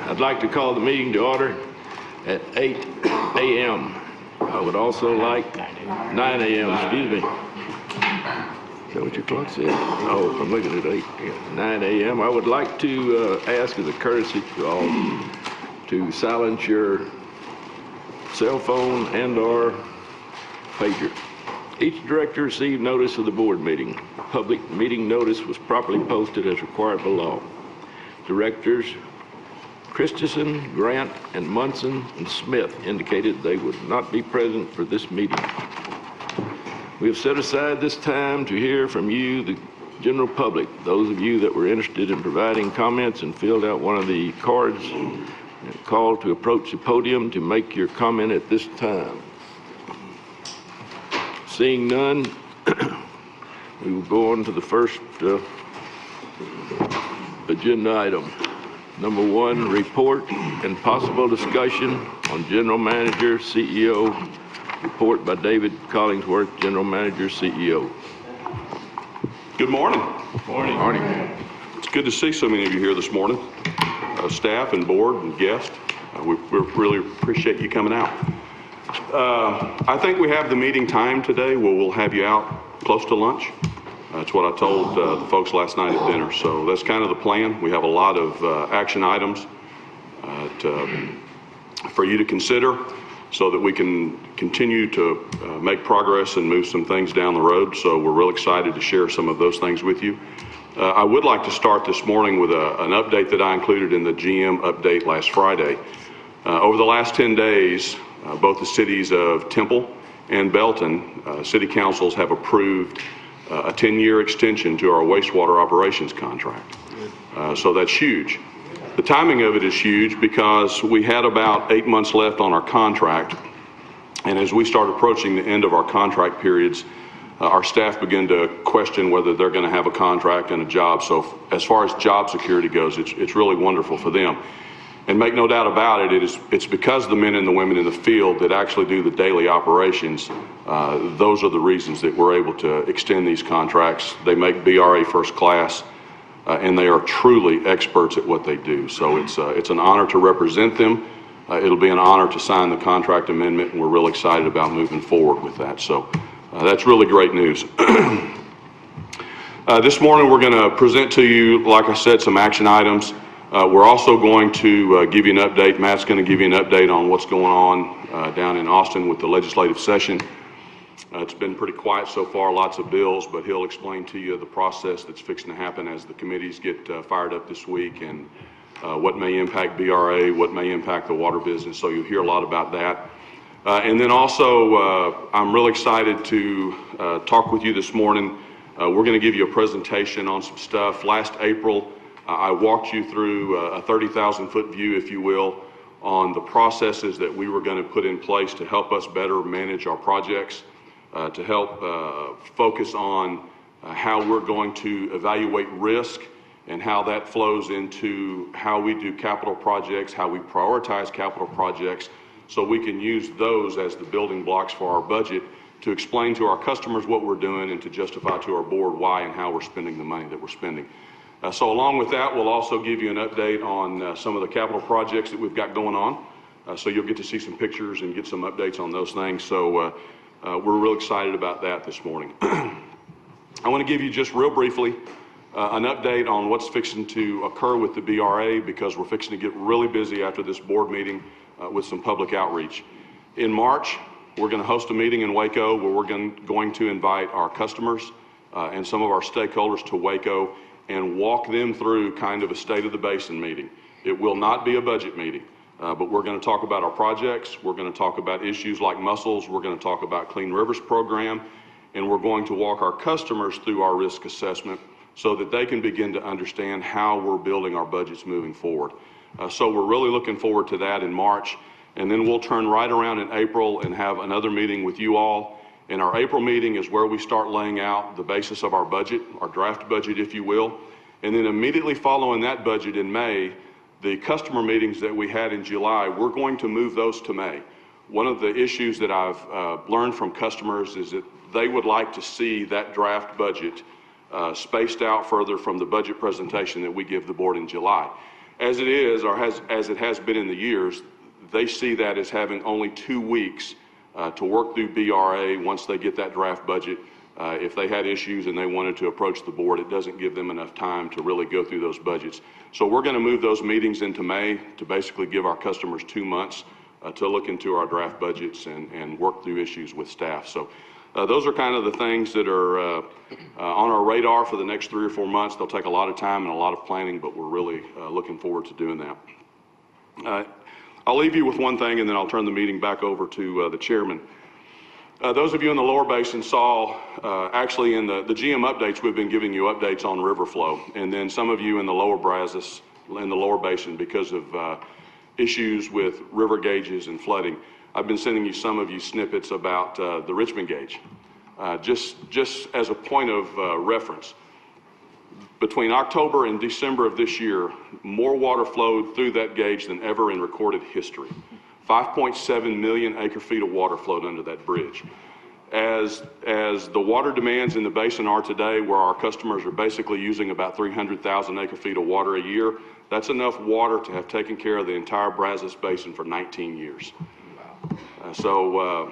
I'd like to call the meeting to order at 8 a.m. I would also like 9 a.m., excuse me. Is that what your clock said? Oh, I'm looking at 8, 9 a.m. I would like to ask as a courtesy to all to silence your cell phone and or pager. Each director received notice of the board meeting. Public meeting notice was properly posted as required by law. Directors Christensen, Grant, and Munson and Smith indicated they would not be present for this meeting. We have set aside this time to hear from you, the general public, those of you that were interested in providing comments and filled out one of the cards, called to approach the podium to make your comment at this time. Seeing none, we will go on to the first agenda item. Number 1, report and possible discussion on General Manager, CEO. Report by David Collingsworth, General Manager, CEO. Good morning. Morning. Morning. It's good to see so many of you here this morning. Staff and board and guests, we really appreciate you coming out. I think we have the meeting time today where we'll have you out close to lunch. That's what I told the folks last night at dinner. So that's kind of the plan. We have a lot of action items for you to consider so that we can continue to make progress and move some things down the road. So we're real excited to share some of those things with you. I would like to start this morning with an update that I included in the GM update last Friday. Over the last 10 days, both the cities of Temple and Belton, city councils have approved a 10-year extension to our wastewater operations contract. So that's huge. The timing of it is huge because we had about 8 months left on our contract, and as we start approaching the end of our contract periods, our staff begin to question whether they're going to have a contract and a job. So as far as job security goes, it's really wonderful for them. And make no doubt about it, it's because the men and the women in the field that actually do the daily operations, those are the reasons that we're able to extend these contracts. They make BRA first class, and they are truly experts at what they do. So it's an honor to represent them. It'll be an honor to sign the contract amendment, and we're really excited about moving forward with that. So that's really great news. This morning we're going to present to you, like I said, some action items. We're also going to give you an update. Matt's going to give you an update on what's going on down in Austin with the legislative session. It's been pretty quiet so far, lots of bills, but he'll explain to you the process that's fixing to happen as the committees get fired up this week and what may impact BRA, what may impact the water business. So you'll hear a lot about that. And then also, I'm really excited to talk with you this morning. We're going to give you a presentation on some stuff. Last April, I walked you through a 30,000-foot view, if you will, on the processes that we were going to put in place to help us better manage our projects, to help focus on how we're going to evaluate risk and how that flows into how we do capital projects, how we prioritize capital projects, so we can use those as the building blocks for our budget to explain to our customers what we're doing and to justify to our board why and how we're spending the money that we're spending. So along with that, we'll also give you an update on some of the capital projects that we've got going on. So you'll get to see some pictures and get some updates on those things. So we're real excited about that this morning. I want to give you just real briefly an update on what's fixing to occur with the BRA, because we're fixing to get really busy after this board meeting with some public outreach. In March, we're going to host a meeting in Waco where we're going to invite our customers and some of our stakeholders to Waco and walk them through kind of a state of the basin meeting. It will not be a budget meeting, but we're going to talk about our projects. We're going to talk about issues like mussels. We're going to talk about Clean Rivers program, and we're going to walk our customers through our risk assessment so that they can begin to understand how we're building our budgets moving forward. So we're really looking forward to that in March, and then we'll turn right around in April and have another meeting with you all. And our April meeting is where we start laying out the basis of our budget, our draft budget, if you will. And then immediately following that budget in May, the customer meetings that we had in July, we're going to move those to May. One of the issues that I've learned from customers is that they would like to see that draft budget spaced out further from the budget presentation that we give the board in July. As it is, or as it has been in the years, they see that as having only 2 weeks to work through BRA once they get that draft budget. If they had issues and they wanted to approach the board, it doesn't give them enough time to really go through those budgets. So we're going to move those meetings into May to basically give our customers 2 months to look into our draft budgets and work through issues with staff. So those are kind of the things that are on our radar for the next 3 or 4 months. They'll take a lot of time and a lot of planning, but we're really looking forward to doing that. I'll leave you with one thing, and then I'll turn the meeting back over to the chairman. Those of you in the lower basin saw, actually in the GM updates, we've been giving you updates on river flow. And then some of you in the lower Brazos, in the lower basin, because of issues with river gauges and flooding, I've been sending some of you snippets about the Richmond gauge. Just as a point of reference, between October and December of this year, more water flowed through that gauge than ever in recorded history. 5.7 million acre-feet of water flowed under that bridge. As the water demands in the basin are today, where our customers are basically using about 300,000 acre-feet of water a year, that's enough water to have taken care of the entire Brazos Basin for 19 years. So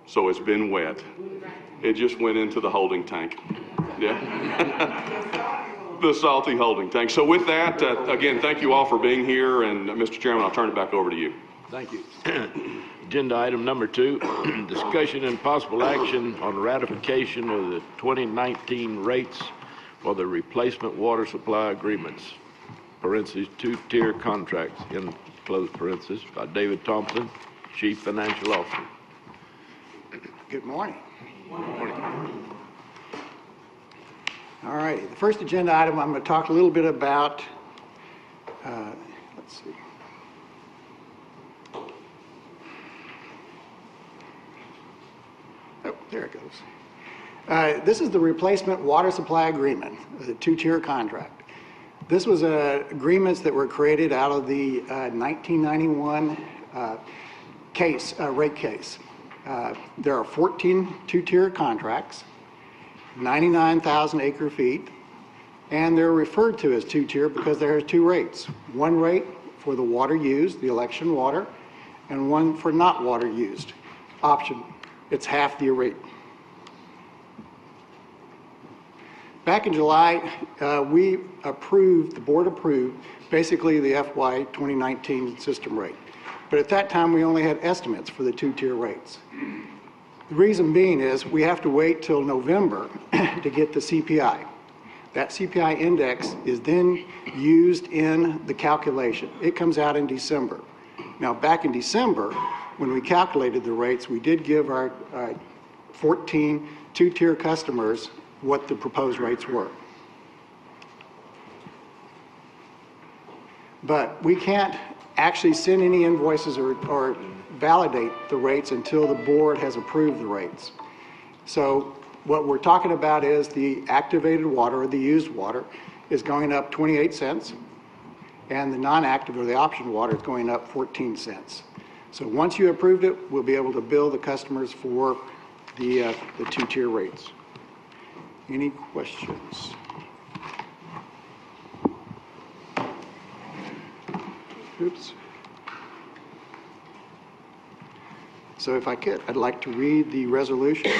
it's been wet. It just went into the holding tank. Yeah. The salty holding tank. So with that, again, thank you all for being here. And Mr. Chairman, I'll turn it back over to you. Thank you. Agenda item number 2, discussion and possible action on ratification of the 2019 rates for the replacement water supply agreements, parentheses, 2-tier contracts, in close parentheses, by David Thompson, Chief Financial Officer. Good morning. Good morning. All right, the first agenda item, I'm going to talk a little bit about, let's see. Oh, there it goes. This is the replacement water supply agreement, the 2-tier contract. This was agreements that were created out of the 1991 rate case. There are 14 2-tier contracts, 99,000 acre-feet, and they're referred to as 2-tier because there are 2 rates. One rate for the water used, the election water, and one for not water used. Option, it's half the rate. Back in July, the board approved basically the FY 2019 system rate. But at that time, we only had estimates for the 2-tier rates. The reason being is we have to wait till November to get the CPI. That CPI index is then used in the calculation. It comes out in December. Now, back in December, when we calculated the rates, we did give our 14 2-tier customers what the proposed rates were. But we can't actually send any invoices or validate the rates until the board has approved the rates. So what we're talking about is the activated water or the used water is going up 28 cents, and the non-active or the option water is going up 14 cents. So once you approved it, we'll be able to bill the customers for the 2-tier rates. Any questions? Oops. So if I could, I'd like to read the resolution.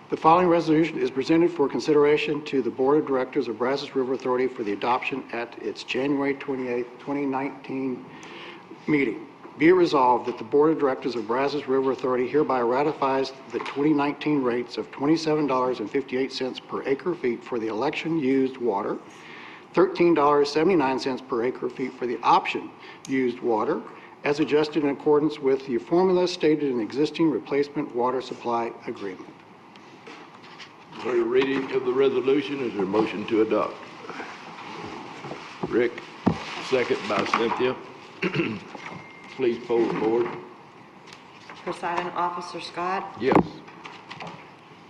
The following resolution is presented for consideration to the Board of Directors of Brazos River Authority for the adoption at its January 28, 2019 meeting. Be it resolved that the Board of Directors of Brazos River Authority hereby ratifies the 2019 rates of $27.58 per acre-feet for the election used water, $13.79 per acre-feet for the option used water, as adjusted in accordance with the formula stated in existing replacement water supply agreement. For the reading of the resolution, is there a motion to adopt? Rick, second by Cynthia. Please poll the board. Presiding Officer Scott, Yes.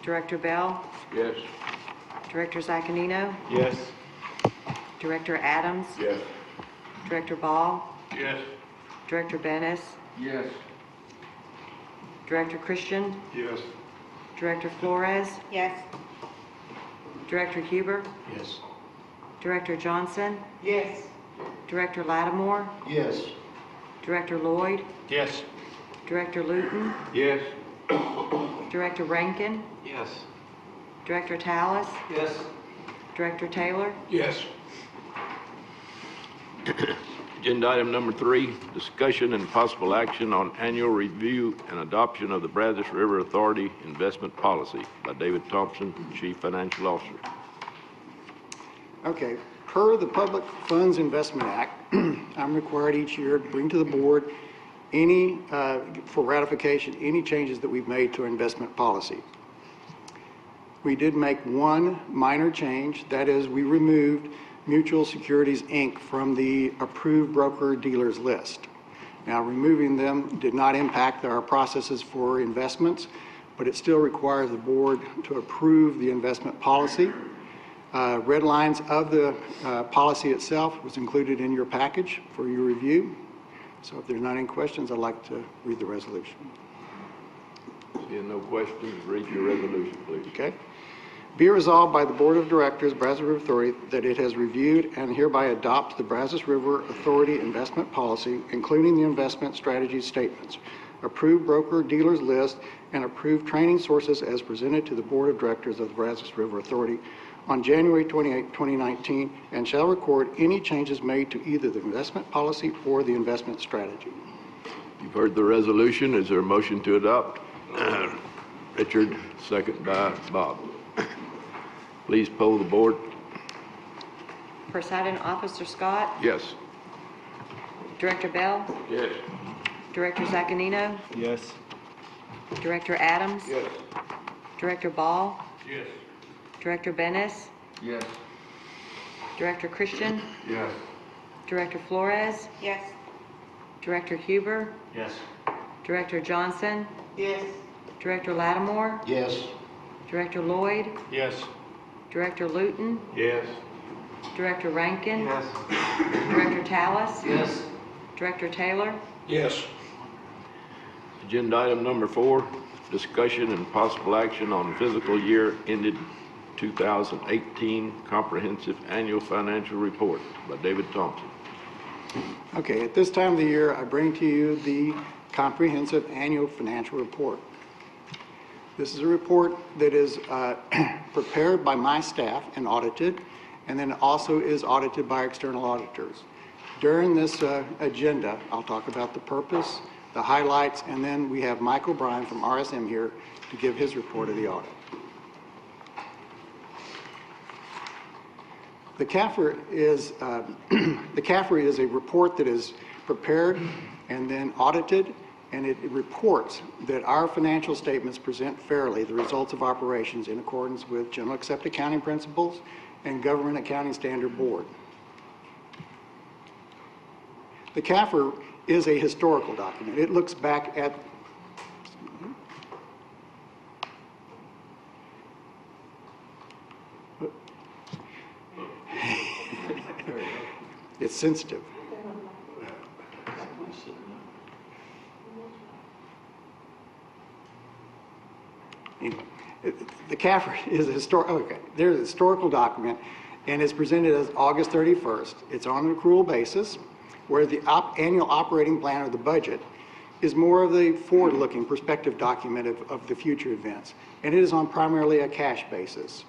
Director Bell, Yes. Director Zaccanino, Yes. Director Adams, Yes. Director Ball, Yes. Director Bennis, Yes. Director Christian, Yes. Director Flores, Yes. Director Huber? Yes. Director Johnson? Yes. Director Lattimore? Yes. Director Lloyd? Yes. Director Luton? Yes. Director Rankin? Yes. Director Tallis? Yes. Director Taylor? Yes. Agenda item number 3, discussion and possible action on annual review and adoption of the Brazos River Authority investment policy by David Thompson, Chief Financial Officer. Okay, per the Public Funds Investment Act, I'm required each year to bring to the board any, for ratification, any changes that we've made to our investment policy. We did make one minor change, that is, we removed Mutual Securities, Inc. from the approved broker-dealers list. Now, removing them did not impact our processes for investments, but it still requires the board to approve the investment policy. Red lines of the policy itself was included in your package for your review. So if there's not any questions, I'd like to read the resolution. Seeing no questions, read your resolution, please. Okay. Be resolved by the Board of Directors, Brazos River Authority, that it has reviewed and hereby adopts the Brazos River Authority investment policy, including the investment strategy statements, approved broker-dealers list, and approved training sources as presented to the Board of Directors of the Brazos River Authority on January 28, 2019, and shall record any changes made to either the investment policy or the investment strategy. You've heard the resolution. Is there a motion to adopt? Richard, second by Bob. Please poll the board. Presiding Officer Scott? Yes. Director Bell? Yes. Director Zaccanino? Yes. Director Adams? Yes. Director Ball? Yes. Director Bennis? Yes. Director Christian? Yes. Director Flores? Yes. Director Huber? Yes. Director Johnson? Yes. Director Lattimore? Yes. Director Lloyd? Yes. Director Luton? Yes. Director Rankin? Yes. Director Tallis? Yes. Director Taylor? Yes. Agenda item number 4, discussion and possible action on fiscal year ended 2018 comprehensive annual financial report by David Thompson. Okay, at this time of the year, I bring to you the comprehensive annual financial report. This is a report that is prepared by my staff and audited, and then also is audited by external auditors. During this agenda, I'll talk about the purpose, the highlights, and then we have Mike O'Brien from RSM here to give his report of the audit. The CAFR is a report that is prepared and then audited, and it reports that our financial statements present fairly the results of operations in accordance with General Accepted Accounting Principles and Government Accounting Standard Board. The CAFR is a historical document. It looks back at it's sensitive. Anyway, the CAFR is a there's a historical document, and it's presented as August 31st. It's on an accrual basis, where the annual operating plan or the budget is more of the forward-looking perspective document of the future events, and it is on primarily a cash basis.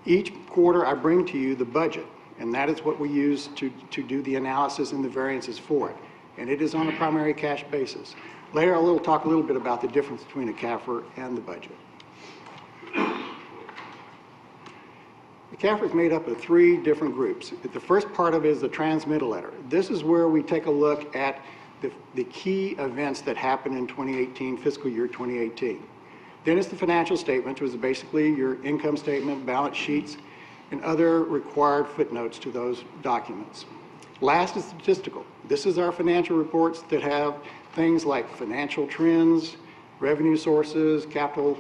Each quarter I bring to you the budget, and that is what we use to do the analysis and the variances for it, and it is on a primary cash basis. Later I'll talk a little bit about the difference between a CAFR and the budget. The CAFR is made up of 3 different groups. The first part of it is the transmittal letter. This is where we take a look at the key events that happened in 2018, fiscal year 2018. Then it's the financial statement, which is basically your income statement, balance sheets, and other required footnotes to those documents. Last is statistical. This is our financial reports that have things like financial trends, revenue sources, capital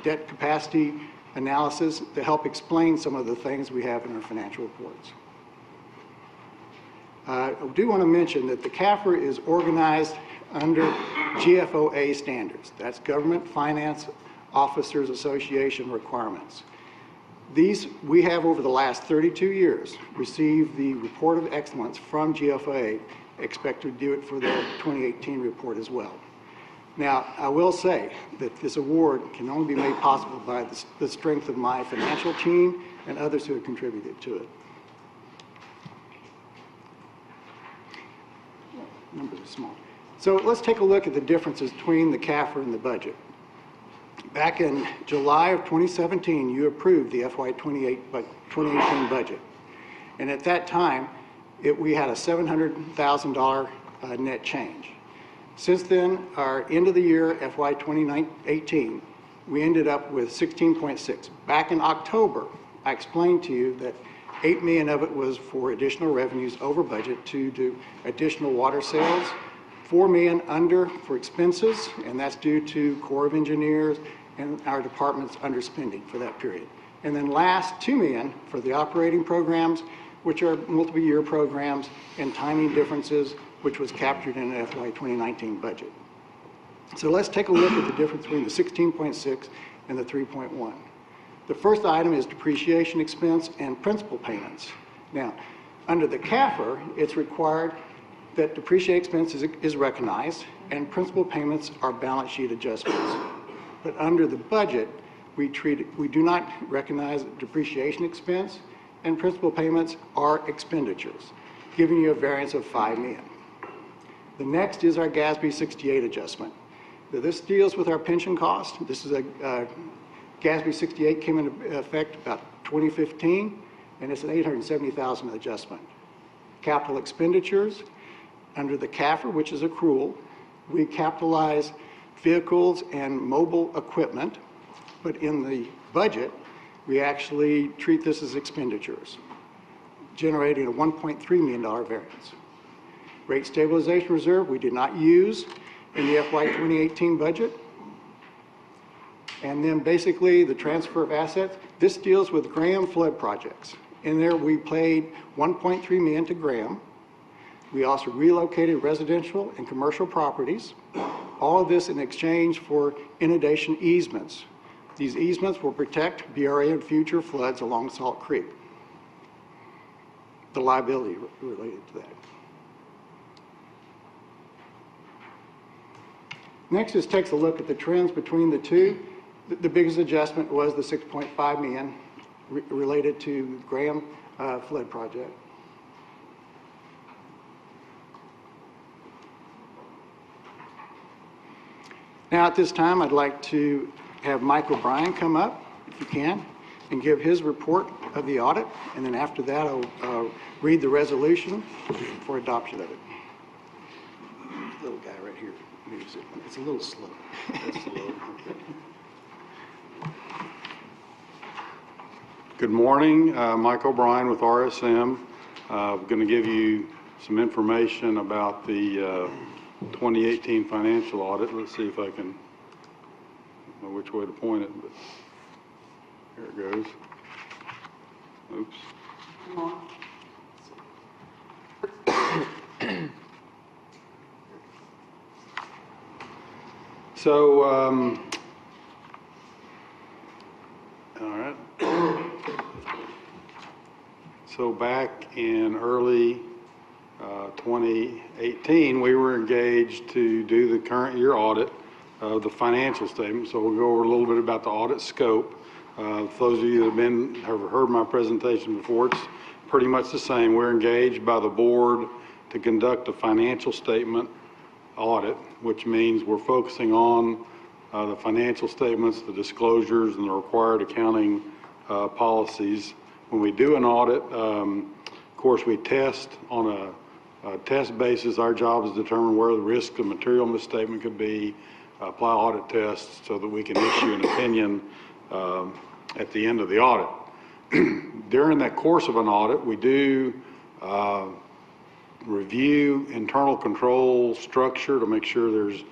debt capacity analysis to help explain some of the things we have in our financial reports. I do want to mention that the CAFR is organized under GFOA standards. That's Government Finance Officers Association requirements. We have over the last 32 years received the Report of Excellence from GFA, expect to do it for the 2018 report as well. Now, I will say that this award can only be made possible by the strength of my financial team and others who have contributed to it. Numbers are small. So let's take a look at the differences between the CAFR and the budget. Back in July of 2017, you approved the FY 2018 budget. And at that time, we had a $700,000 net change. Since then, our end of the year, FY 2018, we ended up with 16.6. Back in October, I explained to you that 8 million of it was for additional revenues over budget to do additional water sales, 4 million under for expenses, and that's due to Corps of Engineers and our department's underspending for that period. And then last, 2 million for the operating programs, which are multiple year programs, and timing differences, which was captured in the FY 2019 budget. So let's take a look at the difference between the 16.6 and the 3.1. The first item is depreciation expense and principal payments. Now, under the CAFR, it's required that depreciation expense is recognized and principal payments are balance sheet adjustments. But under the budget, we do not recognize depreciation expense and principal payments are expenditures, giving you a variance of 5 million. The next is our GASB 68 adjustment. Now, this deals with our pension cost. This is GASB 68 came into effect about 2015, and it's an $870,000 adjustment. Capital expenditures, under the CAFR, which is accrual, we capitalize vehicles and mobile equipment, but in the budget, we actually treat this as expenditures, generating a $1.3 million variance. Rate stabilization reserve we did not use in the FY 2018 budget. And then basically the transfer of assets, this deals with Graham flood projects. In there we paid $1.3 million to Graham. We also relocated residential and commercial properties. All of this in exchange for inundation easements. These easements will protect BRA and future floods along Salt Creek. The liability related to that. Next is takes a look at the trends between the two. The biggest adjustment was the 6.5 million related to Graham flood project. Now at this time, I'd like to have Mike O'Brien come up, if you can, and give his report of the audit. And then after that, I'll read the resolution for adoption of it. Little guy right here. It's a little slow. Good morning, Mike O'Brien with RSM. I'm going to give you some information about the 2018 financial audit. Let's see if I can, I don't know which way to point it, but here it goes. Oops. So, all right. So back in early 2018, we were engaged to do the current year audit of the financial statement. So we'll go over a little bit about the audit scope. For those of you that have heard my presentation before, it's pretty much the same. We're engaged by the board to conduct a financial statement audit, which means we're focusing on the financial statements, the disclosures, and the required accounting policies. When we do an audit, of course, we test on a test basis. Our job is to determine where the risk of material misstatement could be, apply audit tests so that we can issue an opinion at the end of the audit. During that course of an audit, we do review internal control structure to make sure there's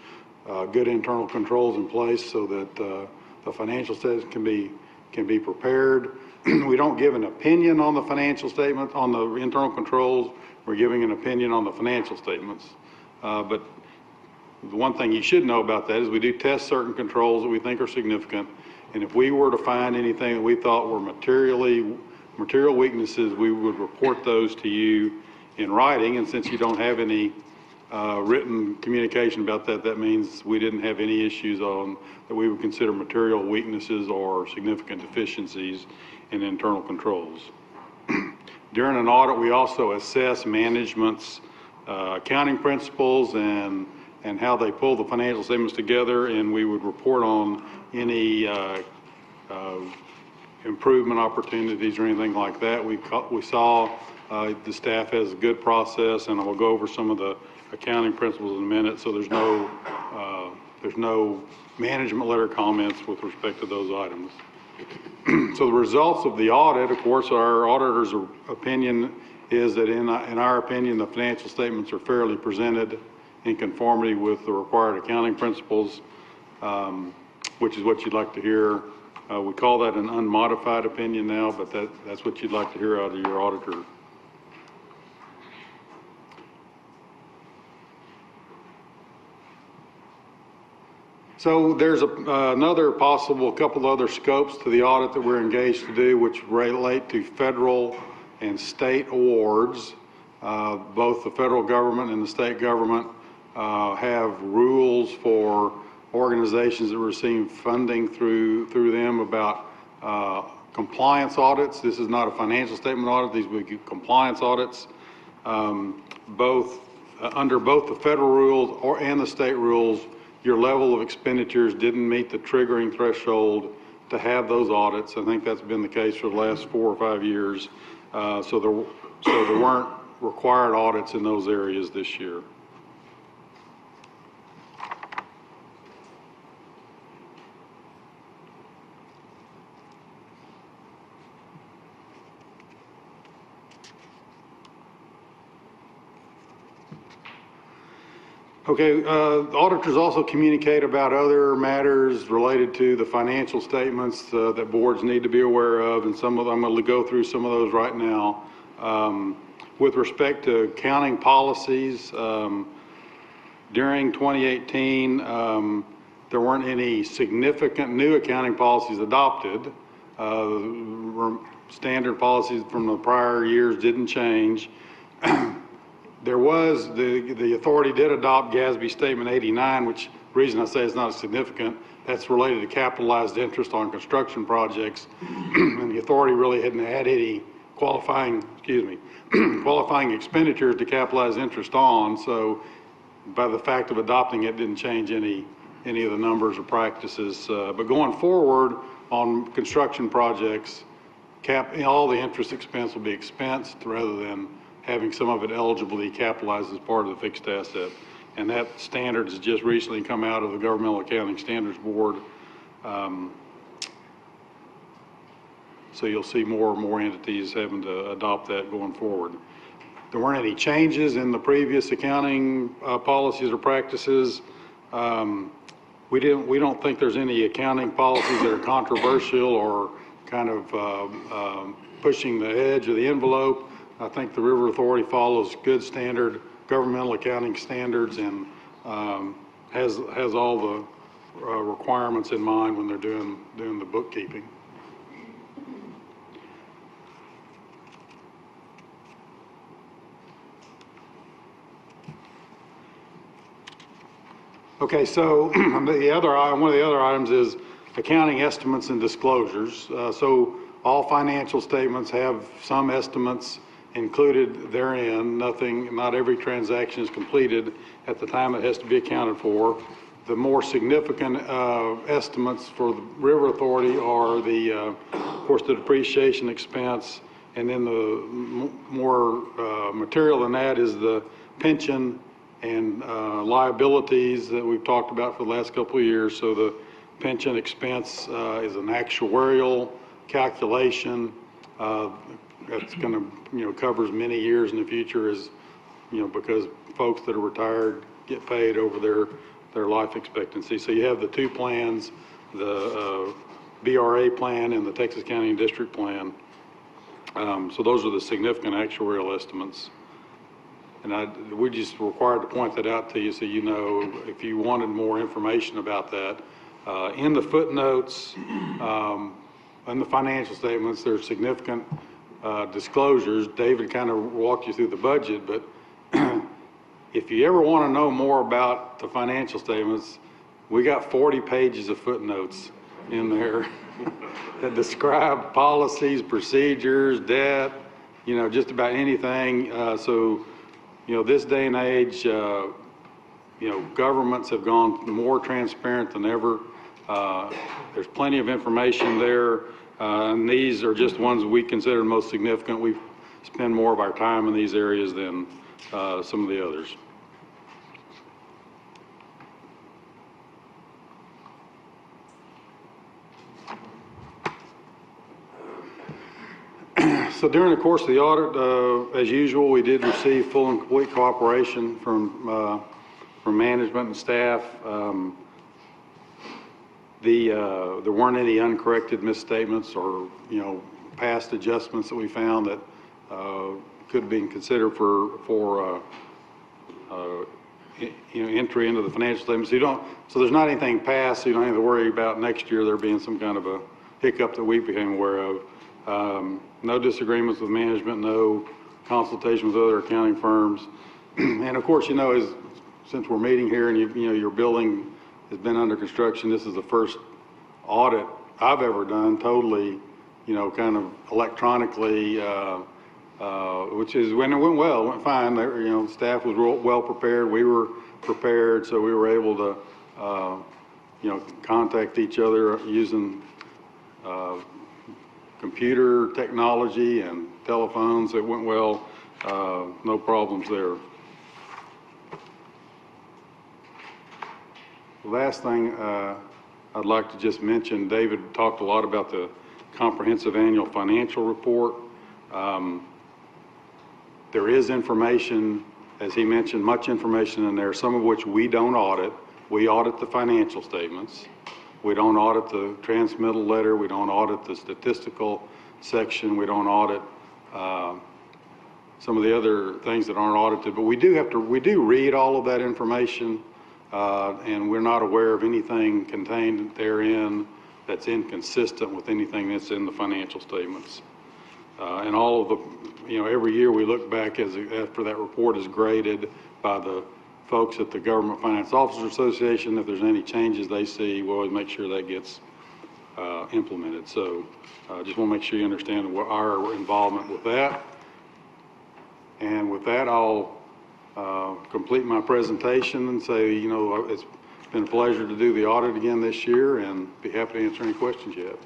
good internal controls in place so that the financial statements can be prepared. We don't give an opinion on the financial statement, on the internal controls. We're giving an opinion on the financial statements. But the one thing you should know about that is we do test certain controls that we think are significant, And if we were to find anything that we thought were material weaknesses, we would report those to you in writing. And since you don't have any written communication about that, that means we didn't have any issues on that we would consider material weaknesses or significant deficiencies in internal controls. During an audit, we also assess management's accounting principles and how they pull the financial statements together, and we would report on any improvement opportunities or anything like that. We saw the staff has a good process, and I will go over some of the accounting principles in a minute, so there's no management letter comments with respect to those items. So the results of the audit, of course, our auditor's opinion is that in our opinion, the financial statements are fairly presented in conformity with the required accounting principles, which is what you'd like to hear. We call that an unmodified opinion now, but that's what you'd like to hear out of your auditor. So there's another possible couple other scopes to the audit that we're engaged to do, which relate to federal and state awards. Both the federal government and the state government have rules for organizations that receive funding through them about compliance audits. This is not a financial statement audit. These would be compliance audits. Under both the federal rules and the state rules, your level of expenditures didn't meet the triggering threshold to have those audits. I think that's been the case for the last 4 or 5 years. So there weren't required audits in those areas this year. Okay, auditors also communicate about other matters related to the financial statements that boards need to be aware of, and some of them, I'm going to go through some of those right now. With respect to accounting policies, during 2018, there weren't any significant new accounting policies adopted. Standard policies from the prior years didn't change. There was, the authority did adopt GASB Statement 89, which the reason I say it's not significant, that's related to capitalized interest on construction projects. And the authority really hadn't had any qualifying expenditures to capitalize interest on. So by the fact of adopting it, didn't change any of the numbers or practices. But going forward on construction projects, all the interest expense will be expensed rather than having some of it eligibly capitalized as part of the fixed asset. And that standard has just recently come out of the Governmental Accounting Standards Board. So you'll see more and more entities having to adopt that going forward. There weren't any changes in the previous accounting policies or practices. We don't think there's any accounting policies that are controversial or kind of pushing the edge of the envelope. I think the River Authority follows good standard governmental accounting standards and has all the requirements in mind when they're doing the bookkeeping. Okay, so one of the other items is accounting estimates and disclosures. So all financial statements have some estimates included therein. Not every transaction is completed at the time it has to be accounted for. The more significant estimates for the River Authority are of course, the depreciation expense, and then the more material than that is the pension and liabilities that we've talked about for the last couple of years. So the pension expense is an actuarial calculation that's going to, covers many years in the future, as because folks that are retired get paid over their life expectancy. So you have the two plans, the BRA plan and the Texas County and District plan. So those are the significant actuarial estimates. And we just required to point that out to you so you know if you wanted more information about that. In the footnotes, in the financial statements, there's significant disclosures. David kind of walked you through the budget, but if you ever want to know more about the financial statements, we got 40 pages of footnotes in there that describe policies, procedures, debt, you know, just about anything. So, you know, this day and age, you know, governments have gone more transparent than ever. There's plenty of information there, and these are just ones we consider most significant. We spend more of our time in these areas than some of the others. So during the course of the audit, as usual, we did receive full and complete cooperation from management and staff. There weren't any uncorrected misstatements or, you know, past adjustments that we found that could have been considered for you know, entry into the financial statements. So there's not anything past, so you don't have to worry about next year there being some kind of a hiccup that we became aware of. No disagreements with management, no consultation with other accounting firms. And of course, you know, since we're meeting here and you know, your building has been under construction, this is the first audit I've ever done totally, you know, kind of electronically, which is when it went well, it went fine. You know, staff was well prepared. We were prepared, so we were able to, you know, contact each other using computer technology and telephones. It went well. No problems there. The last thing I'd like to just mention, David talked a lot about the comprehensive annual financial report. There is information, as he mentioned, much information in there, some of which we don't audit. We audit the financial statements. We don't audit the transmittal letter. We don't audit the statistical section. We don't audit some of the other things that aren't audited. But we do read all of that information, and we're not aware of anything contained therein that's inconsistent with anything that's in the financial statements. And all of the, you know, every year we look back after that report is graded by the folks at the Government Finance Officers Association. If there's any changes they see, we'll always make sure that gets implemented. So just want to make sure you understand our involvement with that. And with that, I'll complete my presentation and say, you know, it's been a pleasure to do the audit again this year, and be happy to answer any questions you have.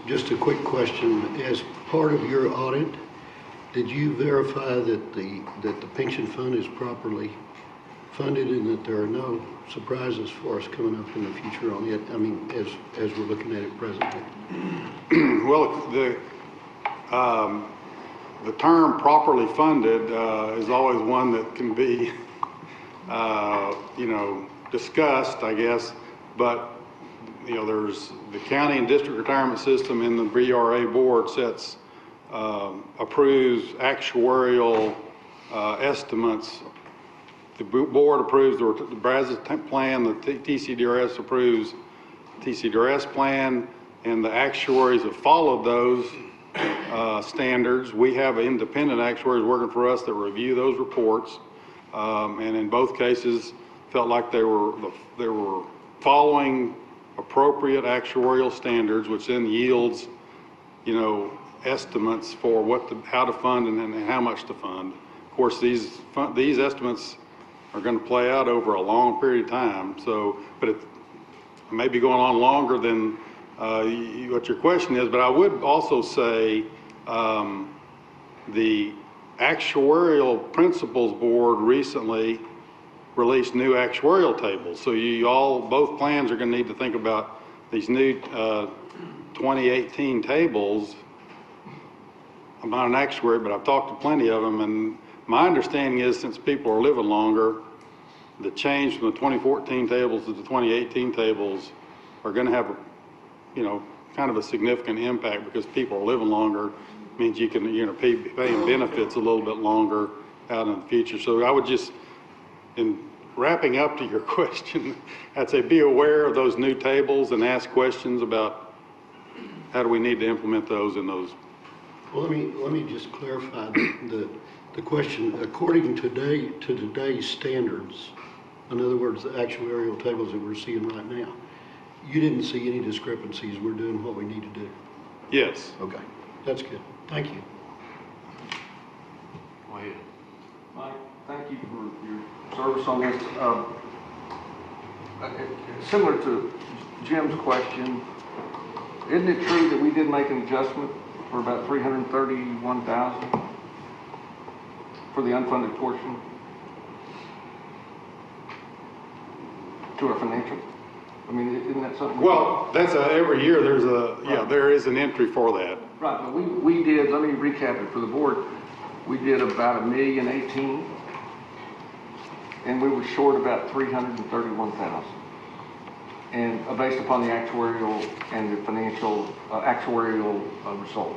Just a quick question. As part of your audit, did you verify that the pension fund is properly funded and that there are no surprises for us coming up in the future on it? I mean, as we're looking at it presently. Well, the term properly funded is always one that can be, you know, discussed, I guess, but you know, there's the county and district retirement system in the BRA board approves actuarial estimates. The board approves the Brazos plan, the TCDRS approves TCDRS plan, and the actuaries have followed those standards. We have independent actuaries working for us that review those reports, and in both cases felt like they were following appropriate actuarial standards, which then yields, you know, estimates for how to fund and how much to fund. Of course, these estimates are going to play out over a long period of time. So, but it may be going on longer than what your question is. But I would also say the Actuarial Principles Board recently released new actuarial tables. So both plans are going to need to think about these new 2018 tables. I'm not an actuary, but I've talked to plenty of them, and my understanding is since people are living longer, the change from the 2014 tables to the 2018 tables are going to have, you know, kind of a significant impact, because people are living longer. Means you're going to pay benefits a little bit longer out in the future. So I would just in wrapping up to your question, I'd say be aware of those new tables and ask questions about how do we need to implement those in those. Well, let me just clarify the question. According to today's standards, in other words, the actuarial tables that we're seeing right now, you didn't see any discrepancies. We're doing what we need to do. Yes. Okay, that's good. Thank you. Go ahead. Mike, thank you for your service on this. Similar to Jim's question, isn't it true that we did make an adjustment for about $331,000 for the unfunded portion to our financial? I mean, isn't that something? Well, that's every year there's there is an entry for that. Right, but we did, let me recap it for the board. We did about $1,018,000, and we were short about $331,000. And based upon the actuarial and the financial actuarial result.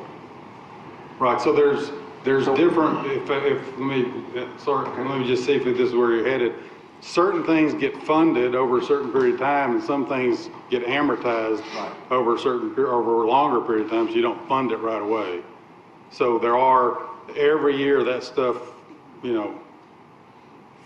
Right, so there's different, let me just see if this is where you're headed. Certain things get funded over a certain period of time, and some things get amortized over a longer period of time, so you don't fund it right away. So every year that stuff,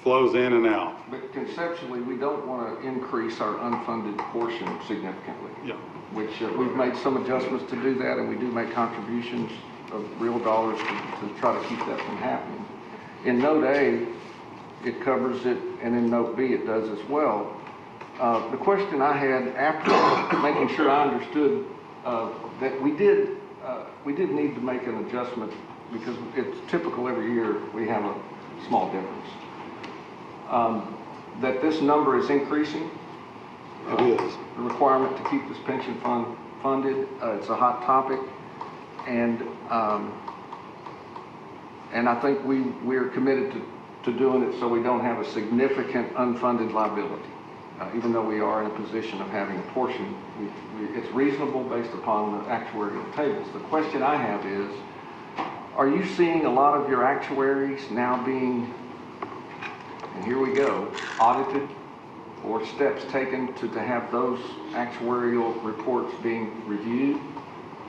flows in and out. But conceptually, we don't want to increase our unfunded portion significantly. Yeah. Which we've made some adjustments to do that, and we do make contributions of real dollars to try to keep that from happening. In Note A, it covers it, and in Note B, it does as well. The question I had after making sure I understood that we did need to make an adjustment because it's typical every year we have a small difference. That this number is increasing. It is. The requirement to keep this pension fund funded. It's a hot topic, and I think we're committed to doing it so we don't have a significant unfunded liability. Even though we are in a position of having a portion, it's reasonable based upon the actuarial tables. The question I have is, are you seeing a lot of your actuaries now being, and here we go, audited or steps taken to have those actuarial reports being reviewed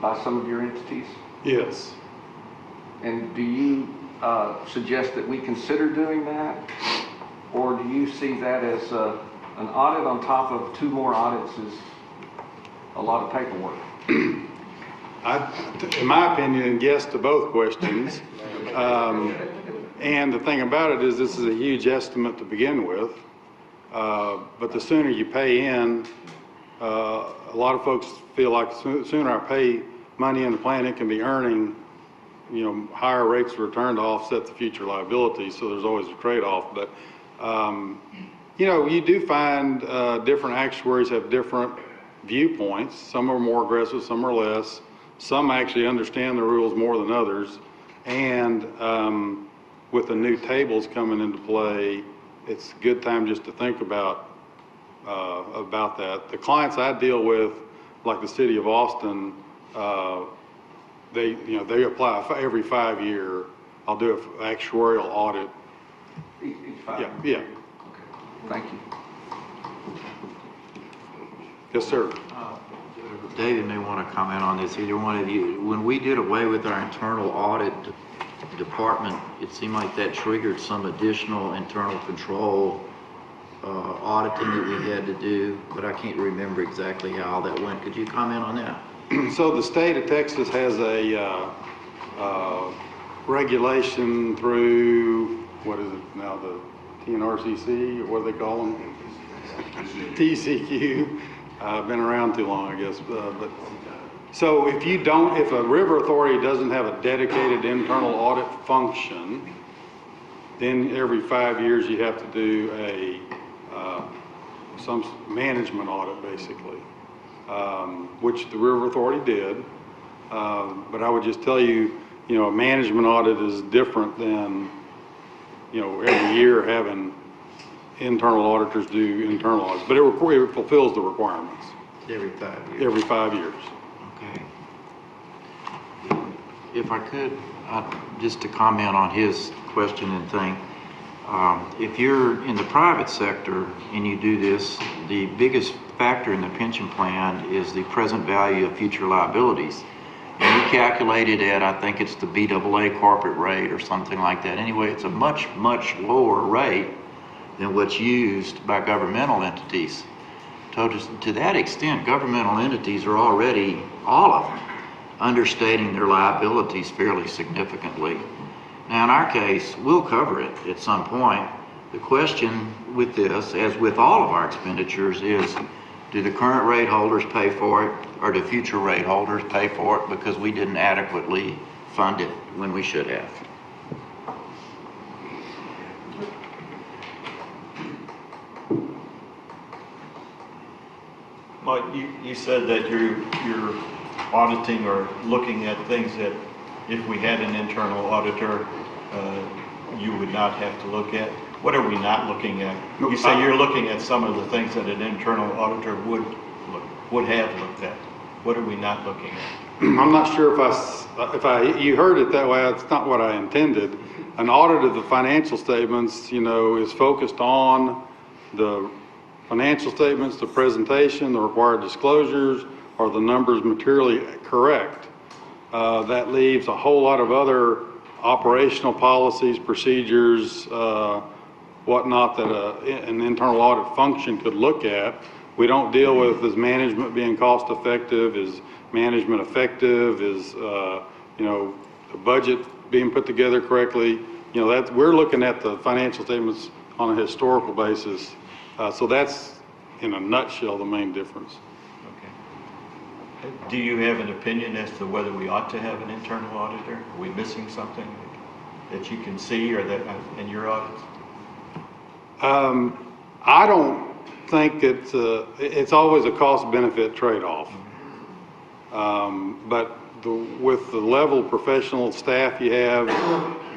by some of your entities? Yes. And do you suggest that we consider doing that? Or do you see that as an audit on top of two more audits is a lot of paperwork? In my opinion, yes to both questions. And the thing about it is this is a huge estimate to begin with. But the sooner you pay in, a lot of folks feel like the sooner I pay money in the plan, it can be earning, higher rates of return to offset the future liability. So there's always a trade-off. But, you do find different actuaries have different viewpoints. Some are more aggressive, some are less. Some actually understand the rules more than others. And with the new tables coming into play, it's a good time just to think about that. The clients I deal with, like the city of Austin, they apply every 5 year. I'll do an actuarial audit. Each 5 years? Yeah. Okay, thank you. Yes, sir. David may want to comment on this, either one of you. When we did away with our internal audit department, it seemed like that triggered some additional internal control auditing that we had to do, but I can't remember exactly how all that went. Could you comment on that? So the state of Texas has a regulation through, what is it now, the TNRCC, or what do they call them? TCQ. Been around too long, I guess. So if a river authority doesn't have a dedicated internal audit function, then every 5 years you have to do some management audit, basically, which the river authority did. But I would just tell you, a management audit is different than, every year having internal auditors do internal audits, but it fulfills the requirements. Every 5 years. Every 5 years. Okay. If I could, just to comment on his question and thing, If you're in the private sector and you do this, the biggest factor in the pension plan is the present value of future liabilities. And you calculate it at, I think it's the BAA corporate rate or something like that. Anyway, it's a much, much lower rate than what's used by governmental entities. To that extent, governmental entities are already, all of them, understating their liabilities fairly significantly. Now, in our case, we'll cover it at some point. The question with this, as with all of our expenditures, is do the current rate holders pay for it, or do future rate holders pay for it because we didn't adequately fund it when we should have? Mike, you said that you're auditing or looking at things that if we had an internal auditor, you would not have to look at. What are we not looking at? You say you're looking at some of the things that an internal auditor would have looked at. What are we not looking at? I'm not sure you heard it that way. That's not what I intended. An audit of the financial statements, is focused on the financial statements, the presentation, the required disclosures, are the numbers materially correct? That leaves a whole lot of other operational policies, procedures, whatnot that an internal audit function could look at. We don't deal with is management being cost effective, is management effective, is the budget being put together correctly. We're looking at the financial statements on a historical basis. So that's, in a nutshell, the main difference. Okay. Do you have an opinion as to whether we ought to have an internal auditor? Are we missing something that you can see or that in your audits? I don't think it's always a cost-benefit trade-off. But with the level of professional staff you have,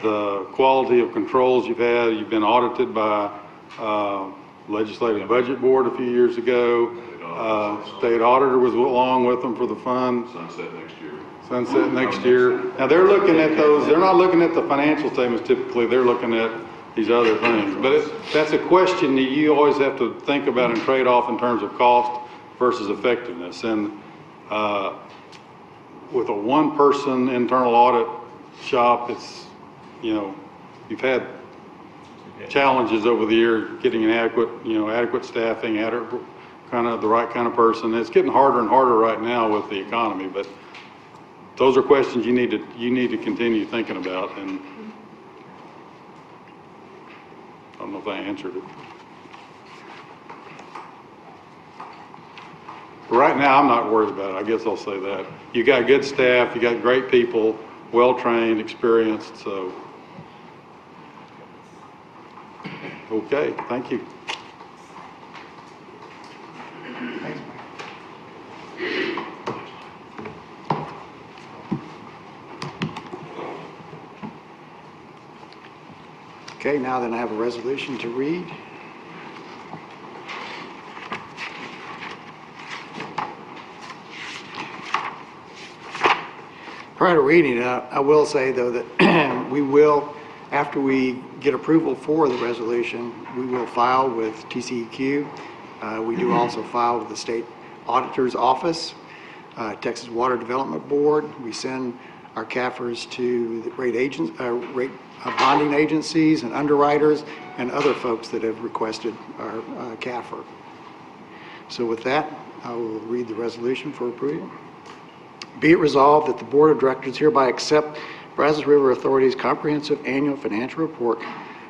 the quality of controls you've had, you've been audited by Legislative Budget Board a few years ago. State auditor was along with them for the fund. Sunset next year. Now they're looking at those. They're not looking at the financial statements typically. They're looking at these other things. But that's a question that you always have to think about and trade off in terms of cost versus effectiveness. And with a one-person internal audit shop, it's you've had challenges over the year getting an adequate staffing, the right kind of person. It's getting harder and harder right now with the economy, but those are questions you need to continue thinking about, and I don't know if I answered it. But right now, I'm not worried about it. I guess I'll say that. You got good staff, you got great people, well-trained, experienced, so. Okay, thank you. Thanks, Mike. Okay, now then I have a resolution to read. Prior to reading it, I will say though that we will, after we get approval for the resolution, we will file with TCEQ. We do also file with the State Auditor's Office, Texas Water Development Board. We send our CAFRs to the rate bonding agencies and underwriters and other folks that have requested our CAFR. So with that, I will read the resolution for approval. Be it resolved that the Board of Directors hereby accept Brazos River Authority's comprehensive annual financial report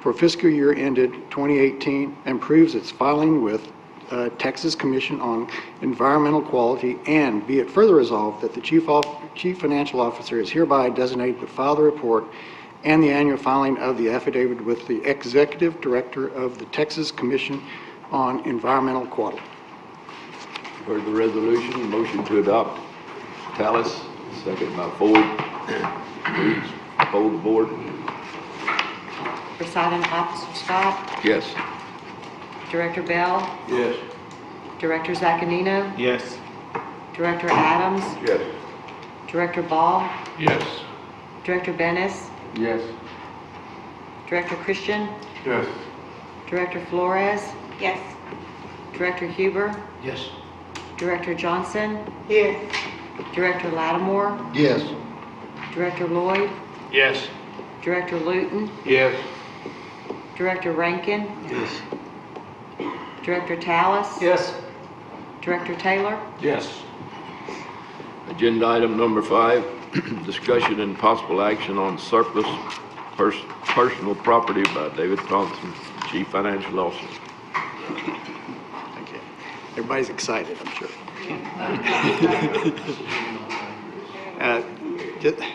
for fiscal year ended 2018 and proves its filing with Texas Commission on Environmental Quality, and be it further resolved that the Chief Financial Officer is hereby designated to file the report and the annual filing of the affidavit with the Executive Director of the Texas Commission on Environmental Quality. Heard the resolution, motion to adopt. Tallis, second by Ford. Please poll the board. Presiding Officer Scott, Yes. Director Bell, Yes. Director Zaccanino, Yes. Director Adams, Yes. Director Ball, Yes. Director Bennis, Yes. Director Christian, Yes. Director Flores, Yes. Director Huber, Yes. Director Johnson, Yes. Director Lattimore, Yes. Director Lloyd, Yes. Director Luton, Yes. Director Rankin, Yes. Director Tallis, Yes. Director Taylor, Yes. Agenda item number 5, discussion and possible action on surplus personal property by David Thompson, Chief Financial Officer. Okay. Everybody's excited, I'm sure.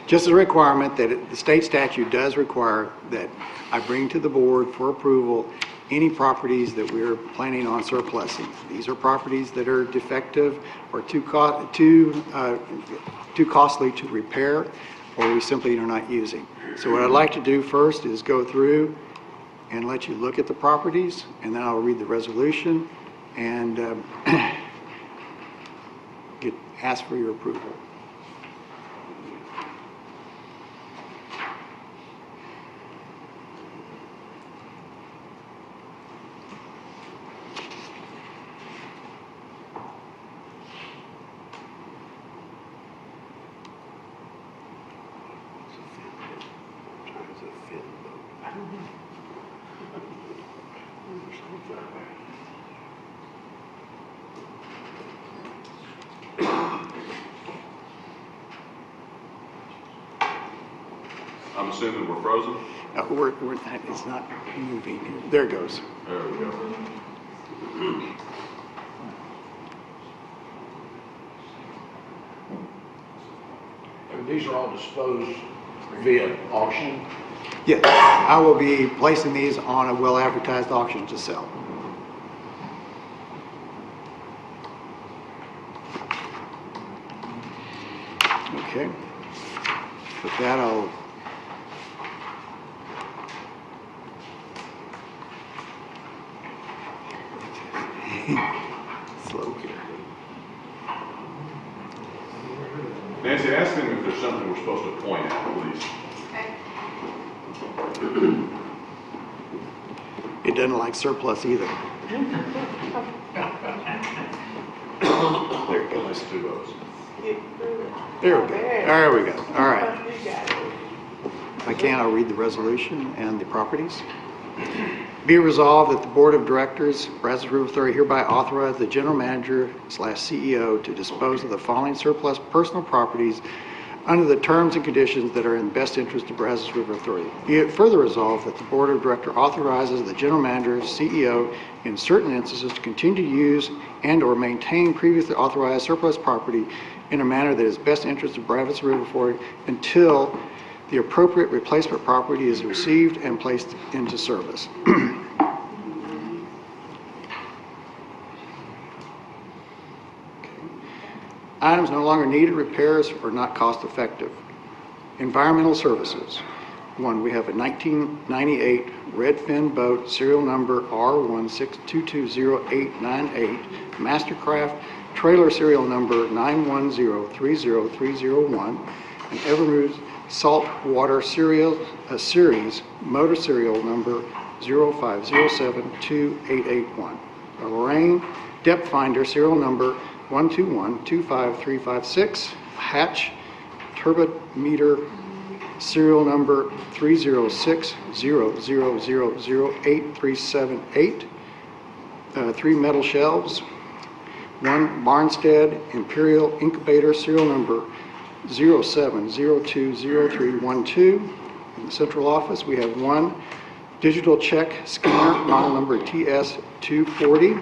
Just a requirement that the state statute does require that I bring to the board for approval any properties that we're planning on surplusing. These are properties that are defective or too costly to repair, or we simply are not using. So what I'd like to do first is go through and let you look at the properties, and then I'll read the resolution and ask for your approval. I'm assuming we're frozen? It's not moving. There it goes. There we go. These are all disposed via auction. Yes, I will be placing these on a well-advertised auction to sell. Okay. With that, I'll slow here. Nancy, ask them if there's something we're supposed to point at, please. It doesn't like surplus either. There it goes. Let's do those. There we go. There we go. All right. If I can, I'll read the resolution and the properties. Be resolved that the Board of Directors, Brazos River Authority, hereby authorize the General Manager/CEO to dispose of the following surplus personal properties under the terms and conditions that are in the best interest of Brazos River Authority. Be it further resolved that the Board of Directors authorizes the General Manager/CEO in certain instances to continue to use and/or maintain previously authorized surplus property in a manner that is best interest of Brazos River Authority until the appropriate replacement property is received and placed into service. Items no longer needed, repairs, or not cost effective. Environmental services. One, we have a 1998 Redfin boat, serial number R162208898, Mastercraft, trailer serial number 91030301, an Evermood saltwater series, motor serial number 050728881. A Lorraine depth finder, serial number 121-25356, hatch turbometer, serial number 306000838, 3 metal shelves, 1 Barnstead Imperial incubator, serial number 07020312. In the central office, we have 1 digital check scanner, model number TS240.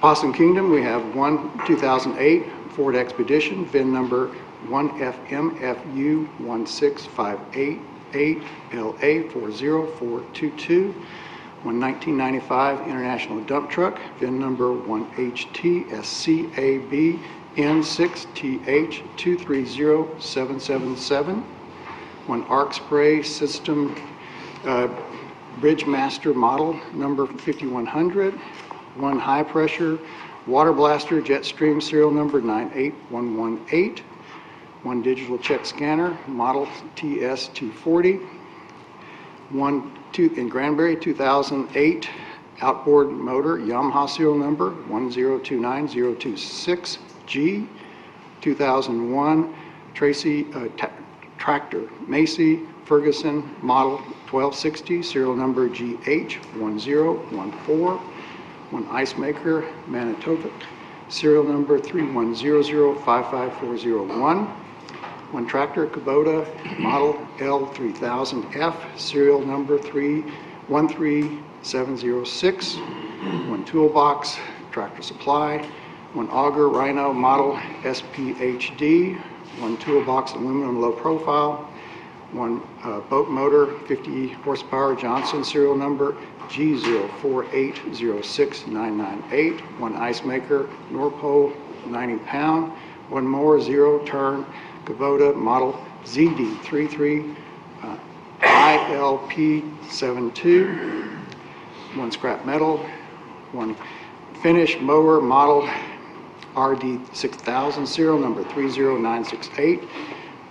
Possum Kingdom, we have 1 2008 Ford Expedition, VIN number 1FMFU16588LA40422. 1995 International Dump Truck, VIN number 1HTSCAB N6TH230777. 1 Arc Spray System Bridgemaster model number 5100. 1 high pressure water blaster Jetstream serial number 98118. one digital check scanner, model TS240, in Granbury, 2008 outboard motor, Yamaha serial number 1029026G, 2001 Tracy tractor, Macy Ferguson, model 1260, serial number GH1014, one ice maker, Manitoba, serial number 3100-55401, one tractor, Kubota, model L3000F, serial number 313706, one toolbox, Tractor Supply, one auger, Rhino, model SPHD, one toolbox, aluminum low profile, one boat motor, 50 horsepower, Johnson, serial number G048069998, one ice maker, Norpole, 90 pound, one mower, zero turn, Kubota, model ZD33 ILP72, one scrap metal, one finish mower, model RD6000, serial number 30968,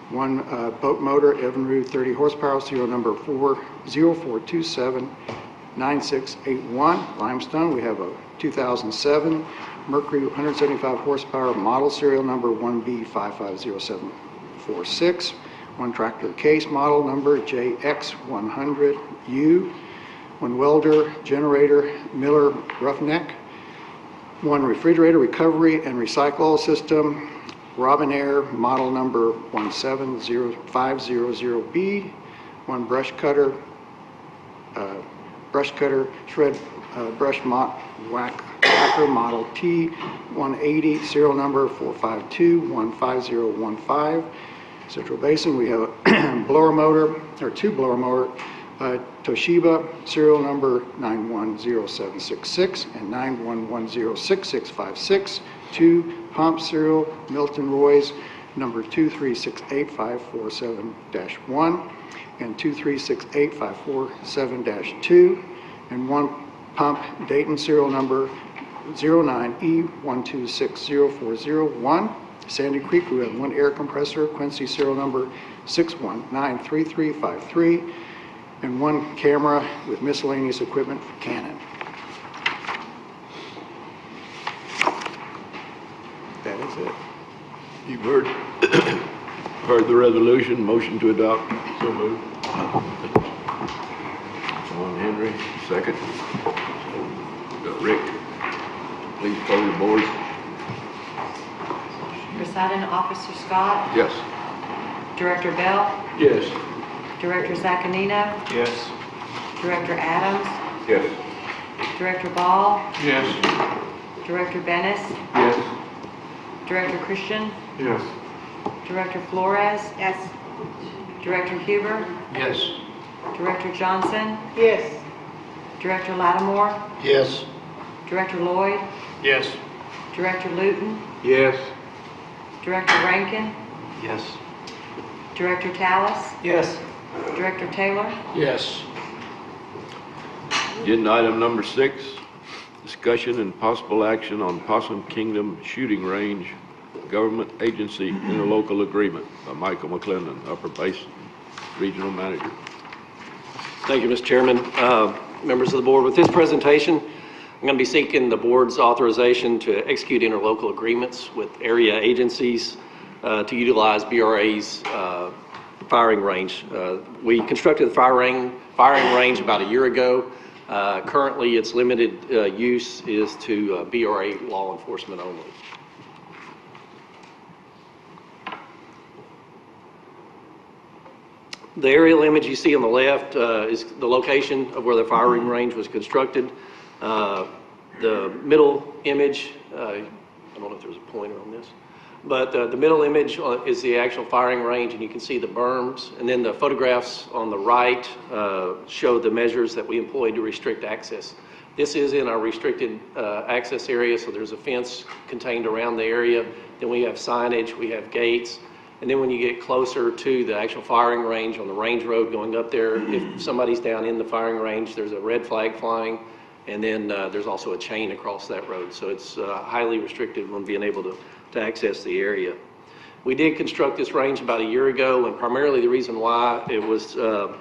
one boat motor, Evinrude, 30 horsepower, serial number 04279681, Limestone. We have a 2007 Mercury 175 horsepower model, serial number 1B550746, one tractor case, model number JX100U, one welder generator, Miller Roughneck, one refrigerator recovery and recycle system, Robinair, model number 1700500B, one brush cutter shred brush whacker, model T180, serial number 452-15015. Central Basin, we have a blower motor, or two blower motor, Toshiba, serial number 910766 and 91106656. Two pump serial, Milton Roy's, number 2368547-1 and 2368547-2, and one pump Dayton, serial number 09E1260401. Sandy Creek, we have one air compressor, Quincy, serial number 61933353, and one camera with miscellaneous equipment for Canon. That is it. You've heard the resolution, motion to adopt. So moved. John Henry, second. Rick, please poll the board. Presiding Officer Scott, Yes. Director Bell, Yes. Director Zaccanino, Yes. Director Adams, Yes. Director Ball, Yes. Director Bennis, Yes. Director Christian, Yes. Director Flores, Yes. Director Huber, Yes. Director Johnson, Yes. Director Lattimore, Yes. Director Lloyd, Yes. Director Luton, Yes. Director Rankin, Yes. Director Tallis, Yes. Director Taylor, Yes. Agenda item number 6, discussion and possible action on Possum Kingdom Shooting Range Government Agency Interlocal Agreement by Michael McClendon, Upper Basin Regional Manager. Thank you, Mr. Chairman. Members of the board, with this presentation, I'm going to be seeking the board's authorization to execute interlocal agreements with area agencies to utilize BRA's firing range. We constructed the firing range about a year ago. Currently, its limited use is to BRA law enforcement only. The aerial image you see on the left is the location of where the firing range was constructed. The middle image, I don't know if there's a pointer on this, but the middle image is the actual firing range, and you can see the berms. And then the photographs on the right show the measures that we employed to restrict access. This is in our restricted access area, so there's a fence contained around the area. Then we have signage, we have gates. And then when you get closer to the actual firing range on the range road going up there, if somebody's down in the firing range, there's a red flag flying, and then there's also a chain across that road. So it's highly restricted when being able to access the area. We did construct this range about a year ago, and primarily the reason why it was to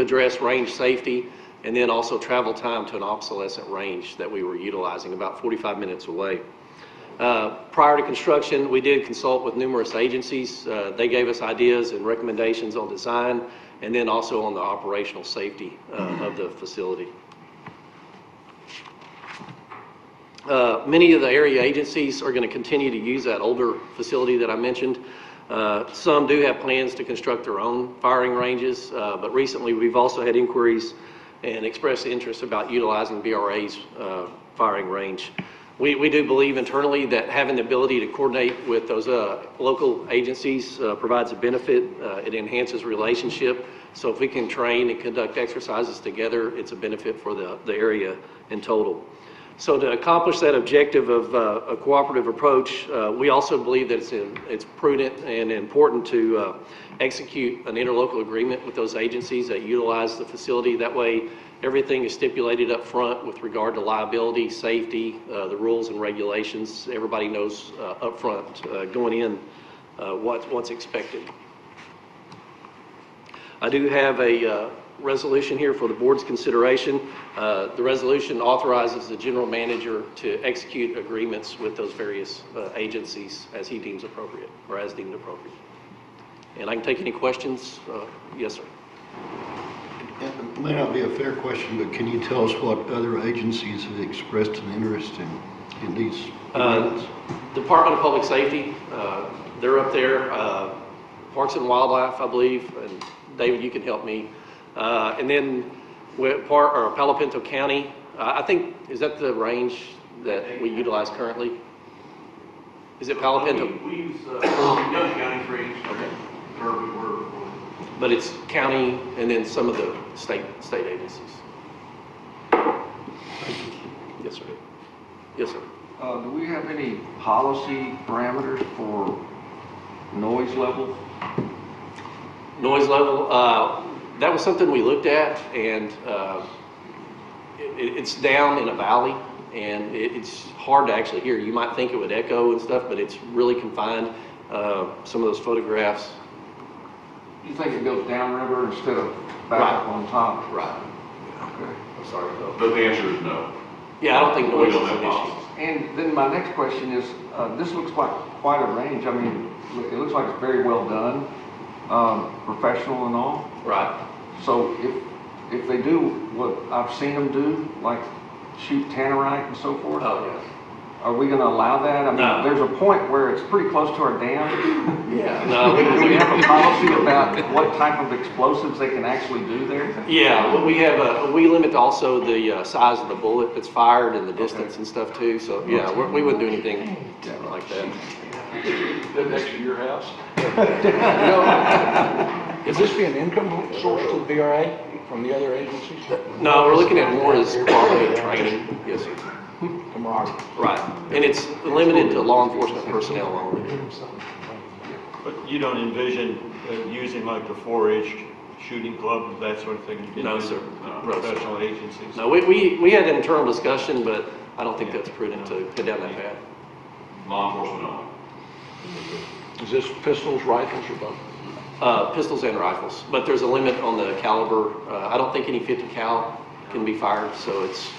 address range safety and then also travel time to an obsolescent range that we were utilizing about 45 minutes away. Prior to construction, we did consult with numerous agencies. They gave us ideas and recommendations on design and then also on the operational safety of the facility. Many of the area agencies are going to continue to use that older facility that I mentioned. Some do have plans to construct their own firing ranges, but recently we've also had inquiries and expressed interest about utilizing BRA's firing range. We do believe internally that having the ability to coordinate with those local agencies provides a benefit. It enhances relationship. So if we can train and conduct exercises together, it's a benefit for the area in total. So to accomplish that objective of a cooperative approach, we also believe that it's prudent and important to execute an interlocal agreement with those agencies that utilize the facility. That way, everything is stipulated up front with regard to liability, safety, the rules and regulations. Everybody knows up front going in what's expected. I do have a resolution here for the board's consideration. The resolution authorizes the general manager to execute agreements with those various agencies as he deems appropriate or as deemed appropriate. And I can take any questions. Yes, sir. It may not be a fair question, but can you tell us what other agencies have expressed an interest in these agreements? Department of Public Safety, they're up there. Parks and Wildlife, I believe, and David, you can help me. And then Palo Pinto County, I think, is that the range that we utilize currently? Is it Palo Pinto? We use Young County's range. Okay. But it's county and then some of the state agencies. Yes, sir. Yes, sir. Do we have any policy parameters for noise level? Noise level, that was something we looked at, and it's down in a valley, and it's hard to actually hear. You might think it would echo and stuff, but it's really confined. Some of those photographs. You think it goes downriver instead of back up on top? Right. Okay. I'm sorry. But the answer is no. Yeah, I don't think noise is We don't an have issue. policies. And then my next question is, this looks like quite a range. I mean, it looks like it's very well done, professional and all. Right. So if they do what I've seen them do, like shoot tannerite and so forth, Oh, yeah. are we going to allow that? I mean, No. there's a point where it's pretty close to our dam. Yeah. No, Do we have a policy about what type of explosives they can actually do there? Yeah, well, we limit also the size of the bullet that's fired and the distance and stuff too. So yeah, we wouldn't do anything like that. That next to your house? Is this be an income source to the BRA from the other agencies? No, we're looking at more as quality of training. Yes, sir. Camaraderie. Right, and it's limited to law enforcement personnel only. But you don't envision using like the 4-H shooting club, that sort of thing? You No, envision, sir. Professional agencies? No, we had an internal discussion, but I don't think that's prudent to go down that path. Law enforcement only. Is this pistols, rifles, or both? Pistols and rifles, but there's a limit on the caliber. I don't think any 50 cal can be fired, so it's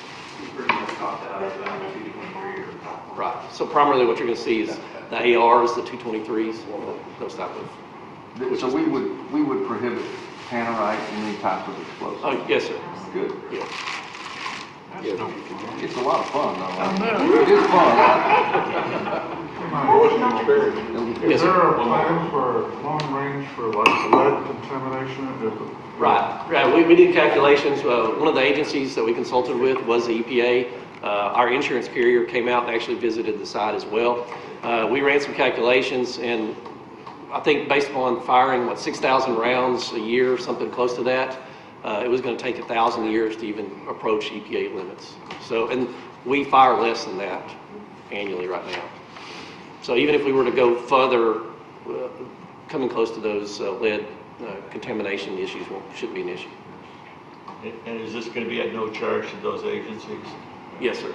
pretty much topped out of that 223 or right. So primarily what you're going to see is the ARs, the 223s, those type of. So we would prohibit tannerite and any type of explosive? Oh, yes, sir. Good. Yeah. It's a lot of fun, though. It is fun. Yes, Is sir. there a plan for long range for like lead contamination? Right. We did calculations. One of the agencies that we consulted with was the EPA. Our insurance carrier came out and actually visited the site as well. We ran some calculations, and I think based upon firing, 6,000 rounds a year, something close to that, it was going to take 1,000 years to even approach EPA limits. So, and we fire less than that annually right now. So even if we were to go further, coming close to those lead contamination issues shouldn't be an issue. And is this going to be at no charge to those agencies? Yes, sir.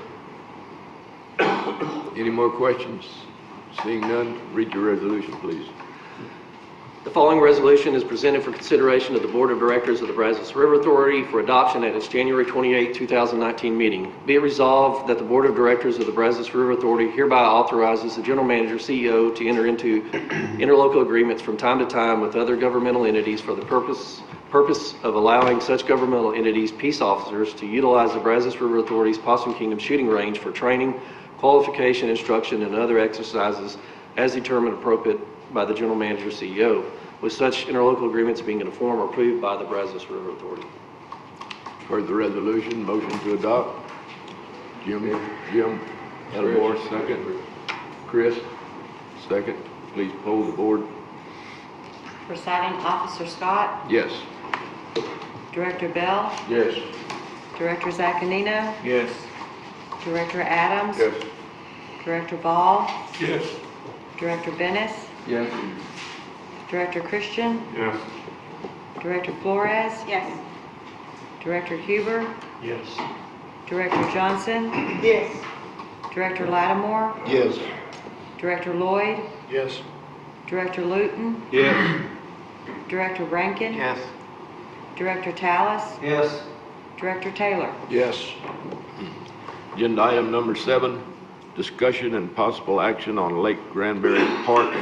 Any more questions? Seeing none, read your resolution, please. The following resolution is presented for consideration of the Board of Directors of the Brazos River Authority for adoption at its January 28, 2019 meeting. Be it resolved that the Board of Directors of the Brazos River Authority hereby authorizes the General Manager, CEO, to enter into interlocal agreements from time to time with other governmental entities for the purpose of allowing such governmental entities, peace officers, to utilize the Brazos River Authority's Possum Kingdom shooting range for training, qualification, instruction, and other exercises as determined appropriate by the General Manager, CEO, with such interlocal agreements being in a form approved by the Brazos River Authority. Heard the resolution, motion to adopt. Jim, Elmore, second. Chris, second. Please poll the board. Presiding Officer Scott, Yes. Director Bell, Yes. Director Zaccanino, Yes. Director Adams, Yes. Director Ball, Yes. Director Bennis, Yes. Director Christian, Yes. Director Flores. Yes. Director Huber, Yes. Director Johnson, Yes. Director Lattimore, Yes. Director Lloyd, Yes. Director Luton, Yes. Director Rankin, Yes. Director Tallis, Yes. Director Taylor. Yes. Agenda item number 7, discussion and possible action on Lake Granbury Park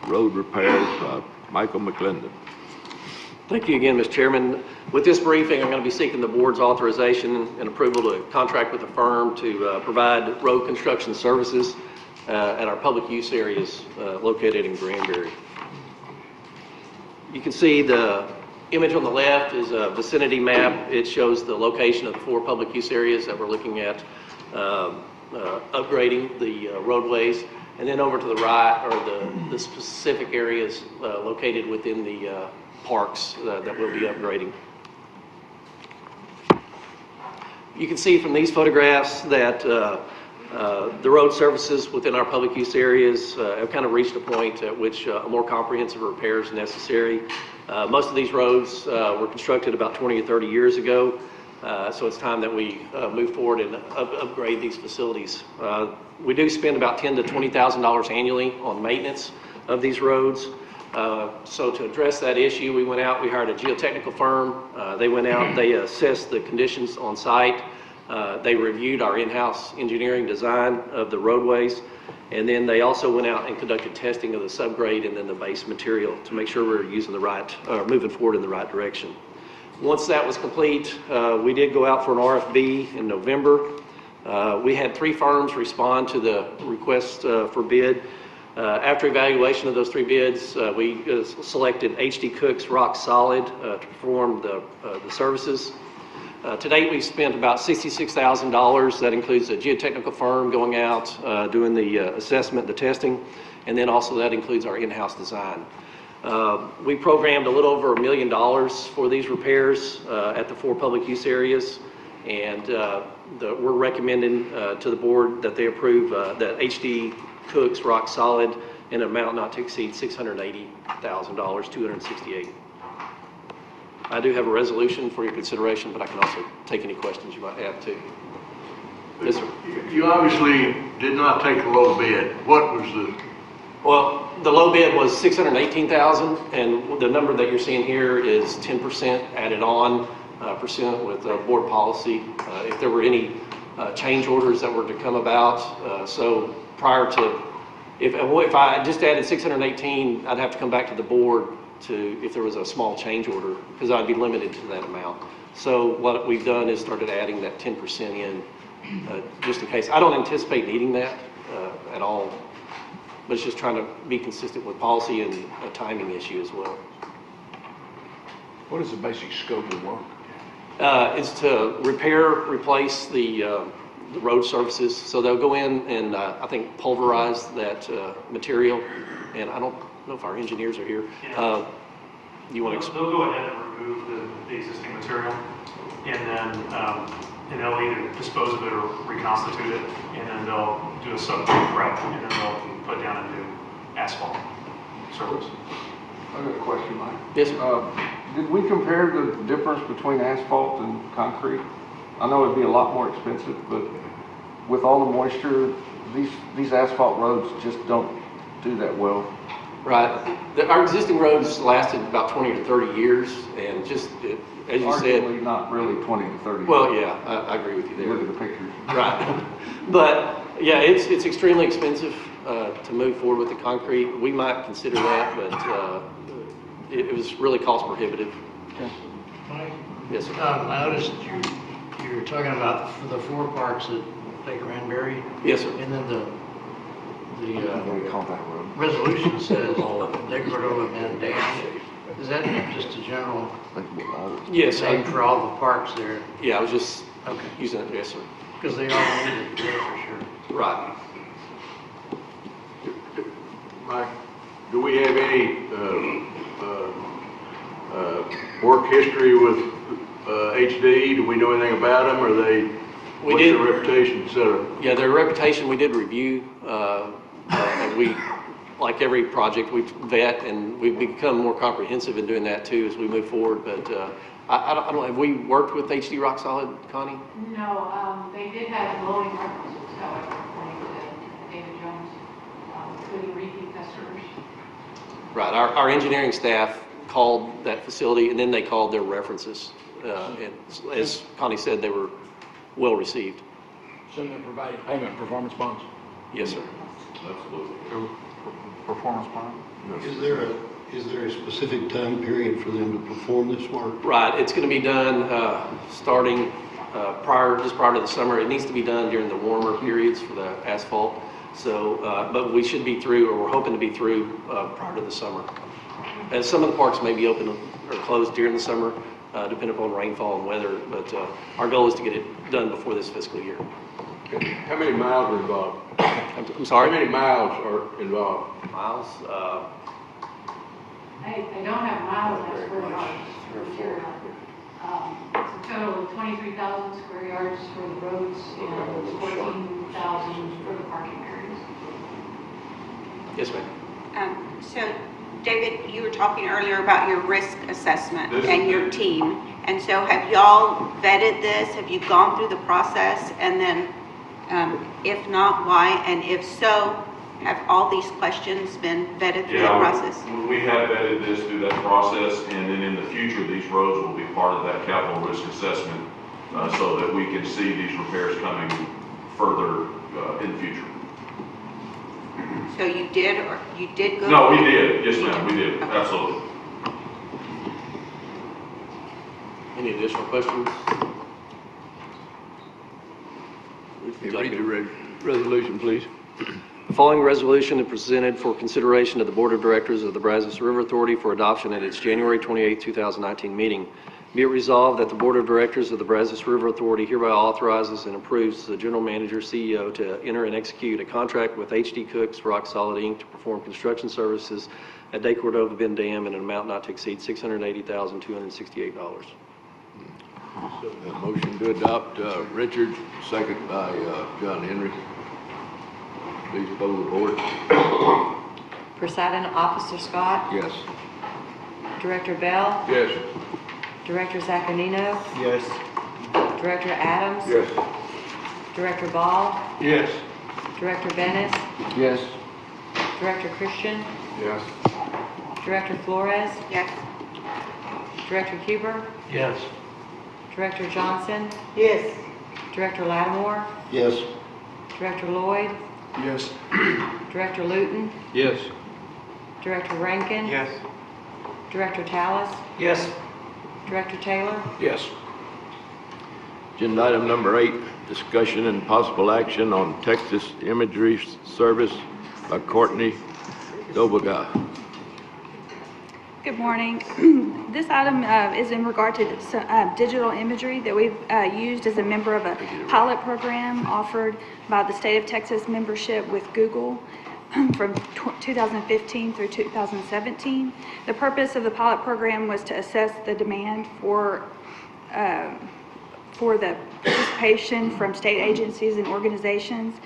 road repairs by Michael McClendon. Thank you again, Mr. Chairman. With this briefing, I'm going to be seeking the board's authorization and approval to contract with a firm to provide road construction services at our public use areas located in Granbury. You can see the image on the left is a vicinity map. It shows the location of the 4 public use areas that we're looking at upgrading the roadways. And then over to the right are the specific areas located within the parks that we'll be upgrading. You can see from these photographs that the road surfaces within our public use areas have kind of reached a point at which a more comprehensive repair is necessary. Most of these roads were constructed about 20 or 30 years ago, so it's time that we move forward and upgrade these facilities. We do spend about $10,000 to $20,000 annually on maintenance of these roads. So to address that issue, we went out, we hired a geotechnical firm. They went out, they assessed the conditions on site. They reviewed our in-house engineering design of the roadways. And then they also went out and conducted testing of the subgrade and then the base material to make sure we're using the right, moving forward in the right direction. Once that was complete, we did go out for an RFB in November. We had 3 firms respond to the request for bid. After evaluation of those 3 bids, we selected H.D. Cook's Rock Solid to perform the services. To date, we've spent about $66,000. That includes a geotechnical firm going out, doing the assessment, the testing, and then also that includes our in-house design. We programmed a little over $1 million for these repairs at the 4 public use areas, and we're recommending to the board that they approve that H.D. Cook's Rock Solid in an amount not to exceed $680,000, $268,000. I do have a resolution for your consideration, but I can also take any questions you might have too. Yes, sir. You obviously did not take a low bid. What was the? Well, the low bid was $618,000, and the number that you're seeing here is 10% added on percent with board policy. If there were any change orders that were to come about, so prior to, if I just added 618, I'd have to come back to the board if there was a small change order, because I'd be limited to that amount. So what we've done is started adding that 10% in, just in case. I don't anticipate needing that at all, but it's just trying to be consistent with policy and a timing issue as well. What is the basic scope of work? It's to repair, replace the road surfaces. So they'll go in and I think pulverize that material. And I don't know if our engineers are here. You want to? They'll go ahead and remove the existing material, and they'll either dispose of it or reconstitute it, and then they'll do a subgrade prep, and then they'll put down a new asphalt surface. I got a question, Mike. Yes, sir. Did we compare the difference between asphalt and concrete? I know it'd be a lot more expensive, but with all the moisture, these asphalt roads just don't do that well? Right. Our existing roads lasted about 20 to 30 years, and just, as you said. Arguably not really 20 to 30. Well, yeah, I agree with you there. Look at the pictures. Right. But, yeah, it's extremely expensive to move forward with the concrete. We might consider that, but it was really cost prohibitive. Mike? Yes, sir. I noticed you were talking about the 4 parks at Lake Granbury. Yes, sir. And then the We call that road. resolution says Lake Cordova and Dam. Is that just a general Yes, name for all the parks there? yeah, I was just Okay. using it, yes, sir. Because they all need it there for sure. Right. Mike, do we have any work history with HD? Do we know anything about them? Are they, We what's did. their reputation, et cetera? Yeah, their reputation, we did review, and we, like every project, we vet, and we've become more comprehensive in doing that too as we move forward, but I don't, have we worked with HD Rock Solid, Connie? No, they did have glowing references, however, according to David Jones, including repeat customers. Right, our engineering staff called that facility, and then they called their references, and as Connie said, they were well received. So they provide payment performance bonds? Yes, sir. Absolutely. Performance bond? Is there a specific time period for them to perform this work? Right, it's going to be done starting just prior to the summer. It needs to be done during the warmer periods for the asphalt. So, but we should be through, or we're hoping to be through prior to the summer. And some of the parks may be open or closed during the summer, depending upon rainfall and weather. But our goal is to get it done before this fiscal year. How many miles are involved? I'm sorry? How many miles are involved? Miles? I don't have miles as square yards for sure. It's a total of 23,000 square yards for the roads and 14,000 for the parking areas. Yes, ma'am. So, David, you were talking earlier about your risk assessment and your team. And so have y'all vetted this? Have you gone through the process? And then, if not, why? And if so, have all these questions been vetted through the process? We have vetted this through that process, and then in the future, these roads will be part of that capital risk assessment so that we can see these repairs coming further in the future. So you did, or you did go? No, we did. Yes, ma'am, we did. Okay. Absolutely. Any additional questions? Read the resolution, please. The following resolution is presented for consideration of the Board of Directors of the Brazos River Authority for adoption at its January 28, 2019 meeting. Be it resolved that the Board of Directors of the Brazos River Authority hereby authorizes and approves the General Manager, CEO, to enter and execute a contract with HD Cooks Rock Solid, Inc. to perform construction services at Lake Cordova Bend Dam in an amount not to exceed $680,268. Motion to adopt, Richard, second by John Henry. Please poll the board. Presiding Officer Scott, Yes. Director Bell, Yes. Director Zaccanino, Yes. Director Adams, Yes. Director Ball, Yes. Director Venice, Yes. Director Christian, Yes. Director Flores, Yes. Director Huber, Yes. Director Johnson, Yes. Director Lattimore, Yes. Director Lloyd, Yes. Director Luton, Yes. Director Rankin, Yes. Director Tallis, Yes. Director Taylor, Yes. Agenda item number 8, discussion and possible action on Texas Imagery Service by Courtney Dobaga. Good morning. This item is in regard to digital imagery that we've used as a member of a pilot program offered by the state of Texas membership with Google from 2015 through 2017. The purpose of the pilot program was to assess the demand for the participation from state agencies and organizations.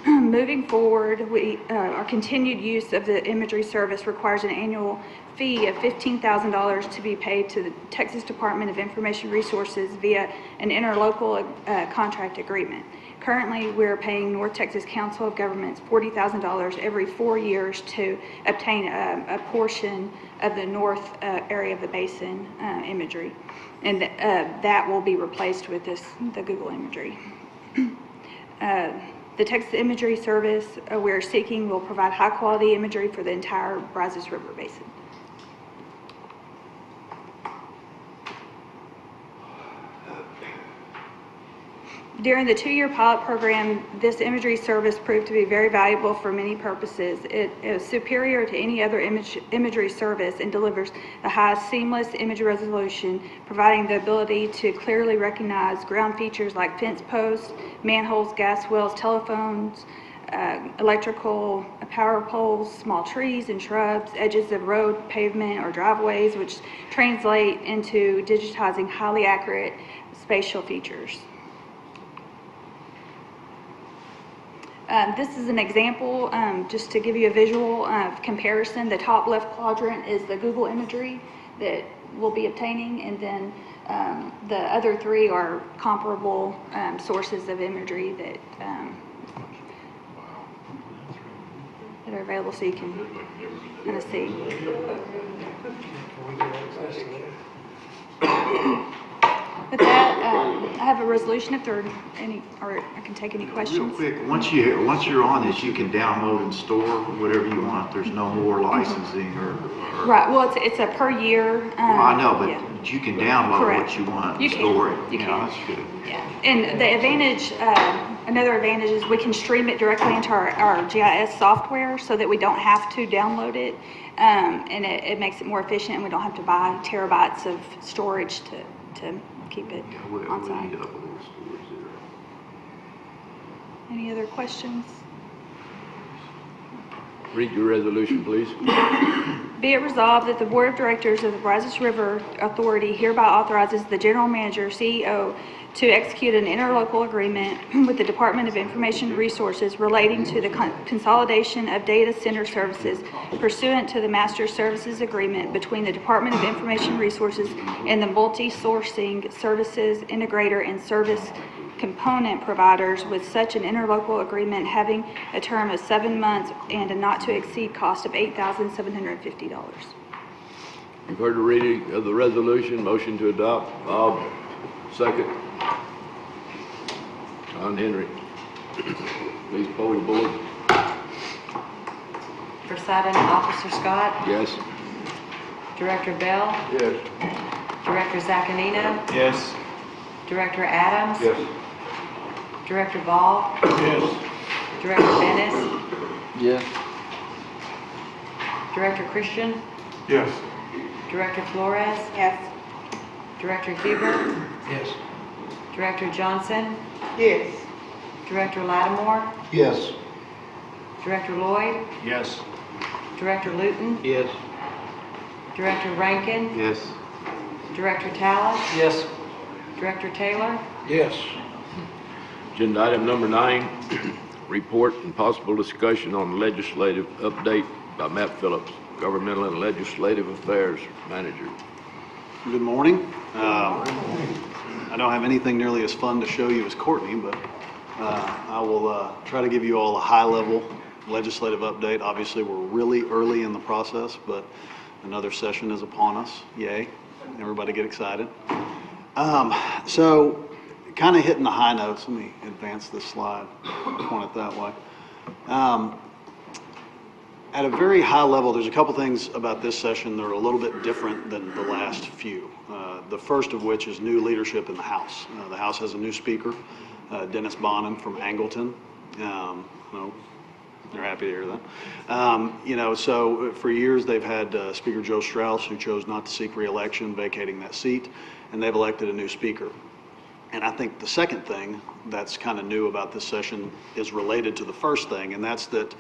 Moving forward, our continued use of the imagery service requires an annual fee of $15,000 to be paid to the Texas Department of Information Resources via an interlocal contract agreement. Currently, we're paying North Texas Council of Governments $40,000 every 4 years to obtain a portion of the north area of the basin imagery. And that will be replaced with the Google imagery. The Texas Imagery Service we're seeking will provide high-quality imagery for the entire Brazos River Basin. During the 2-year pilot program, this imagery service proved to be very valuable for many purposes. It is superior to any other imagery service and delivers the highest seamless image resolution, providing the ability to clearly recognize ground features like fence posts, manholes, gas wells, telephones, electrical power poles, small trees and shrubs, edges of road, pavement, or driveways, which translate into digitizing highly accurate spatial features. This is an example, just to give you a visual comparison. The top left quadrant is the Google imagery that we'll be obtaining, and then the other 3 are comparable sources of imagery that are available, so you can kind of see. With that, I have a resolution if there are any, or I can take any questions. Real quick, once you're on this, you can download and store whatever you want. There's no more licensing or Right, well, it's a per year. Well, I know, but yeah. you can download Correct. what you want You and can. store it. You know, can. that's good. Yeah, and the advantage, another advantage is we can stream it directly into our GIS software so that we don't have to download it. And it makes it more efficient, and we don't have to buy terabytes of storage to keep it on site. Any other questions? Read your resolution, please. Be it resolved that the Board of Directors of the Brazos River Authority hereby authorizes the General Manager, CEO, to execute an interlocal agreement with the Department of Information Resources relating to the consolidation of data center services pursuant to the Master Services Agreement between the Department of Information Resources and the multi-sourcing services integrator and service component providers, with such an interlocal agreement having a term of 7 months and a not to exceed cost of $8,750. You've heard the reading of the resolution. Motion to adopt. Bob, second. John Henry. Please poll the board. Presiding Officer Scott, Yes. Director Bell, Yes. Director Zaccanino, Yes. Director Adams, Yes. Director Ball, Yes. Director Bennis, Yes. Director Christian, Yes. Director Flores, Yes. Director Huber, Yes. Director Johnson, Yes. Director Lattimore, Yes. Director Lloyd, Yes. Director Luton, Yes. Director Rankin, Yes. Director Tallis, Yes. Director Taylor, Yes. Agenda item number 9, report and possible discussion on legislative update by Matt Phillips, Governmental and Legislative Affairs Manager. Good morning. I don't have anything nearly as fun to show you as Courtney, but I will try to give you all a high-level legislative update. Obviously, we're really early in the process, but another session is upon us. Yay. Everybody get excited. So kind of hitting the high notes. Let me advance this slide, point it that way. At a very high level, there's a couple things about this session that are a little bit different than the last few. The first of which is new leadership in the House. The House has a new speaker, Dennis Bonham from Angleton. They're happy to hear that. So for years they've had Speaker Joe Strauss, who chose not to seek re-election, vacating that seat, and they've elected a new speaker. And I think the second thing that's kind of new about this session is related to the first thing, and that's that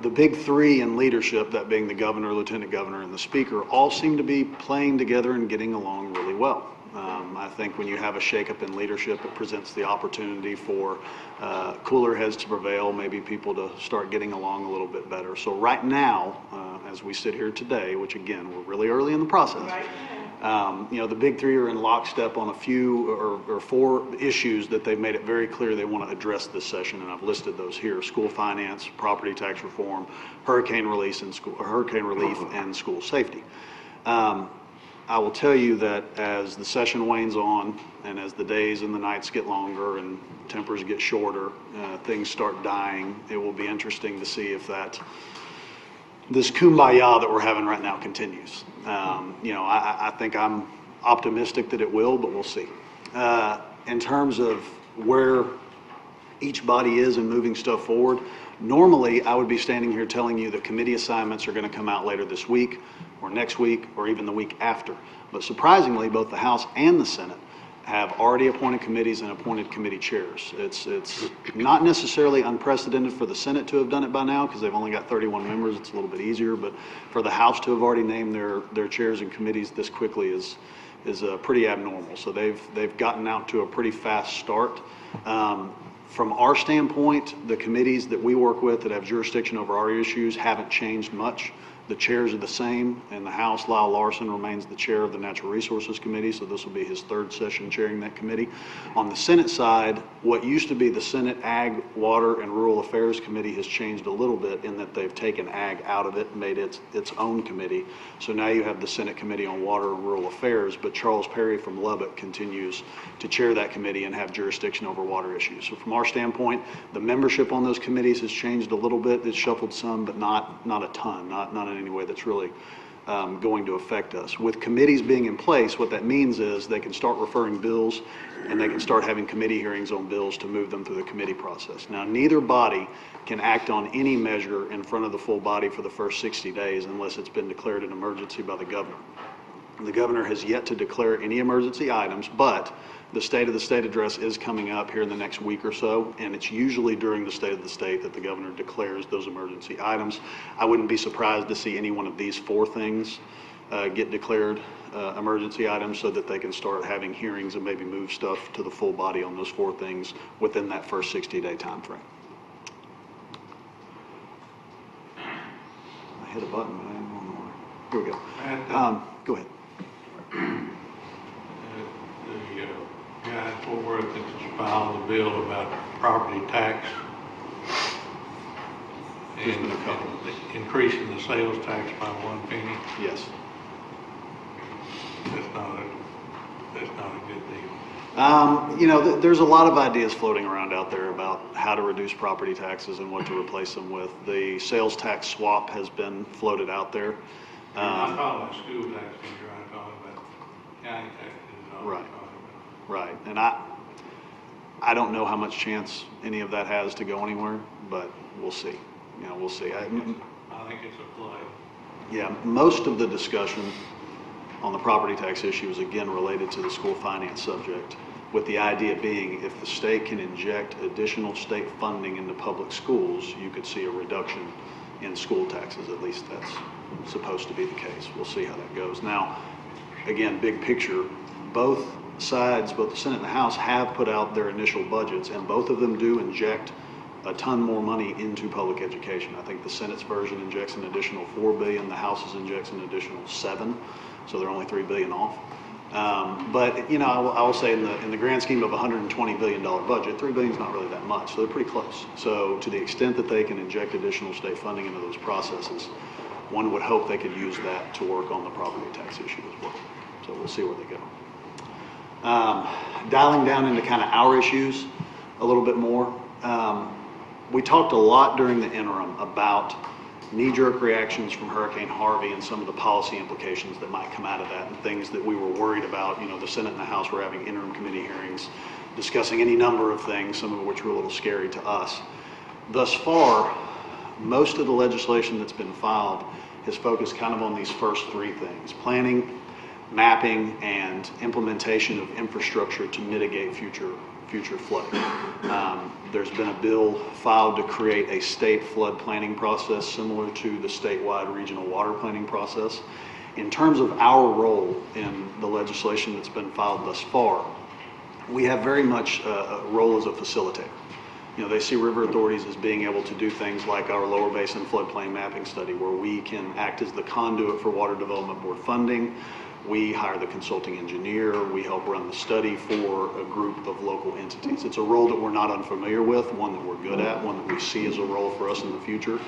the big three in leadership, that being the governor, lieutenant governor, and the speaker, all seem to be playing together and getting along really well. I think when you have a shakeup in leadership, it presents the opportunity for cooler heads to prevail, maybe people to start getting along a little bit better. So right now, as we sit here today, which again, we're really early in the process, The big three are in lockstep on a few or four issues that they've made it very clear they want to address this session, and I've listed those here: school finance, property tax reform, hurricane relief, and school safety. I will tell you that as the session wanes on and as the days and the nights get longer and tempers get shorter, things start dying, it will be interesting to see if this kumbaya that we're having right now continues. I think I'm optimistic that it will, but we'll see. In terms of where each body is in moving stuff forward, normally I would be standing here telling you that committee assignments are going to come out later this week or next week or even the week after. But surprisingly, both the House and the Senate have already appointed committees and appointed committee chairs. It's not necessarily unprecedented for the Senate to have done it by now because they've only got 31 members. It's a little bit easier, but for the House to have already named their chairs and committees this quickly is pretty abnormal. So they've gotten out to a pretty fast start. From our standpoint, the committees that we work with that have jurisdiction over our issues haven't changed much. The chairs are the same. In the House, Lyle Larson remains the chair of the Natural Resources Committee, so this will be his third session chairing that committee. On the Senate side, what used to be the Senate Ag, Water, and Rural Affairs Committee has changed a little bit in that they've taken Ag out of it and made it its own committee. So now you have the Senate Committee on Water and Rural Affairs, but Charles Perry from Lubbock continues to chair that committee and have jurisdiction over water issues. So from our standpoint, the membership on those committees has changed a little bit. It's shuffled some, but not a ton, not in any way that's really going to affect us. With committees being in place, what that means is they can start referring bills and they can start having committee hearings on bills to move them through the committee process. Now, neither body can act on any measure in front of the full body for the first 60 days unless it's been declared an emergency by the governor. The governor has yet to declare any emergency items, but the State of the State address is coming up here in the next week or so, and it's usually during the State of the State that the governor declares those emergency items. I wouldn't be surprised to see any one of these four things get declared emergency items so that they can start having hearings and maybe move stuff to the full body on those four things within that first 60-day time frame. I hit a button, but I didn't know more. Here we go. Go ahead. The guy in Fort Worth that's filed a bill about property tax and increasing the sales tax by 1 penny. Yes. That's not a good deal. There's a lot of ideas floating around out there about how to reduce property taxes and what to replace them with. The sales tax swap has been floated out there. You're not talking about school taxes, you're not talking about county taxes. Right. Right, and I don't know how much chance any of that has to go anywhere, but we'll see. We'll see. I think it's a play. Yeah, most of the discussion on the property tax issue is again related to the school finance subject, with the idea being if the state can inject additional state funding into public schools, you could see a reduction in school taxes. At least that's supposed to be the case. We'll see how that goes. Now, again, big picture, both sides, both the Senate and the House, have put out their initial budgets, and both of them do inject a ton more money into public education. I think the Senate's version injects an additional $4 billion, the House's injects an additional $7 billion, so they're only $3 billion off. But I will say in the grand scheme of a $120 billion budget, $3 billion is not really that much, so they're pretty close. So to the extent that they can inject additional state funding into those processes, one would hope they could use that to work on the property tax issue as well. So we'll see where they go. Dialing down into kind of our issues a little bit more. We talked a lot during the interim about knee-jerk reactions from Hurricane Harvey and some of the policy implications that might come out of that and things that we were worried about. The Senate and the House were having interim committee hearings discussing any number of things, some of which were a little scary to us. Thus far, most of the legislation that's been filed has focused kind of on these first three things: planning, mapping, and implementation of infrastructure to mitigate future flooding. There's been a bill filed to create a state flood planning process similar to the statewide regional water planning process. In terms of our role in the legislation that's been filed thus far, we have very much a role as a facilitator. They see river authorities as being able to do things like our lower basin floodplain mapping study, where we can act as the conduit for water development board funding. We hire the consulting engineer, we help run the study for a group of local entities. It's a role that we're not unfamiliar with, one that we're good at, one that we see as a role for us in the future.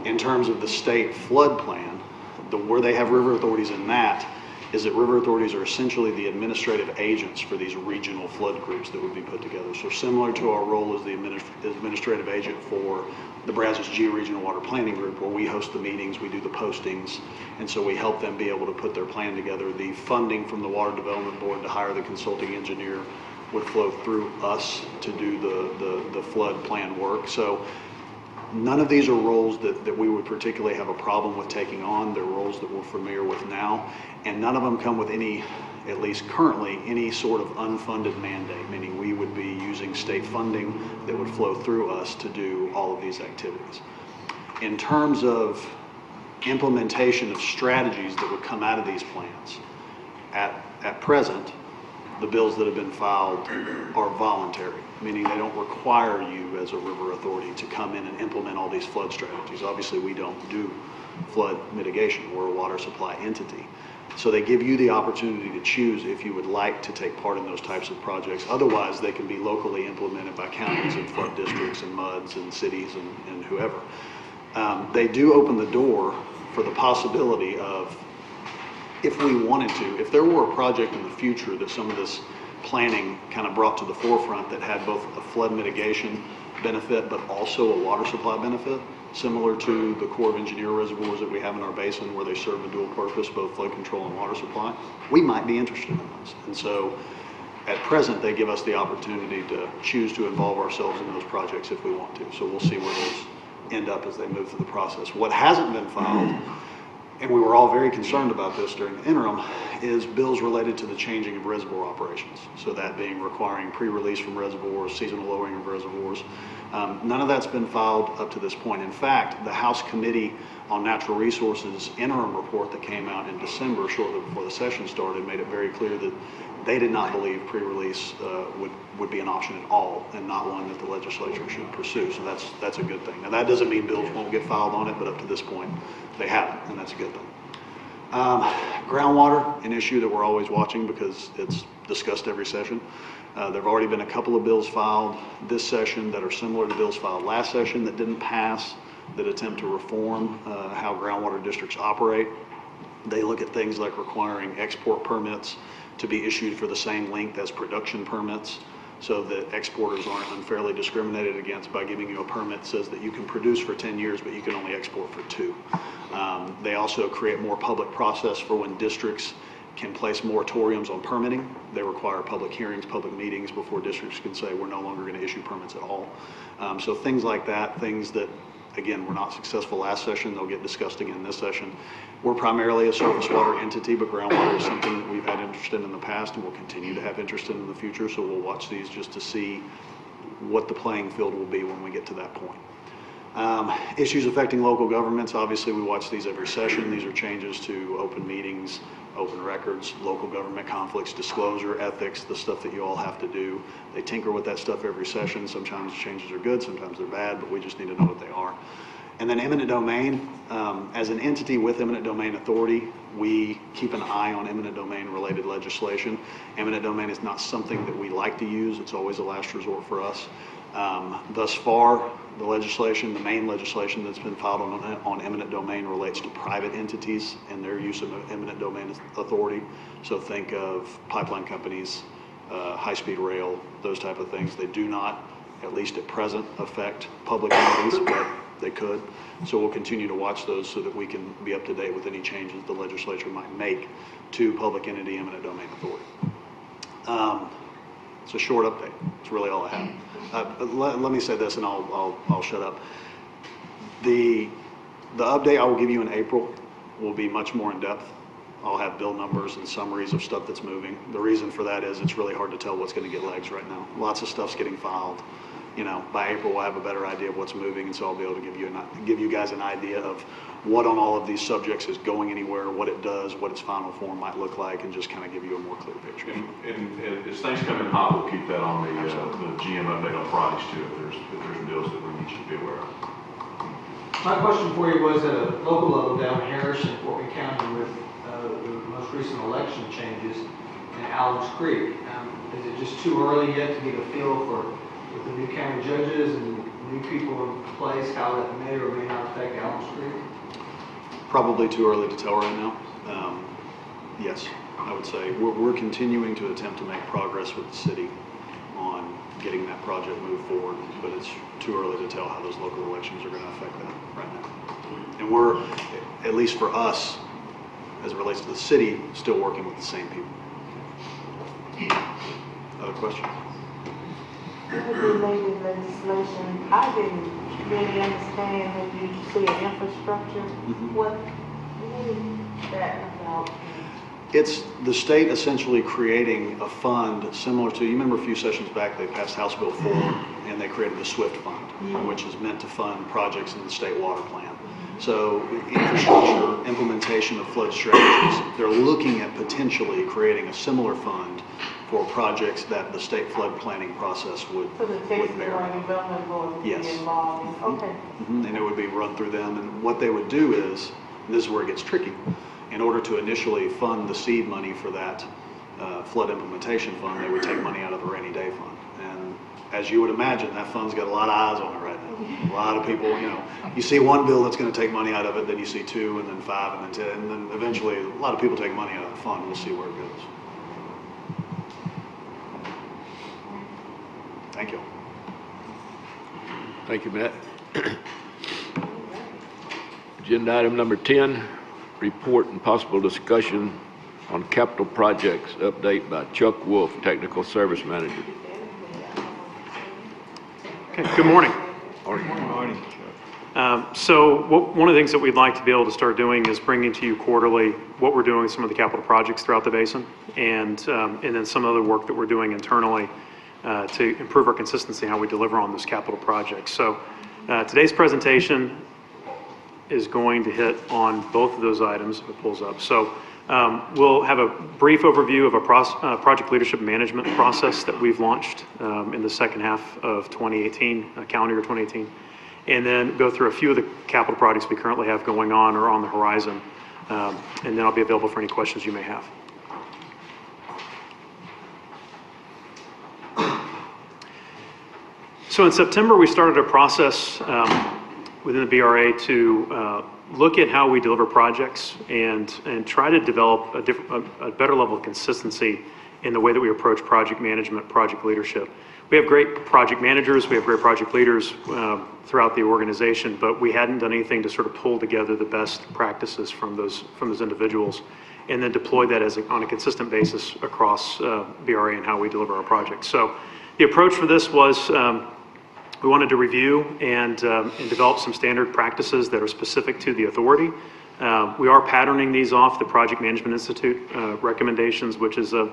In terms of the state flood plan, where they have river authorities in that is that river authorities are essentially the administrative agents for these regional flood groups that would be put together. So similar to our role as the administrative agent for the Brazos Georegional Water Planning Group, where we host the meetings, we do the postings, and so we help them be able to put their plan together. The funding from the Water Development Board to hire the consulting engineer would flow through us to do the flood plan work. So none of these are roles that we would particularly have a problem with taking on. They're roles that we're familiar with now, and none of them come with any, at least currently, any sort of unfunded mandate, meaning we would be using state funding that would flow through us to do all of these activities. In terms of implementation of strategies that would come out of these plans, at present, the bills that have been filed are voluntary, meaning they don't require you as a river authority to come in and implement all these flood strategies. Obviously, we don't do flood mitigation. We're a water supply entity. So they give you the opportunity to choose if you would like to take part in those types of projects. Otherwise, they can be locally implemented by counties and flood districts and MUDs and cities and whoever. They do open the door for the possibility of, if we wanted to, if there were a project in the future that some of this planning kind of brought to the forefront that had both a flood mitigation benefit but also a water supply benefit, similar to the Corps of Engineer reservoirs that we have in our basin where they serve a dual purpose, both flood control and water supply, we might be interested in those. And so at present, they give us the opportunity to choose to involve ourselves in those projects if we want to. So we'll see where those end up as they move through the process. What hasn't been filed, and we were all very concerned about this during the interim, is bills related to the changing of reservoir operations. So that being requiring pre-release from reservoirs, seasonal lowering of reservoirs. None of that's been filed up to this point. In fact, the House Committee on Natural Resources interim report that came out in December, shortly before the session started, made it very clear that they did not believe pre-release would be an option at all, and not one that the legislature should pursue. So that's a good thing. Now that doesn't mean bills won't get filed on it, but up to this point, they haven't, and that's a good thing. Groundwater, an issue that we're always watching because it's discussed every session. There have already been a couple of bills filed this session that are similar to bills filed last session that didn't pass, that attempt to reform how groundwater districts operate. They look at things like requiring export permits to be issued for the same length as production permits, so that exporters aren't unfairly discriminated against by giving you a permit that says that you can produce for 10 years, but you can only export for 2. They also create more public process for when districts can place moratoriums on permitting. They require public hearings, public meetings before districts can say we're no longer going to issue permits at all. So things like that, things that, again, were not successful last session, they'll get discussed again this session. We're primarily a surface water entity, but groundwater is something that we've had interest in the past and will continue to have interest in the future, so we'll watch these just to see what the playing field will be when we get to that point. Issues affecting local governments, obviously we watch these every session. These are changes to open meetings, open records, local government conflicts, disclosure, ethics, the stuff that you all have to do. They tinker with that stuff every session. Sometimes changes are good, sometimes they're bad, but we just need to know what they are. And then eminent domain, as an entity with eminent domain authority, we keep an eye on eminent domain related legislation. Eminent domain is not something that we like to use. It's always a last resort for us. Thus far, the legislation, the main legislation that's been filed on eminent domain relates to private entities and their use of eminent domain authority. So think of pipeline companies, high-speed rail, those type of things. They do not, at least at present, affect public entities, but they could. So we'll continue to watch those so that we can be up to date with any changes the legislature might make to public entity eminent domain authority. It's a short update. It's really all I have. Let me say this and I'll shut up. The update I will give you in April will be much more in depth. I'll have bill numbers and summaries of stuff that's moving. The reason for that is it's really hard to tell what's going to get legs right now. Lots of stuff's getting filed. You know, by April we'll have a better idea of what's moving, and so I'll be able to give you guys an idea of what on all of these subjects is going anywhere, what it does, what its final form might look like, and just kind of give you a more clear picture. And as things come in hot, we'll keep that on the GM update on Fridays too, if there's bills that we need you to be aware of. My question for you was at a local level down in Harris and Fort Wayne County with the most recent election changes in Allen's Creek. Is it just too early yet to get a feel for, with the new county judges and new people in place, how that may or may not affect Allen's Creek? Probably too early to tell right now. Yes, I would say we're continuing to attempt to make progress with the city on getting that project moved forward, but it's too early to tell how those local elections are going to affect that right now. And we're, at least for us, as it relates to the city, still working with the same people. Other questions? With the related legislation, I didn't really understand when you said infrastructure. What is that about? It's the state essentially creating a fund similar to, you remember a few sessions back, they passed House Bill 4 and they created the SWIFT fund, which is meant to fund projects in the state water plan. So infrastructure, implementation of flood strategies, they're looking at potentially creating a similar fund for projects that the state flood planning process would So the Texas bear. Development Board would be Yes. involved? Okay. And it would be run through them. And what they would do is, and this is where it gets tricky, in order to initially fund the seed money for that flood implementation fund, they would take money out of the rainy day fund. And as you would imagine, that fund's got a lot of eyes on it right now. A lot of people, you know, you see one bill that's going to take money out of it, then you see 2, and then 5, and then 10, and then eventually a lot of people take money out of the fund. We'll see where it goes. Thank you. Thank you, Matt. Agenda item number 10, report and possible discussion on capital projects. Update by Chuck Wolf, Technical Service Manager. Okay, good morning. Morning. So one of the things that we'd like to be able to start doing is bringing to you quarterly what we're doing with some of the capital projects throughout the basin, and then some other work that we're doing internally to improve our consistency in how we deliver on those capital projects. So today's presentation is going to hit on both of those items if it pulls up. So we'll have a brief overview of a project leadership management process that we've launched in the second half of 2018, calendar year 2018, and then go through a few of the capital projects we currently have going on or on the horizon, and then I'll be available for any questions you may have. So in September, we started a process within the BRA to look at how we deliver projects and try to develop a better level of consistency in the way that we approach project management, project leadership. We have great project managers, we have great project leaders throughout the organization, but we hadn't done anything to sort of pull together the best practices from those individuals and then deploy that on a consistent basis across BRA and how we deliver our projects. So the approach for this was we wanted to review and develop some standard practices that are specific to the authority. We are patterning these off the Project Management Institute recommendations, which is a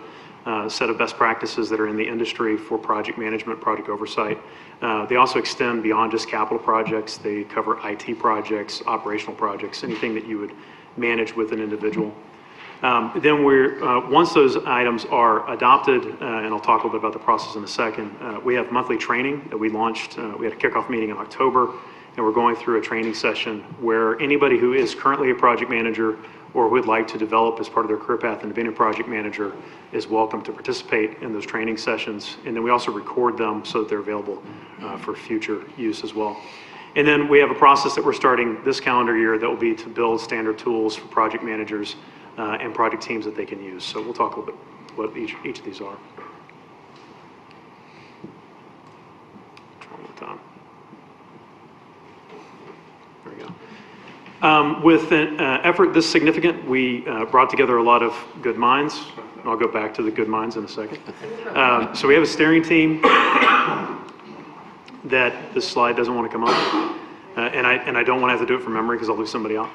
set of best practices that are in the industry for project management, project oversight. They also extend beyond just capital projects. They cover IT projects, operational projects, anything that you would manage with an individual. Then once those items are adopted, and I'll talk a little bit about the process in a second, we have monthly training that we launched. We had a kickoff meeting in October, and we're going through a training session where anybody who is currently a project manager or would like to develop as part of their career path into being a project manager is welcome to participate in those training sessions. And then we also record them so that they're available for future use as well. And then we have a process that we're starting this calendar year that will be to build standard tools for project managers and project teams that they can use. So we'll talk a little bit what each of these are. Try one more time. There we go. With an effort this significant, we brought together a lot of good minds. I'll go back to the good minds in a second. So we have a steering team that this slide doesn't want to come up. And I don't want to have to do it from memory because I'll lose somebody out.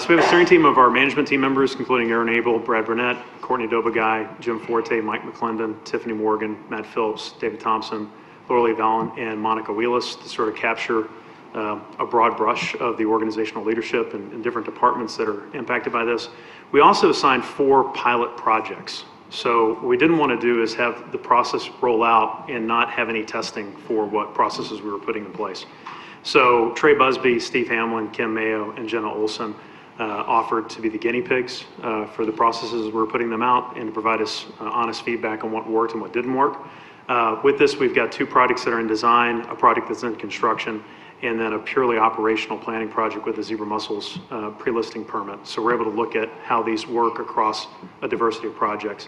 So we have a steering team of our management team members, including Aaron Abel, Brad Burnett, Courtney Dobagai, Jim Forte, Mike McClendon, Tiffany Morgan, Matt Phillips, David Thompson, Laura Lee Vallon, and Monica Wheelis to sort of capture a broad brush of the organizational leadership and different departments that are impacted by this. We also assigned 4 pilot projects. So what we didn't want to do is have the process roll out and not have any testing for what processes we were putting in place. So Trey Busby, Steve Hamlin, Kim Mayo, and Jenna Olson offered to be the guinea pigs for the processes we're putting them out and to provide us honest feedback on what worked and what didn't work. With this, we've got 2 projects that are in design, a project that's in construction, and then a purely operational planning project with the Zebra Mussels pre-listing permit. So we're able to look at how these work across a diversity of projects.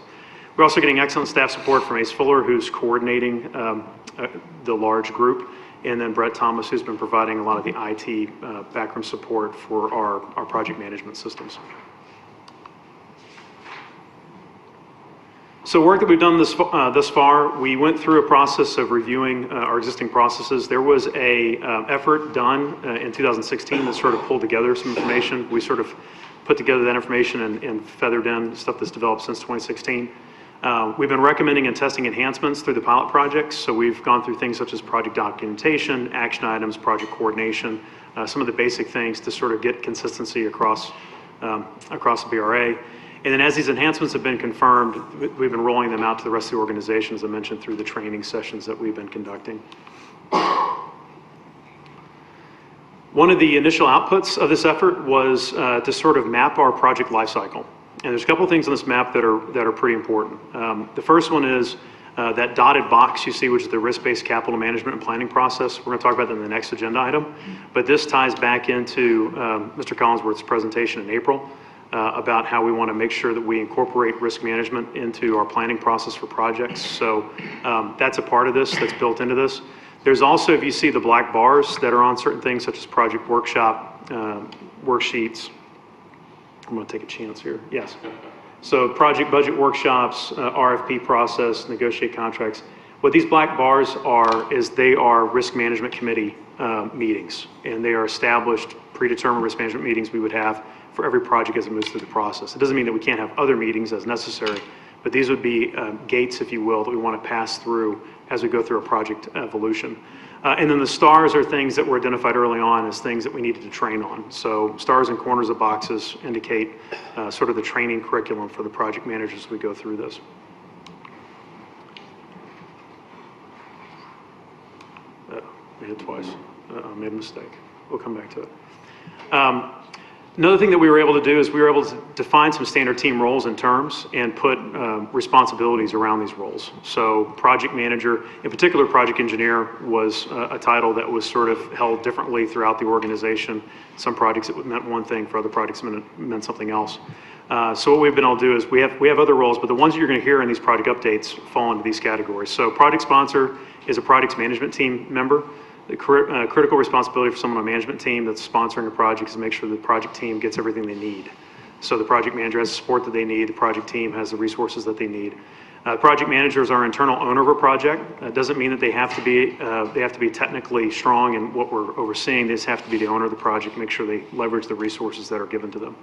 We're also getting excellent staff support from Ace Fuller, who's coordinating the large group, and then Brett Thomas, who's been providing a lot of the IT backroom support for our project management systems. So work that we've done thus far, we went through a process of reviewing our existing processes. There was a effort done in 2016 that sort of pulled together some information. We sort of put together that information and feathered in stuff that's developed since 2016. We've been recommending and testing enhancements through the pilot projects. So we've gone through things such as project documentation, action items, project coordination, some of the basic things to sort of get consistency across the BRA. And then as these enhancements have been confirmed, we've been rolling them out to the rest of the organization, as I mentioned, through the training sessions that we've been conducting. One of the initial outputs of this effort was to sort of map our project lifecycle. And there's a couple of things on this map that are pretty important. The first one is that dotted box you see, which is the risk-based capital management and planning process. We're going to talk about that in the next agenda item. But this ties back into Mr. Collinsworth's presentation in April about how we want to make sure that we incorporate risk management into our planning process for projects. So that's a part of this, that's built into this. There's also, if you see the black bars that are on certain things such as project workshop, worksheets. I'm going to take a chance here. Yes. So project budget workshops, RFP process, negotiate contracts. What these black bars are is they are risk management committee meetings, and they are established predetermined risk management meetings we would have for every project as it moves through the process. It doesn't mean that we can't have other meetings as necessary, but these would be gates, if you will, that we want to pass through as we go through a project evolution. And then the stars are things that were identified early on as things that we needed to train on. So stars and corners of boxes indicate sort of the training curriculum for the project managers as we go through this. I hit twice. I made a mistake. We'll come back to it. Another thing that we were able to do is we were able to define some standard team roles and terms and put responsibilities around these roles. So project manager, in particular project engineer, was a title that was sort of held differently throughout the organization. Some projects it meant one thing, for other projects it meant something else. So what we've been able to do is we have other roles, but the ones you're going to hear in these project updates fall into these categories. So project sponsor is a project management team member. The critical responsibility for someone on a management team that's sponsoring a project is to make sure the project team gets everything they need. So the project manager has the support that they need, the project team has the resources that they need. Project managers are internal owner of a project. It doesn't mean that they have to be technically strong in what we're overseeing. They just have to be the owner of the project, make sure they leverage the resources that are given to them.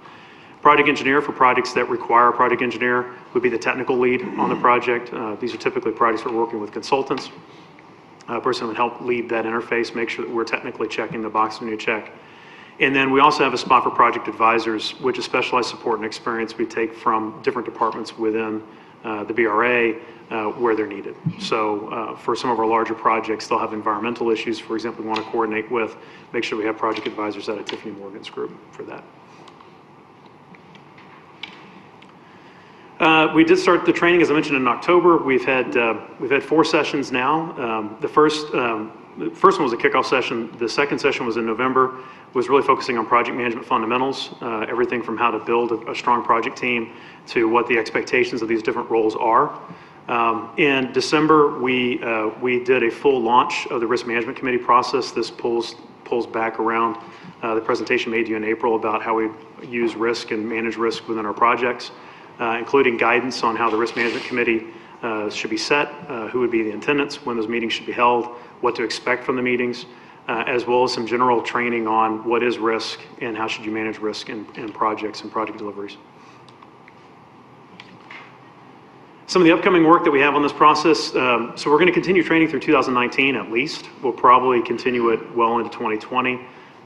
Project engineer, for projects that require a project engineer, would be the technical lead on the project. These are typically projects we're working with consultants. A person would help lead that interface, make sure that we're technically checking the box we need to check. And then we also have a spot for project advisors, which is specialized support and experience we take from different departments within the BRA where they're needed. So for some of our larger projects, they'll have environmental issues, for example, we want to coordinate with, make sure we have project advisors out of Tiffany Morgan's group for that. We did start the training, as I mentioned, in October. We've had 4 sessions now. The first one was a kickoff session. The second session was in November, was really focusing on project management fundamentals, everything from how to build a strong project team to what the expectations of these different roles are. In December, we did a full launch of the risk management committee process. This pulls back around the presentation made to you in April about how we use risk and manage risk within our projects. Including guidance on how the risk management committee should be set, who would be the attendants, when those meetings should be held, what to expect from the meetings, as well as some general training on what is risk and how should you manage risk in projects and project deliveries. Some of the upcoming work that we have on this process, so we're going to continue training through 2019 at least. We'll probably continue it well into 2020.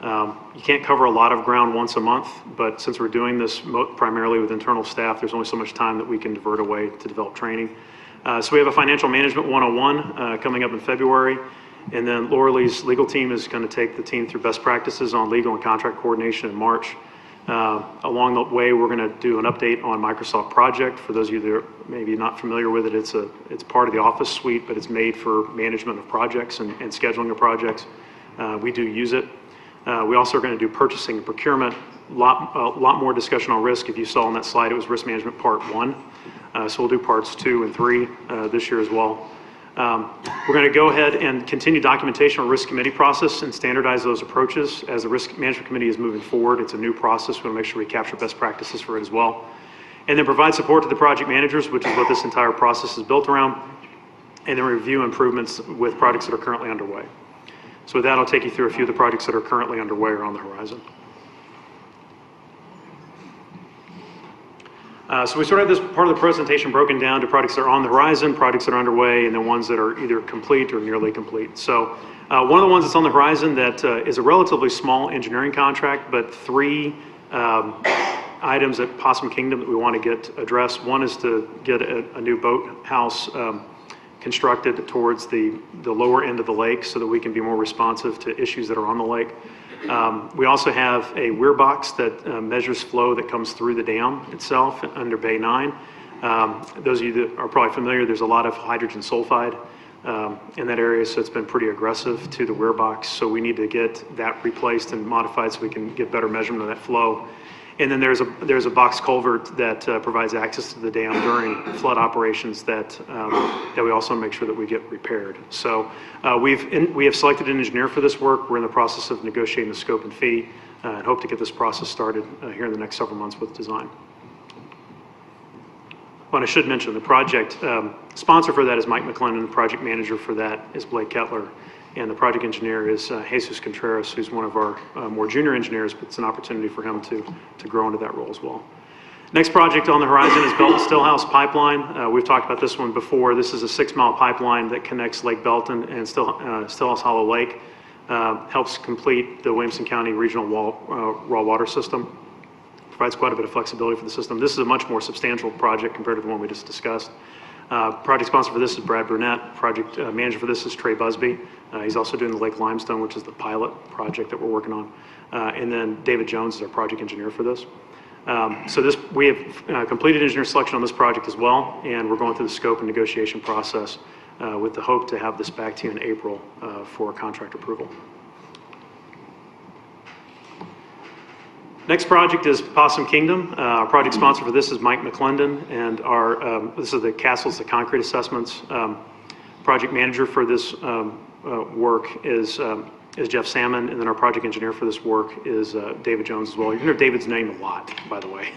You can't cover a lot of ground once a month, but since we're doing this primarily with internal staff, there's only so much time that we can divert away to develop training. So we have a financial management 101 coming up in February, and then Laura Lee's legal team is going to take the team through best practices on legal and contract coordination in March. Along the way, we're going to do an update on Microsoft Project. For those of you that are maybe not familiar with it, it's part of the Office suite, but it's made for management of projects and scheduling of projects. We do use it. We also are going to do purchasing and procurement. A lot more discussion on risk. If you saw on that slide, it was risk management part 1. So we'll do parts 2 and 3 this year as well. We're going to go ahead and continue documentation on risk committee process and standardize those approaches as the risk management committee is moving forward. It's a new process. We want to make sure we capture best practices for it as well. And then provide support to the project managers, which is what this entire process is built around, and then review improvements with projects that are currently underway. So with that, I'll take you through a few of the projects that are currently underway or on the horizon. So we sort of have this part of the presentation broken down to projects that are on the horizon, projects that are underway, and then ones that are either complete or nearly complete. So one of the ones that's on the horizon that is a relatively small engineering contract, but 3 items at Possum Kingdom that we want to get addressed. One is to get a new boathouse constructed towards the lower end of the lake so that we can be more responsive to issues that are on the lake. We also have a weir box that measures flow that comes through the dam itself under Bay 9. Those of you that are probably familiar, there's a lot of hydrogen sulfide in that area, so it's been pretty aggressive to the weir box. So we need to get that replaced and modified so we can get better measurement of that flow. And then there's a box culvert that provides access to the dam during flood operations that we also make sure that we get repaired. So we have selected an engineer for this work. We're in the process of negotiating the scope and fee and hope to get this process started here in the next several months with design. Well, I should mention the project sponsor for that is Mike McClendon. The project manager for that is Blake Kettler. And the project engineer is Jesus Contreras, who's one of our more junior engineers, but it's an opportunity for him to grow into that role as well. Next project on the horizon is Belton Stillhouse Pipeline. We've talked about this one before. This is a 6-mile pipeline that connects Lake Belton and Stillhouse Hollow Lake. Helps complete the Williamson County Regional Raw Water System. Provides quite a bit of flexibility for the system. This is a much more substantial project compared to the one we just discussed. Project sponsor for this is Brad Burnett. Project manager for this is Trey Busby. He's also doing the Lake Limestone, which is the pilot project that we're working on. And then David Jones is our project engineer for this. So we have completed engineer selection on this project as well, and we're going through the scope and negotiation process with the hope to have this back to you in April for contract approval. Next project is Possum Kingdom. Our project sponsor for this is Mike McClendon, and this is the Castles, the concrete assessments. Project manager for this work is Jeff Salmon, and then our project engineer for this work is David Jones as well. You're going to hear David's name a lot, by the way.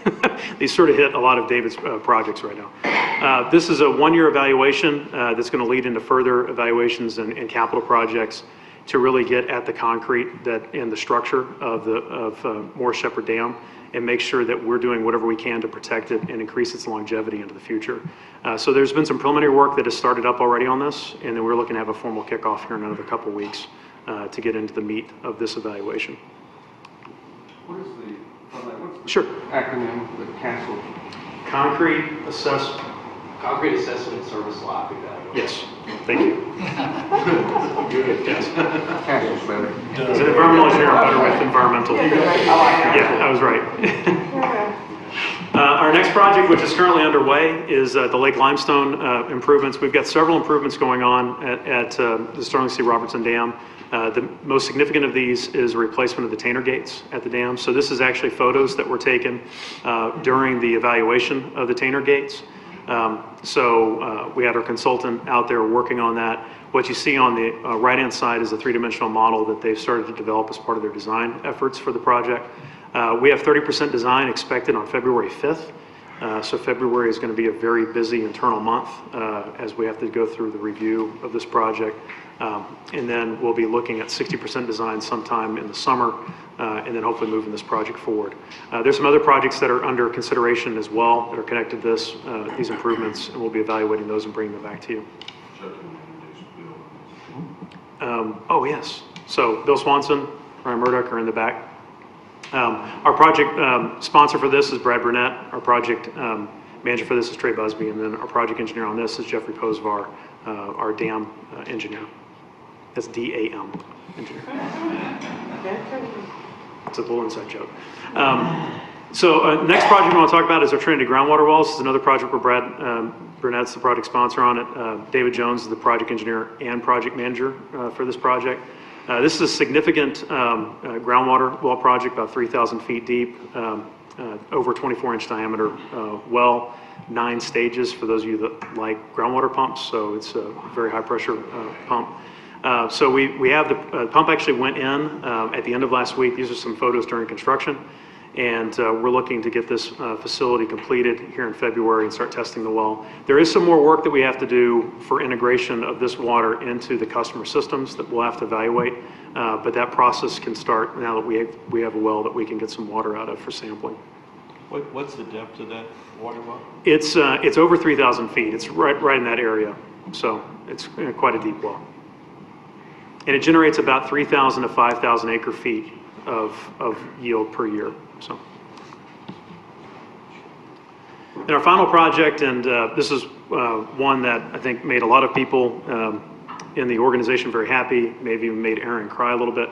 These sort of hit a lot of David's projects right now. This is a 1-year evaluation that's going to lead into further evaluations and capital projects to really get at the concrete and the structure of Morris Shepherd Dam and make sure that we're doing whatever we can to protect it and increase its longevity into the future. So there's been some preliminary work that has started up already on this, and then we're looking to have a formal kickoff here in another couple of weeks to get into the meat of this evaluation. What is Sure. acronym with CASTLE? Concrete Assessment. Concrete Assessment Service Life Evaluation. Yes, thank you. Good. Yes. CASTLE's better. As an environmental engineer, I'm better with environmental. Yeah, I was right. Our next project, which is currently underway, is the Lake Limestone improvements. We've got several improvements going on at the Sterling C. Robertson Dam. The most significant of these is a replacement of the Tanner gates at the dam. So this is actually photos that were taken during the evaluation of the Tanner gates. We had our consultant out there working on that. What you see on the right-hand side is a 3-dimensional model that they've started to develop as part of their design efforts for the project. We have 30% design expected on February 5th. So February is going to be a very busy internal month as we have to go through the review of this project. And then we'll be looking at 60% design sometime in the summer, and then hopefully moving this project forward. There's some other projects that are under consideration as well that are connected to these improvements, and we'll be evaluating those and bringing them back to you. Oh, yes. So Bill Swanson, Ryan Murdoch are in the back. Our project sponsor for this is Brad Burnett. Our project manager for this is Trey Busby, and then our project engineer on this is Jeffrey Posvar, our dam engineer. That's DAM engineer. It's a little inside joke. Next project I want to talk about is our Trinity groundwater wells. This is another project where Brad Burnett's the project sponsor on it. David Jones is the project engineer and project manager for this project. This is a significant groundwater well project, about 3,000 feet deep, over 24-inch diameter well, 9 stages for those of you that like groundwater pumps. So it's a very high pressure pump. So we have the pump actually went in at the end of last week. These are some photos during construction. And we're looking to get this facility completed here in February and start testing the well. There is some more work that we have to do for integration of this water into the customer systems that we'll have to evaluate. But that process can start now that we have a well that we can get some water out of for sampling. What's the depth of that water well? It's over 3,000 feet. It's right in that area. So it's quite a deep well. And it generates about 3,000 to 5,000 acre feet of yield per year. So, and our final project, and this is one that I think made a lot of people in the organization very happy, maybe even made Aaron cry a little bit,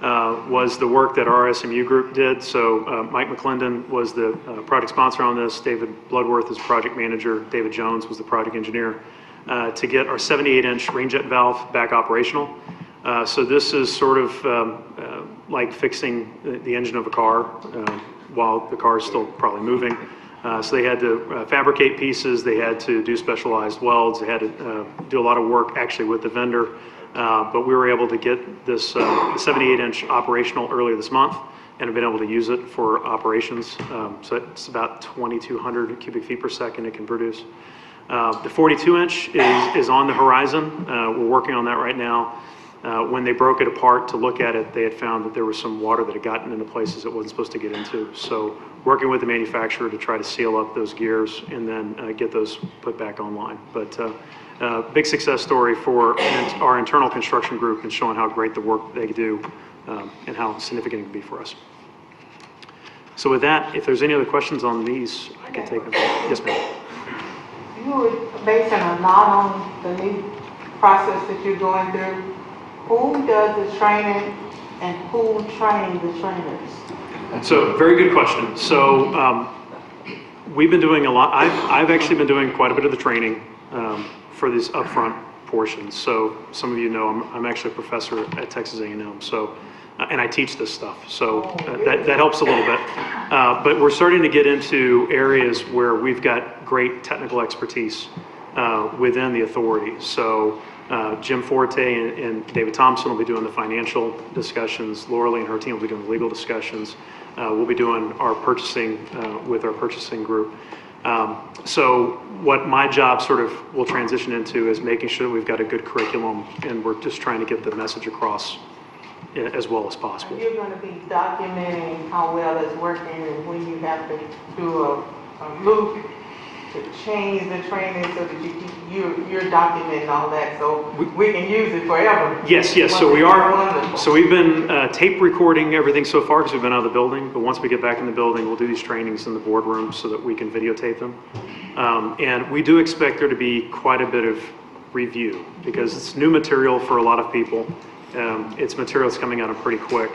was the work that our SMU group did. So Mike McClendon was the project sponsor on this. David Bloodworth is project manager. David Jones was the project engineer to get our 78-inch rain jet valve back operational. So this is sort of like fixing the engine of a car while the car is still probably moving. So they had to fabricate pieces, they had to do specialized welds, they had to do a lot of work actually with the vendor. But we were able to get this 78-inch operational earlier this month and have been able to use it for operations. So it's about 2,200 cubic feet per second it can produce. The 42-inch is on the horizon. We're working on that right now. When they broke it apart to look at it, they had found that there was some water that had gotten into places it wasn't supposed to get into. So working with the manufacturer to try to seal up those gears and then get those put back online. But big success story for our internal construction group and showing how great the work they do and how significant it can be for us. So with that, if there's any other questions on these, I can take them. Yes, ma'am. You were basing a lot on the new process that you're going through. Who does the training and who trains the trainers? So very good question. So we've been doing a lot. I've actually been doing quite a bit of the training for these upfront portions. So some of you know I'm actually a professor at Texas A&M. So and I teach this stuff. So that helps a little bit. But we're starting to get into areas where we've got great technical expertise within the authority. So Jim Forte and David Thompson will be doing the financial discussions. Laura Lee and her team will be doing the legal discussions. We'll be doing our purchasing with our purchasing group. So what my job sort of will transition into is making sure that we've got a good curriculum and we're just trying to get the message across as well as possible. You're going to be documenting how well it's working and when you have to do a loop to change the training so that you're documenting all that so we can use it forever. Yes. So we are. So we've been tape recording everything so far because we've been out of the building. But once we get back in the building, we'll do these trainings in the boardroom so that we can videotape them. And we do expect there to be quite a bit of review because it's new material for a lot of people. It's material that's coming out pretty quick.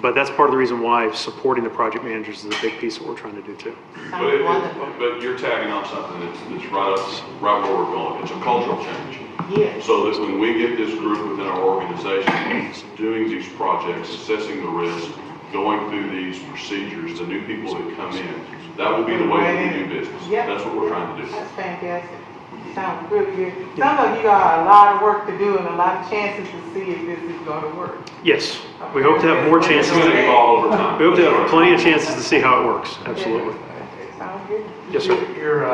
But that's part of the reason why supporting the project managers is a big piece of what we're trying to do too. But you're tagging on something that's right where we're going. It's a cultural change. Yes. So that when we get this group within our organization doing these projects, assessing the risk, going through these procedures, the new people that come in, that will be the way that we do business. Yep. That's what we're trying to do. That's fantastic. Sounds really good. Sounds like you got a lot of work to do and a lot of chances to see if this is going to work. Yes, we hope to have more chances. We hope to have plenty of chances to see how it works. Absolutely. Sounds good. Yes, sir. You're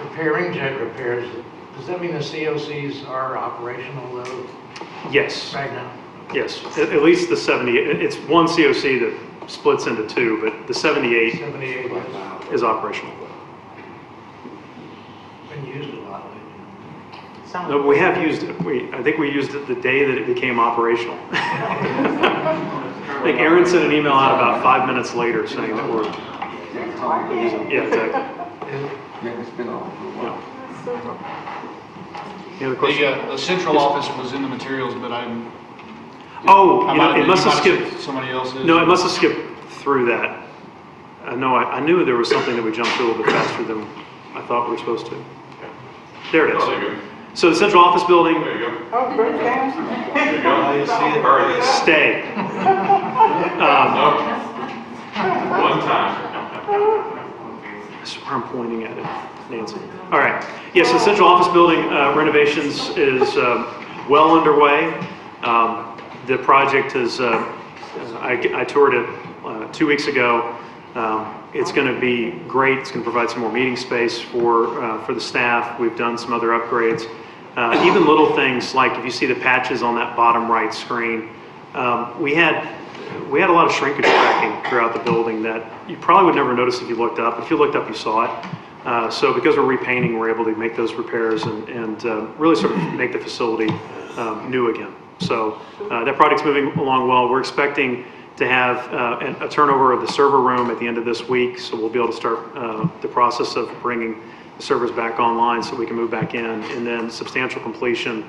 repairing jet repairs. Does that mean the COCs are operational though? Yes. Right now? Yes, at least the 70. It's one COC that splits into two, but the 78 is operational. Been used a lot lately. No, but we have used it. I think we used it the day that it became operational. I think Aaron sent an email out about 5 minutes later saying that we're using it. Yeah, exactly. It's been on for a while. Any other questions? The central office was in the materials, but Oh, you know, it must have skipped. Somebody else's? No, it must have skipped through that. No, I knew there was something that we jumped through a little bit faster than I thought we were supposed to. There it is. Oh, there you go. So the central office building, There you go. Oh, great, thanks. There you go. You see it? stay. One time. I swear I'm pointing at it, Nancy. All right. Yes, the central office building renovations is well underway. The project is, I toured it 2 weeks ago. It's going to be great. It's going to provide some more meeting space for the staff. We've done some other upgrades. Even little things like if you see the patches on that bottom right screen, we had a lot of shrinkage cracking throughout the building that you probably would never notice if you looked up. If you looked up, you saw it. So because we're repainting, we're able to make those repairs and really sort of make the facility new again. So that project's moving along well. We're expecting to have a turnover of the server room at the end of this week. So we'll be able to start the process of bringing the servers back online so we can move back in. And then substantial completion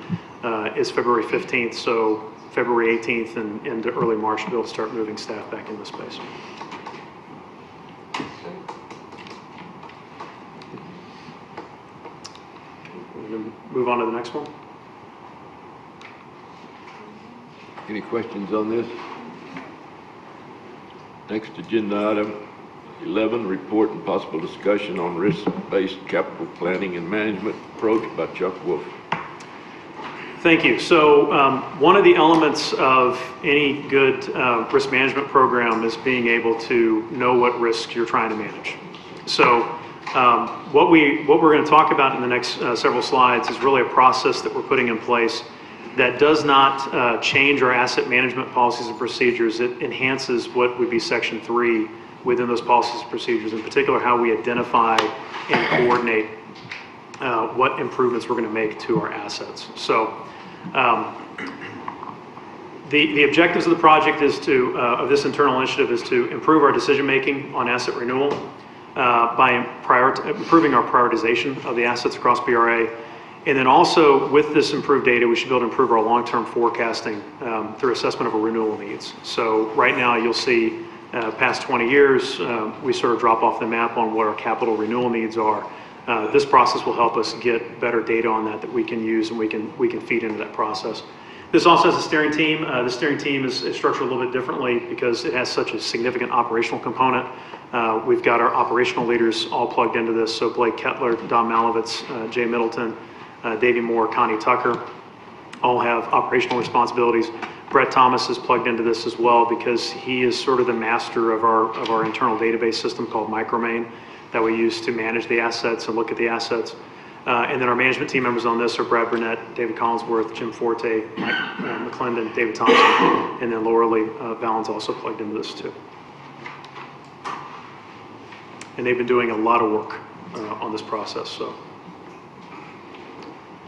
is February 15th. So February 18th and into early March, we'll be able to start moving staff back into space. We're going to move on to the next one. Any questions on this? Next agenda item, 11, report and possible discussion on risk-based capital planning and management approach by Chuck Wolf. Thank you. So one of the elements of any good risk management program is being able to know what risks you're trying to manage. So what we're going to talk about in the next several slides is really a process that we're putting in place that does not change our asset management policies and procedures. It enhances what would be Section 3 within those policies and procedures, in particular how we identify and coordinate what improvements we're going to make to our assets. So the objectives of the project is to, of this internal initiative is to improve our decision-making on asset renewal by improving our prioritization of the assets across BRA. And then also with this improved data, we should be able to improve our long-term forecasting through assessment of our renewal needs. So right now you'll see past 20 years, we sort of drop off the map on what our capital renewal needs are. This process will help us get better data on that we can use and we can feed into that process. This also has a steering team. The steering team is structured a little bit differently because it has such a significant operational component. We've got our operational leaders all plugged into this. So Blake Kettler, Don Malovitz, Jay Middleton, Davey Moore, Connie Tucker, all have operational responsibilities. Brett Thomas is plugged into this as well because he is sort of the master of our internal database system called Micromain that we use to manage the assets and look at the assets. And then our management team members on this are Brad Burnett, David Collinsworth, Jim Forte, Mike McClendon, David Thompson, and then Laura Lee Valens also plugged into this too. And they've been doing a lot of work on this process. So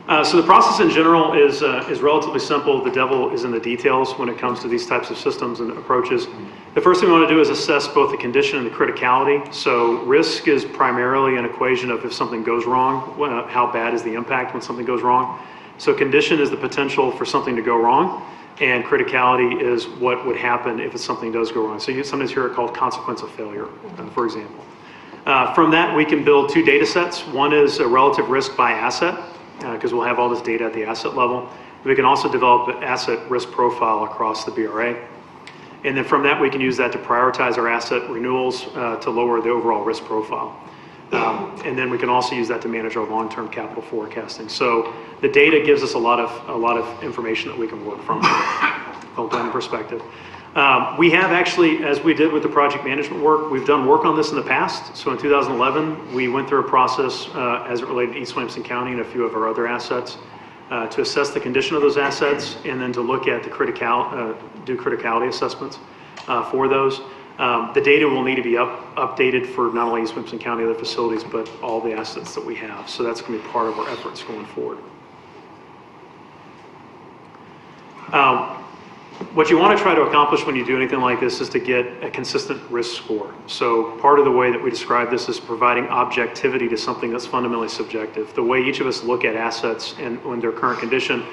the process in general is relatively simple. The devil is in the details when it comes to these types of systems and approaches. The first thing we want to do is assess both the condition and the criticality. So risk is primarily an equation of if something goes wrong, how bad is the impact when something goes wrong. So condition is the potential for something to go wrong, and criticality is what would happen if something does go wrong. So you sometimes hear it called consequence of failure, for example. From that, we can build two data sets. One is a relative risk by asset, because we'll have all this data at the asset level. We can also develop an asset risk profile across the BRA. And then from that, we can use that to prioritize our asset renewals to lower the overall risk profile. And then we can also use that to manage our long-term capital forecasting. So the data gives us a lot of information that we can work from a planning perspective. We have actually, as we did with the project management work, we've done work on this in the past. So in 2011, we went through a process as it related to East Williamson County and a few of our other assets to assess the condition of those assets and then to look at the do criticality assessments for those. The data will need to be updated for not only East Williamson County other facilities, but all the assets that we have. So that's going to be part of our efforts going forward. What you want to try to accomplish when you do anything like this is to get a consistent risk score. So part of the way that we describe this is providing objectivity to something that's fundamentally subjective. The way each of us look at assets and when their current condition,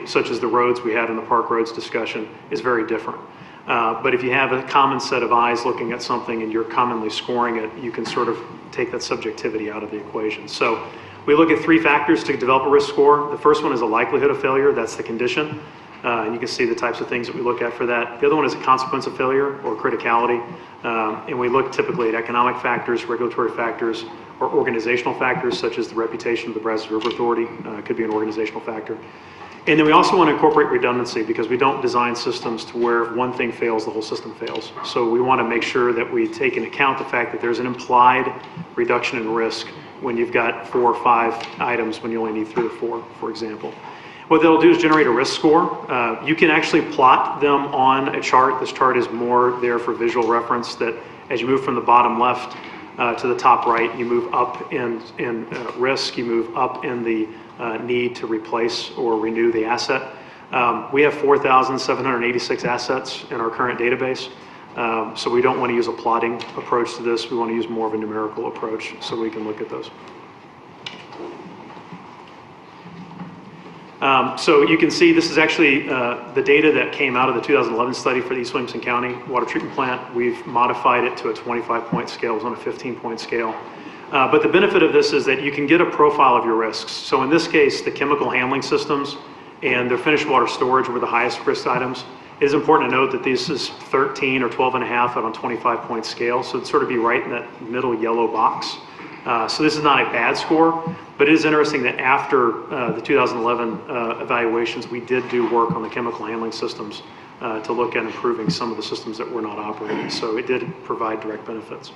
such as the roads we had in the park roads discussion, is very different. But if you have a common set of eyes looking at something and you're commonly scoring it, you can sort of take that subjectivity out of the equation. So we look at 3 factors to develop a risk score. The first one is a likelihood of failure. That's the condition. And you can see the types of things that we look at for that. The other one is a consequence of failure or criticality. And we look typically at economic factors, regulatory factors, or organizational factors such as the reputation of the Brazos River Authority. Could be an organizational factor. And then we also want to incorporate redundancy because we don't design systems to where if one thing fails, the whole system fails. So we want to make sure that we take into account the fact that there's an implied reduction in risk when you've got 4 or 5 items when you only need 3 or 4, for example. What they'll do is generate a risk score. You can actually plot them on a chart. This chart is more there for visual reference that as you move from the bottom left to the top right, you move up in risk, you move up in the need to replace or renew the asset. We have 4,786 assets in our current database. So we don't want to use a plotting approach to this. We want to use more of a numerical approach so we can look at those. So you can see this is actually the data that came out of the 2011 study for the East Williamson County water treatment plant. We've modified it to a 25-point scale. It was on a 15-point scale. But the benefit of this is that you can get a profile of your risks. So in this case, the chemical handling systems and the finished water storage were the highest risk items. It is important to note that this is 13 or 12 and a half out on 25-point scale. So it'd sort of be right in that middle yellow box. So this is not a bad score, but it is interesting that after the 2011 evaluations, we did do work on the chemical handling systems to look at improving some of the systems that were not operating. So it did provide direct benefits.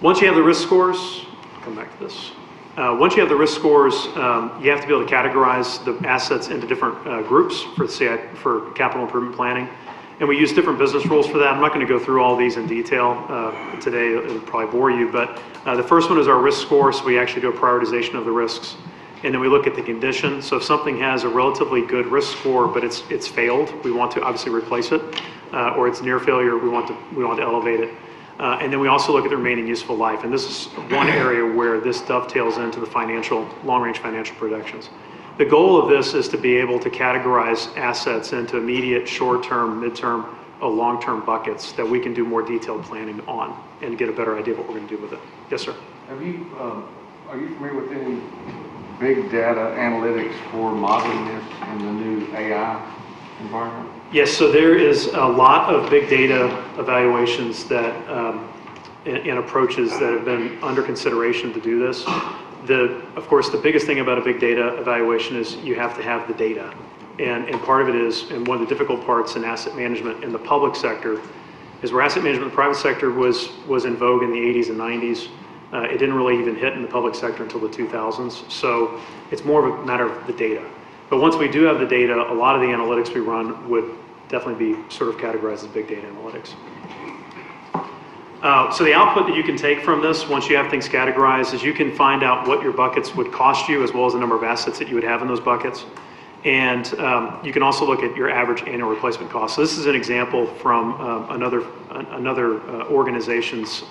Once you have the risk scores, come back to this. Once you have the risk scores, you have to be able to categorize the assets into different groups for capital improvement planning. And we use different business rules for that. I'm not going to go through all these in detail today. It'll probably bore you. But the first one is our risk score. So we actually do a prioritization of the risks. And then we look at the condition. So if something has a relatively good risk score, but it's failed, we want to obviously replace it. Or it's near failure, we want to elevate it. And then we also look at the remaining useful life. And this is one area where this dovetails into the long-range financial projections. The goal of this is to be able to categorize assets into immediate, short-term, mid-term, or long-term buckets that we can do more detailed planning on and get a better idea of what we're going to do with it. Yes, sir. Are you familiar with any big data analytics for modeling this in the new AI environment? Yes, so there is a lot of big data evaluations that and approaches that have been under consideration to do this. Of course, the biggest thing about a big data evaluation is you have to have the data. And part of it is, and one of the difficult parts in asset management in the public sector is where asset management in the private sector was in vogue in the 80s and 90s. It didn't really even hit in the public sector until the 2000s. So it's more of a matter of the data. But once we do have the data, a lot of the analytics we run would definitely be sort of categorized as big data analytics. So the output that you can take from this, once you have things categorized, is you can find out what your buckets would cost you as well as the number of assets that you would have in those buckets. And you can also look at your average annual replacement cost. So this is an example from another organization's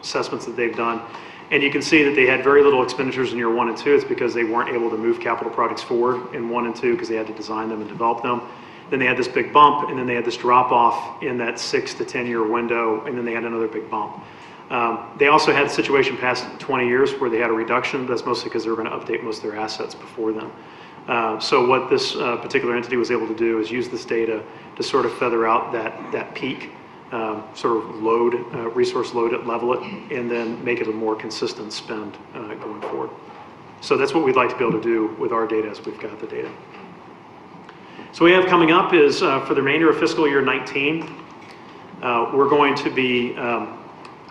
assessments that they've done. And you can see that they had very little expenditures in year 1 and 2. It's because they weren't able to move capital projects forward in 1 and 2 because they had to design them and develop them. Then they had this big bump, and then they had this drop off in that 6 to 10 year window, and then they had another big bump. They also had a situation past 20 years where they had a reduction. That's mostly because they were going to update most of their assets before then. So what this particular entity was able to do is use this data to sort of feather out that peak, sort of resource load it, level it, and then make it a more consistent spend going forward. So that's what we'd like to be able to do with our data as we've got the data. So what we have coming up is for the remainder of fiscal year 19, we're going to be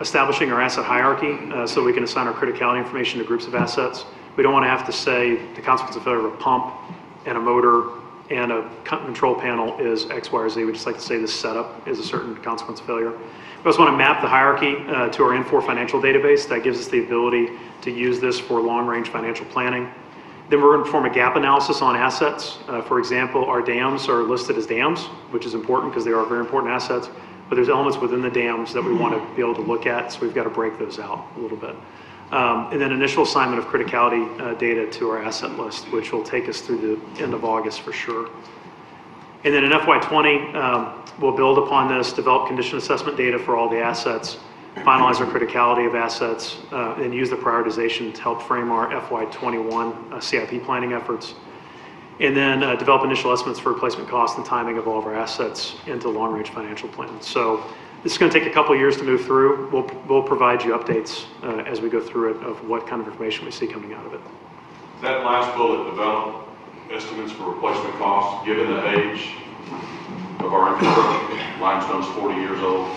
establishing our asset hierarchy so we can assign our criticality information to groups of assets. We don't want to have to say the consequence of failure of a pump and a motor and a control panel is X, Y, or Z. We just like to say this setup is a certain consequence of failure. We also want to map the hierarchy to our N4 financial database. That gives us the ability to use this for long-range financial planning. Then we're going to perform a gap analysis on assets. For example, our dams are listed as dams, which is important because they are very important assets, but there's elements within the dams that we want to be able to look at, so we've got to break those out a little bit. And then initial assignment of criticality data to our asset list, which will take us through the end of August for sure. And then in FY20, we'll build upon this, develop condition assessment data for all the assets, finalize our criticality of assets, and use the prioritization to help frame our FY21 CIP planning efforts. And then develop initial estimates for replacement costs and timing of all of our assets into long-range financial plans. So this is going to take a couple of years to move through. We'll provide you updates as we go through it of what kind of information we see coming out of it. That last bullet, develop estimates for replacement costs, given the age of our infrastructure. Limestone's 40 years old.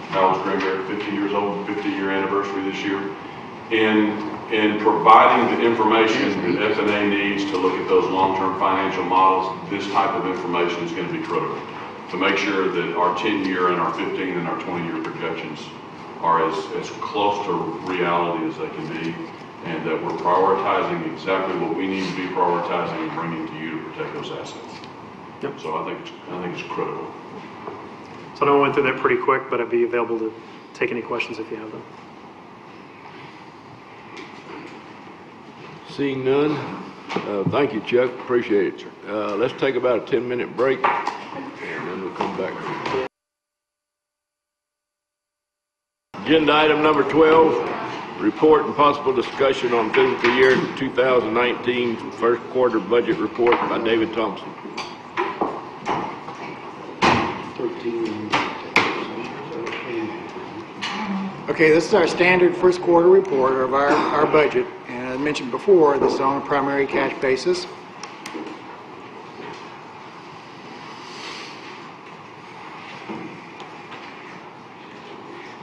Howard's Greenberg, 50 years old, 50-year anniversary this year. In providing the information that F&A needs to look at those long-term financial models, this type of information is going to be critical to make sure that our 10-year and our 15 and our 20-year projections are as close to reality as they can be, and that we're prioritizing exactly what we need to be prioritizing and bringing to you to protect those assets. Yep. So I think it's critical. So I know I went through that pretty quick, but I'd be available to take any questions if you have them. Seeing none, thank you, Chuck. Appreciate it. Let's take about a 10-minute break, and then we'll come back. Agenda item number 12, report and possible discussion on fiscal year 2019 first quarter budget report by David Thompson. Okay, this is our standard first quarter report of our budget. And as I mentioned before, this is on a primary cash basis.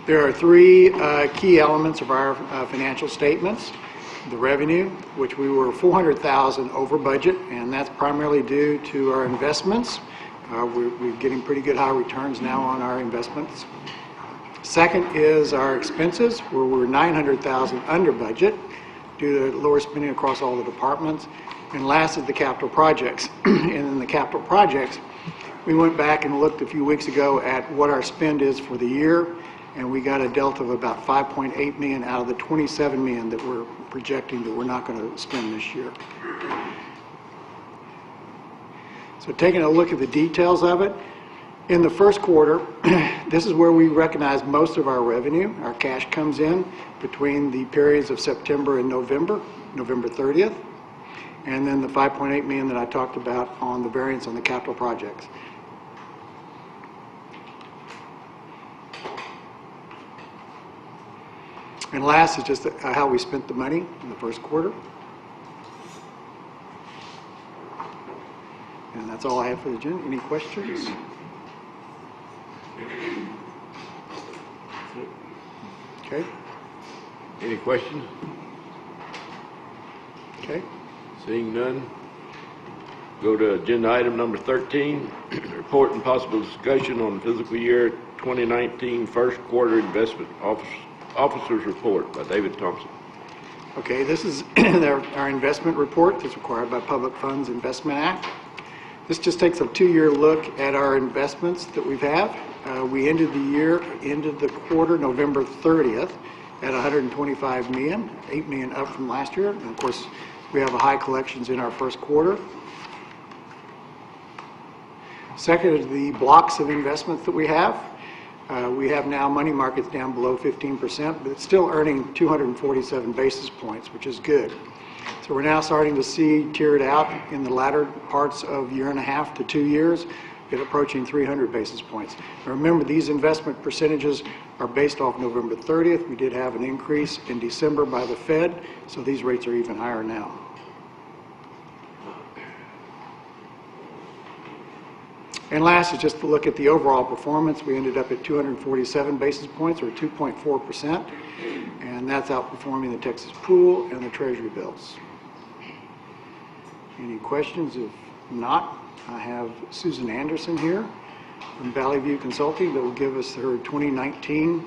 There are three key elements of our financial statements. The revenue, which we were $400,000 over budget, and that's primarily due to our investments. We're getting pretty good high returns now on our investments. Second is our expenses, where we're $900,000 under budget due to lower spending across all the departments. And last is the capital projects. And in the capital projects, we went back and looked a few weeks ago at what our spend is for the year, and we got a delta of about $5.8 million out of the $27 million that we're projecting that we're not going to spend this year. So taking a look at the details of it, in the first quarter, this is where we recognize most of our revenue. Our cash comes in between the periods of September and November 30th, and then the $5.8 million that I talked about on the variance on the capital projects. And last is just how we spent the money in the first quarter. And that's all I have for the agenda. Any questions? Okay. Any questions? Okay. Seeing none, go to agenda item number 13, report and possible discussion on fiscal year 2019 first quarter investment officers report by David Thompson. Okay, this is our investment report that's required by Public Funds Investment Act. This just takes a 2-year look at our investments that we have. We ended the quarter November 30th at $125 million, $8 million up from last year. And of course, we have a high collections in our first quarter. Second is the blocks of investments that we have. We have now money markets down below 15%, but it's still earning 247 basis points, which is good. So we're now starting to see tiered out in the latter parts of 1.5 to 2 years, it approaching 300 basis points. Now remember, these investment percentages are based off November 30th. We did have an increase in December by the Fed, so these rates are even higher now. And last is just to look at the overall performance. We ended up at 247 basis points, or 2.4%, and that's outperforming the Texas pool and the Treasury bills. Any questions? If not, I have Susan Anderson here from Valley View Consulting that will give us her 2019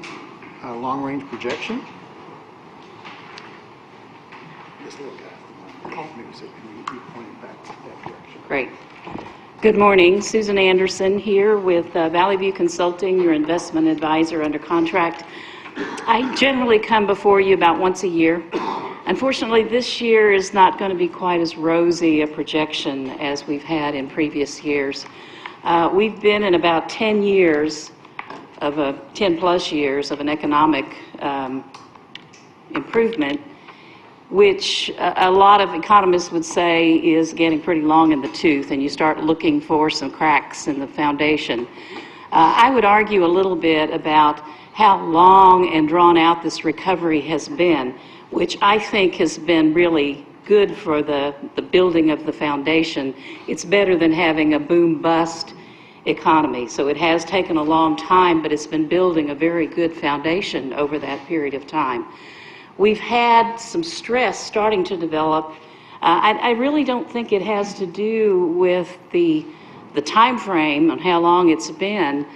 long-range projection. This little guy. Okay. You point it back that direction. Great. Good morning. Susan Anderson here with Valley View Consulting, your investment advisor under contract. I generally come before you about once a year. Unfortunately, this year is not going to be quite as rosy a projection as we've had in previous years. We've been in about 10 years of 10 plus years of an economic improvement, which a lot of economists would say is getting pretty long in the tooth, and you start looking for some cracks in the foundation. I would argue a little bit about how long and drawn out this recovery has been, which I think has been really good for the building of the foundation. It's better than having a boom-bust economy. So it has taken a long time, but it's been building a very good foundation over that period of time. We've had some stress starting to develop. I really don't think it has to do with the time frame on how long it's been,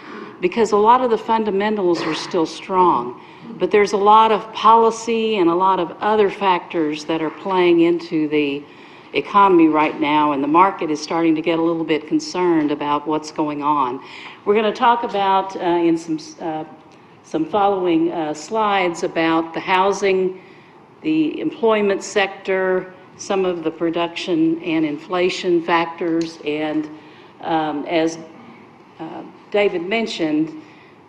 because a lot of the fundamentals are still strong. But there's a lot of policy and a lot of other factors that are playing into the economy right now, and the market is starting to get a little bit concerned about what's going on. We're going to talk about in some following slides about the housing, the employment sector, some of the production and inflation factors, and as David mentioned,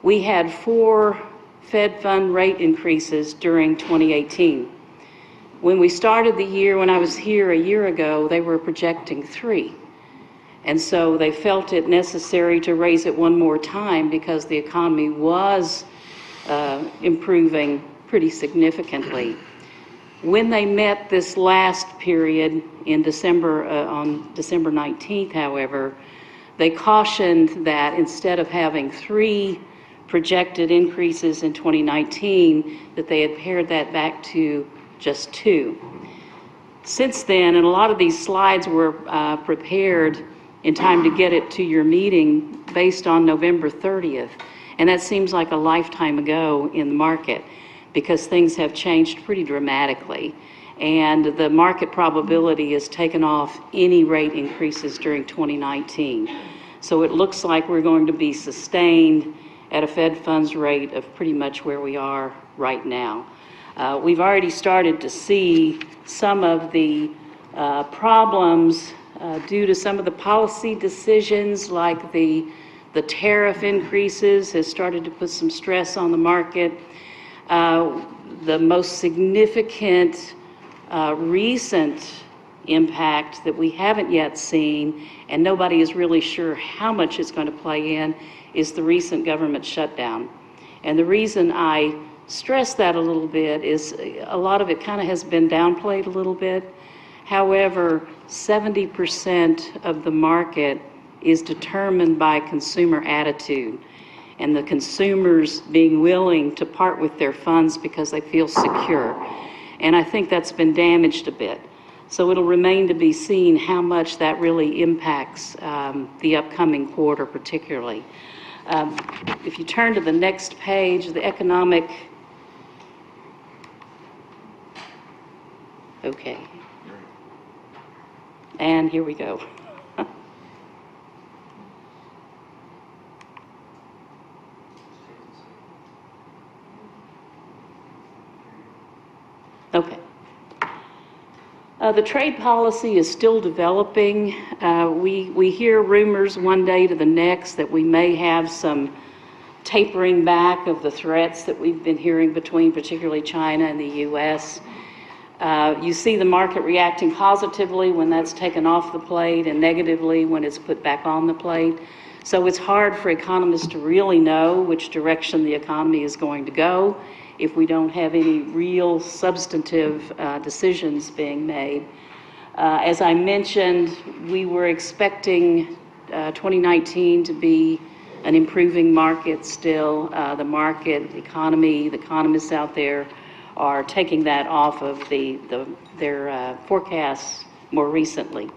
we had 4 Fed fund rate increases during 2018. When we started the year, when I was here a year ago, they were projecting 3. And so they felt it necessary to raise it one more time because the economy was improving pretty significantly. When they met this last period in December, on December 19th, however, they cautioned that instead of having 3 projected increases in 2019, that they had pared that back to just 2. Since then, and a lot of these slides were prepared in time to get it to your meeting based on November 30th, and that seems like a lifetime ago in the market because things have changed pretty dramatically, and the market probability has taken off any rate increases during 2019. So it looks like we're going to be sustained at a Fed funds rate of pretty much where we are right now. We've already started to see some of the problems due to some of the policy decisions, like the tariff increases has started to put some stress on the market. The most significant recent impact that we haven't yet seen, and nobody is really sure how much it's going to play in, is the recent government shutdown. And the reason I stress that a little bit is a lot of it kind of has been downplayed a little bit. However, 70% of the market is determined by consumer attitude and the consumers being willing to part with their funds because they feel secure. And I think that's been damaged a bit. So it'll remain to be seen how much that really impacts the upcoming quarter particularly. If you turn to the next page, the economic, okay. And here we go. Okay. The trade policy is still developing. We hear rumors one day to the next that we may have some tapering back of the threats that we've been hearing between particularly China and the U.S. You see the market reacting positively when that's taken off the plate and negatively when it's put back on the plate. So it's hard for economists to really know which direction the economy is going to go if we don't have any real substantive decisions being made. As I mentioned, we were expecting 2019 to be an improving market still. The market, economy, the economists out there are taking that off of their forecasts more recently.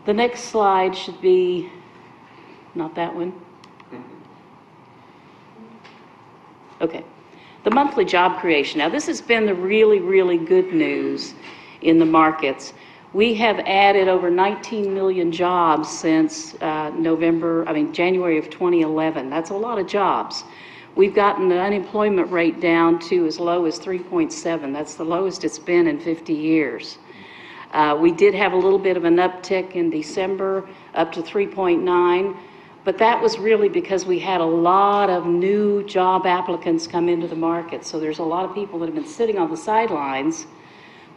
The next slide should be, not that one. Okay. The monthly job creation. Now, this has been the really, really good news in the markets. We have added over 19 million jobs since January of 2011. That's a lot of jobs. We've gotten the unemployment rate down to as low as 3.7. That's the lowest it's been in 50 years. We did have a little bit of an uptick in December, up to 3.9, but that was really because we had a lot of new job applicants come into the market. So there's a lot of people that have been sitting on the sidelines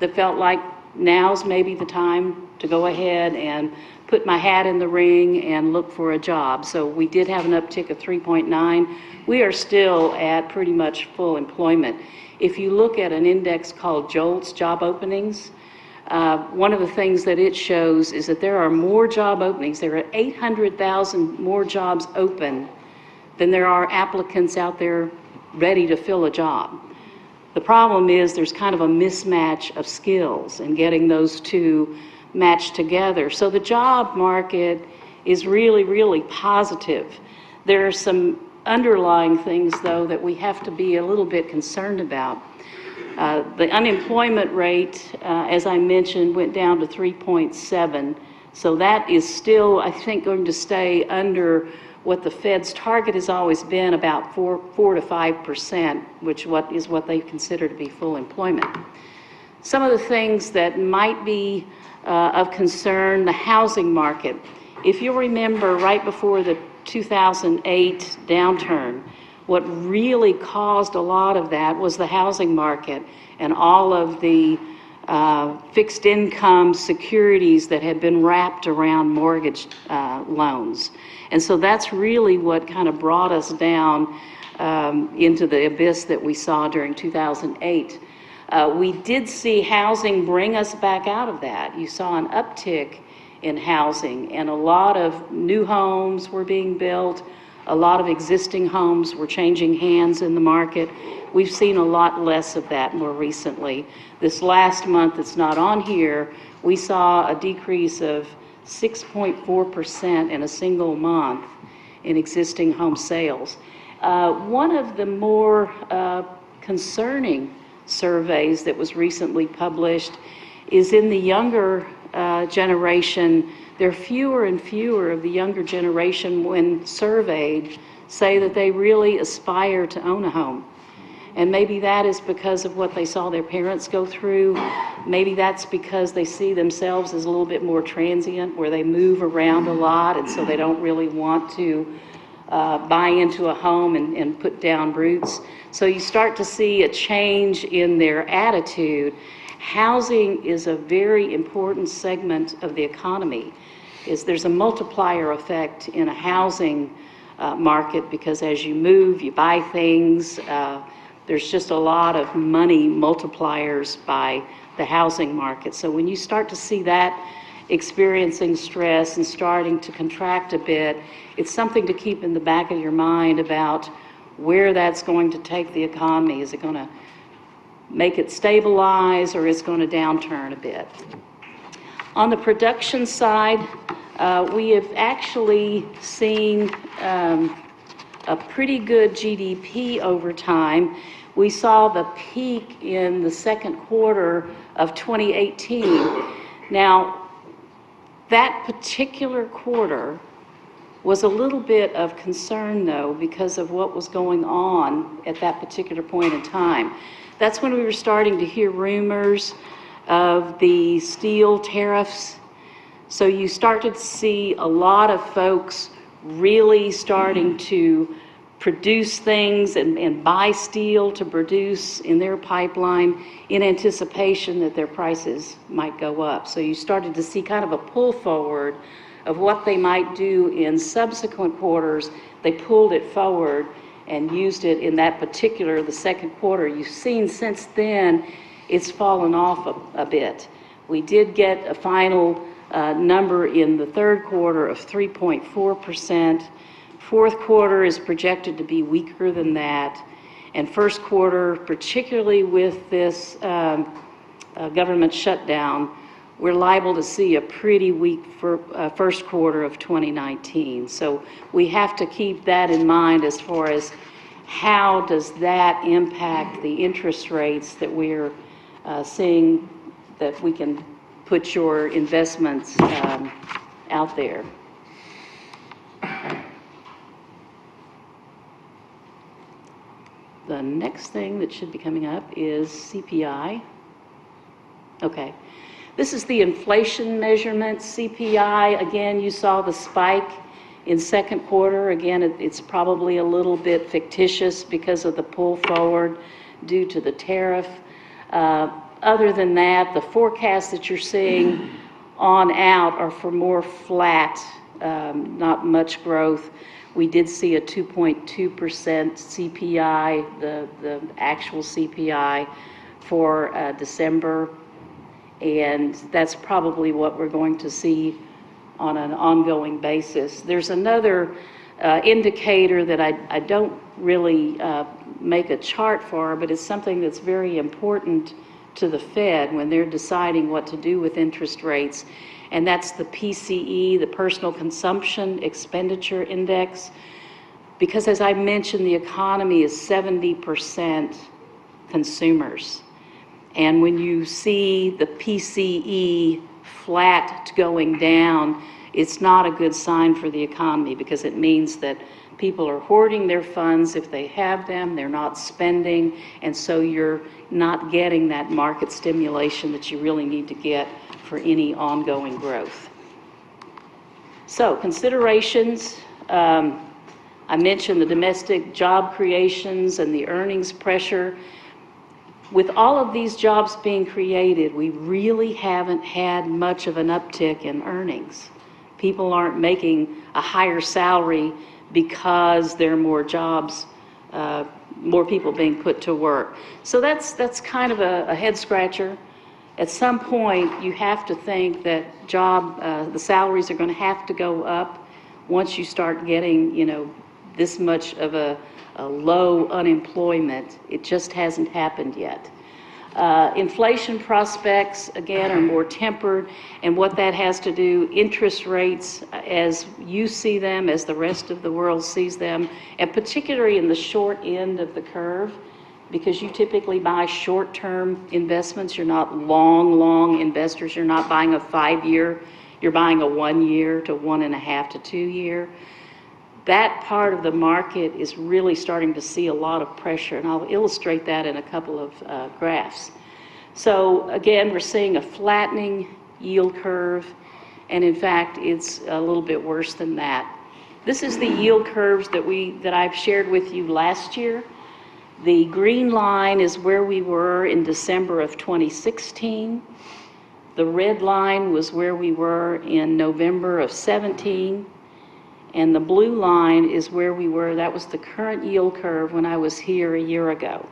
that felt like now's maybe the time to go ahead and put my hat in the ring and look for a job. So we did have an uptick of 3.9. We are still at pretty much full employment. If you look at an index called JOLTS, job openings, one of the things that it shows is that there are more job openings. There are 800,000 more jobs open than there are applicants out there ready to fill a job. The problem is there's kind of a mismatch of skills and getting those two matched together. So the job market is really, really positive. There are some underlying things, though, that we have to be a little bit concerned about. The unemployment rate, as I mentioned, went down to 3.7. So that is still, I think, going to stay under what the Fed's target has always been, about 4 to 5%, which is what they consider to be full employment. Some of the things that might be of concern, the housing market. If you'll remember, right before the 2008 downturn, what really caused a lot of that was the housing market and all of the fixed income securities that had been wrapped around mortgage loans. And so that's really what kind of brought us down into the abyss that we saw during 2008. We did see housing bring us back out of that. You saw an uptick in housing, and a lot of new homes were being built. A lot of existing homes were changing hands in the market. We've seen a lot less of that more recently. This last month, it's not on here, we saw a decrease of 6.4% in a single month in existing home sales. One of the more concerning surveys that was recently published is in the younger generation. There are fewer and fewer of the younger generation, when surveyed, say that they really aspire to own a home. And maybe that is because of what they saw their parents go through. Maybe that's because they see themselves as a little bit more transient, where they move around a lot, and so they don't really want to buy into a home and put down roots. So you start to see a change in their attitude. Housing is a very important segment of the economy. There's a multiplier effect in a housing market, because as you move, you buy things. There's just a lot of money multipliers by the housing market. So when you start to see that experiencing stress and starting to contract a bit, it's something to keep in the back of your mind about where that's going to take the economy. Is it going to make it stabilize, or is it going to downturn a bit? On the production side, we have actually seen a pretty good GDP over time. We saw the peak in the second quarter of 2018. Now, that particular quarter was a little bit of concern, though, because of what was going on at that particular point in time. That's when we were starting to hear rumors of the steel tariffs. So you started to see a lot of folks really starting to produce things and buy steel to produce in their pipeline in anticipation that their prices might go up. So you started to see kind of a pull forward of what they might do in subsequent quarters. They pulled it forward and used it in that particular, the second quarter. You've seen since then, it's fallen off a bit. We did get a final number in the third quarter of 3.4%. Fourth quarter is projected to be weaker than that. And first quarter, particularly with this government shutdown, we're liable to see a pretty weak first quarter of 2019. So we have to keep that in mind as far as how does that impact the interest rates that we're seeing that we can put your investments out there. The next thing that should be coming up is CPI. Okay. This is the inflation measurement, CPI. Again, you saw the spike in second quarter. Again, it's probably a little bit fictitious because of the pull forward due to the tariff. Other than that, the forecasts that you're seeing on out are for more flat, not much growth. We did see a 2.2% CPI, the actual CPI for December, and that's probably what we're going to see on an ongoing basis. There's another indicator that I don't really make a chart for, but it's something that's very important to the Fed when they're deciding what to do with interest rates, and that's the PCE, the Personal Consumption Expenditure Index, because as I mentioned, the economy is 70% consumers. And when you see the PCE flat going down, it's not a good sign for the economy because it means that people are hoarding their funds. If they have them, they're not spending, and so you're not getting that market stimulation that you really need to get for any ongoing growth. So, considerations. I mentioned the domestic job creations and the earnings pressure. With all of these jobs being created, we really haven't had much of an uptick in earnings. People aren't making a higher salary because there are more jobs, more people being put to work. So that's kind of a head scratcher. At some point, you have to think that the salaries are going to have to go up once you start getting, this much of a low unemployment. It just hasn't happened yet. Inflation prospects, again, are more tempered, and what that has to do, interest rates as you see them, as the rest of the world sees them, and particularly in the short end of the curve, because you typically buy short-term investments. You're not long investors. You're not buying a 5-year. You're buying a 1 year to 1.5 to 2 year. That part of the market is really starting to see a lot of pressure, and I'll illustrate that in a couple of graphs. So again, we're seeing a flattening yield curve, and in fact, it's a little bit worse than that. This is the yield curves that I've shared with you last year. The green line is where we were in December of 2016. The red line was where we were in November of 17. And the blue line is where we were, that was the current yield curve when I was here a year ago.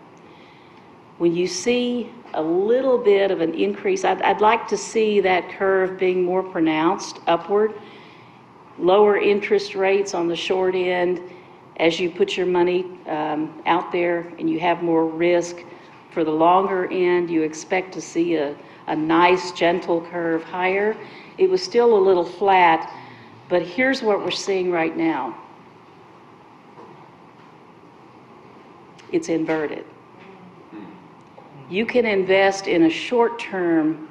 When you see a little bit of an increase, I'd like to see that curve being more pronounced upward. Lower interest rates on the short end as you put your money out there and you have more risk. For the longer end, you expect to see a nice gentle curve higher. It was still a little flat, but here's what we're seeing right now. It's inverted. You can invest in a short-term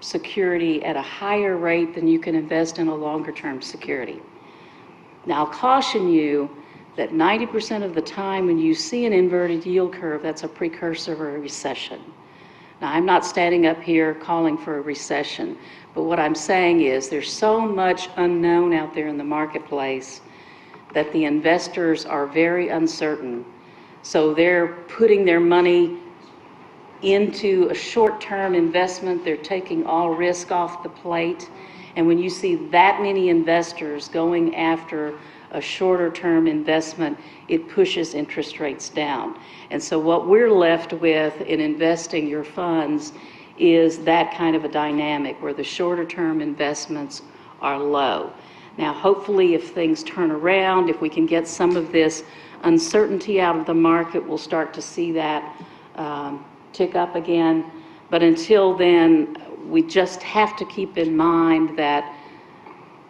security at a higher rate than you can invest in a longer-term security. Now, I'll caution you that 90% of the time when you see an inverted yield curve, that's a precursor of a recession. Now, I'm not standing up here calling for a recession, but what I'm saying is there's so much unknown out there in the marketplace that the investors are very uncertain. So they're putting their money into a short-term investment. They're taking all risk off the plate. And when you see that many investors going after a shorter-term investment, it pushes interest rates down. And so what we're left with in investing your funds is that kind of a dynamic where the shorter-term investments are low. Now, hopefully, if things turn around, if we can get some of this uncertainty out of the market, we'll start to see that tick up again. But until then, we just have to keep in mind that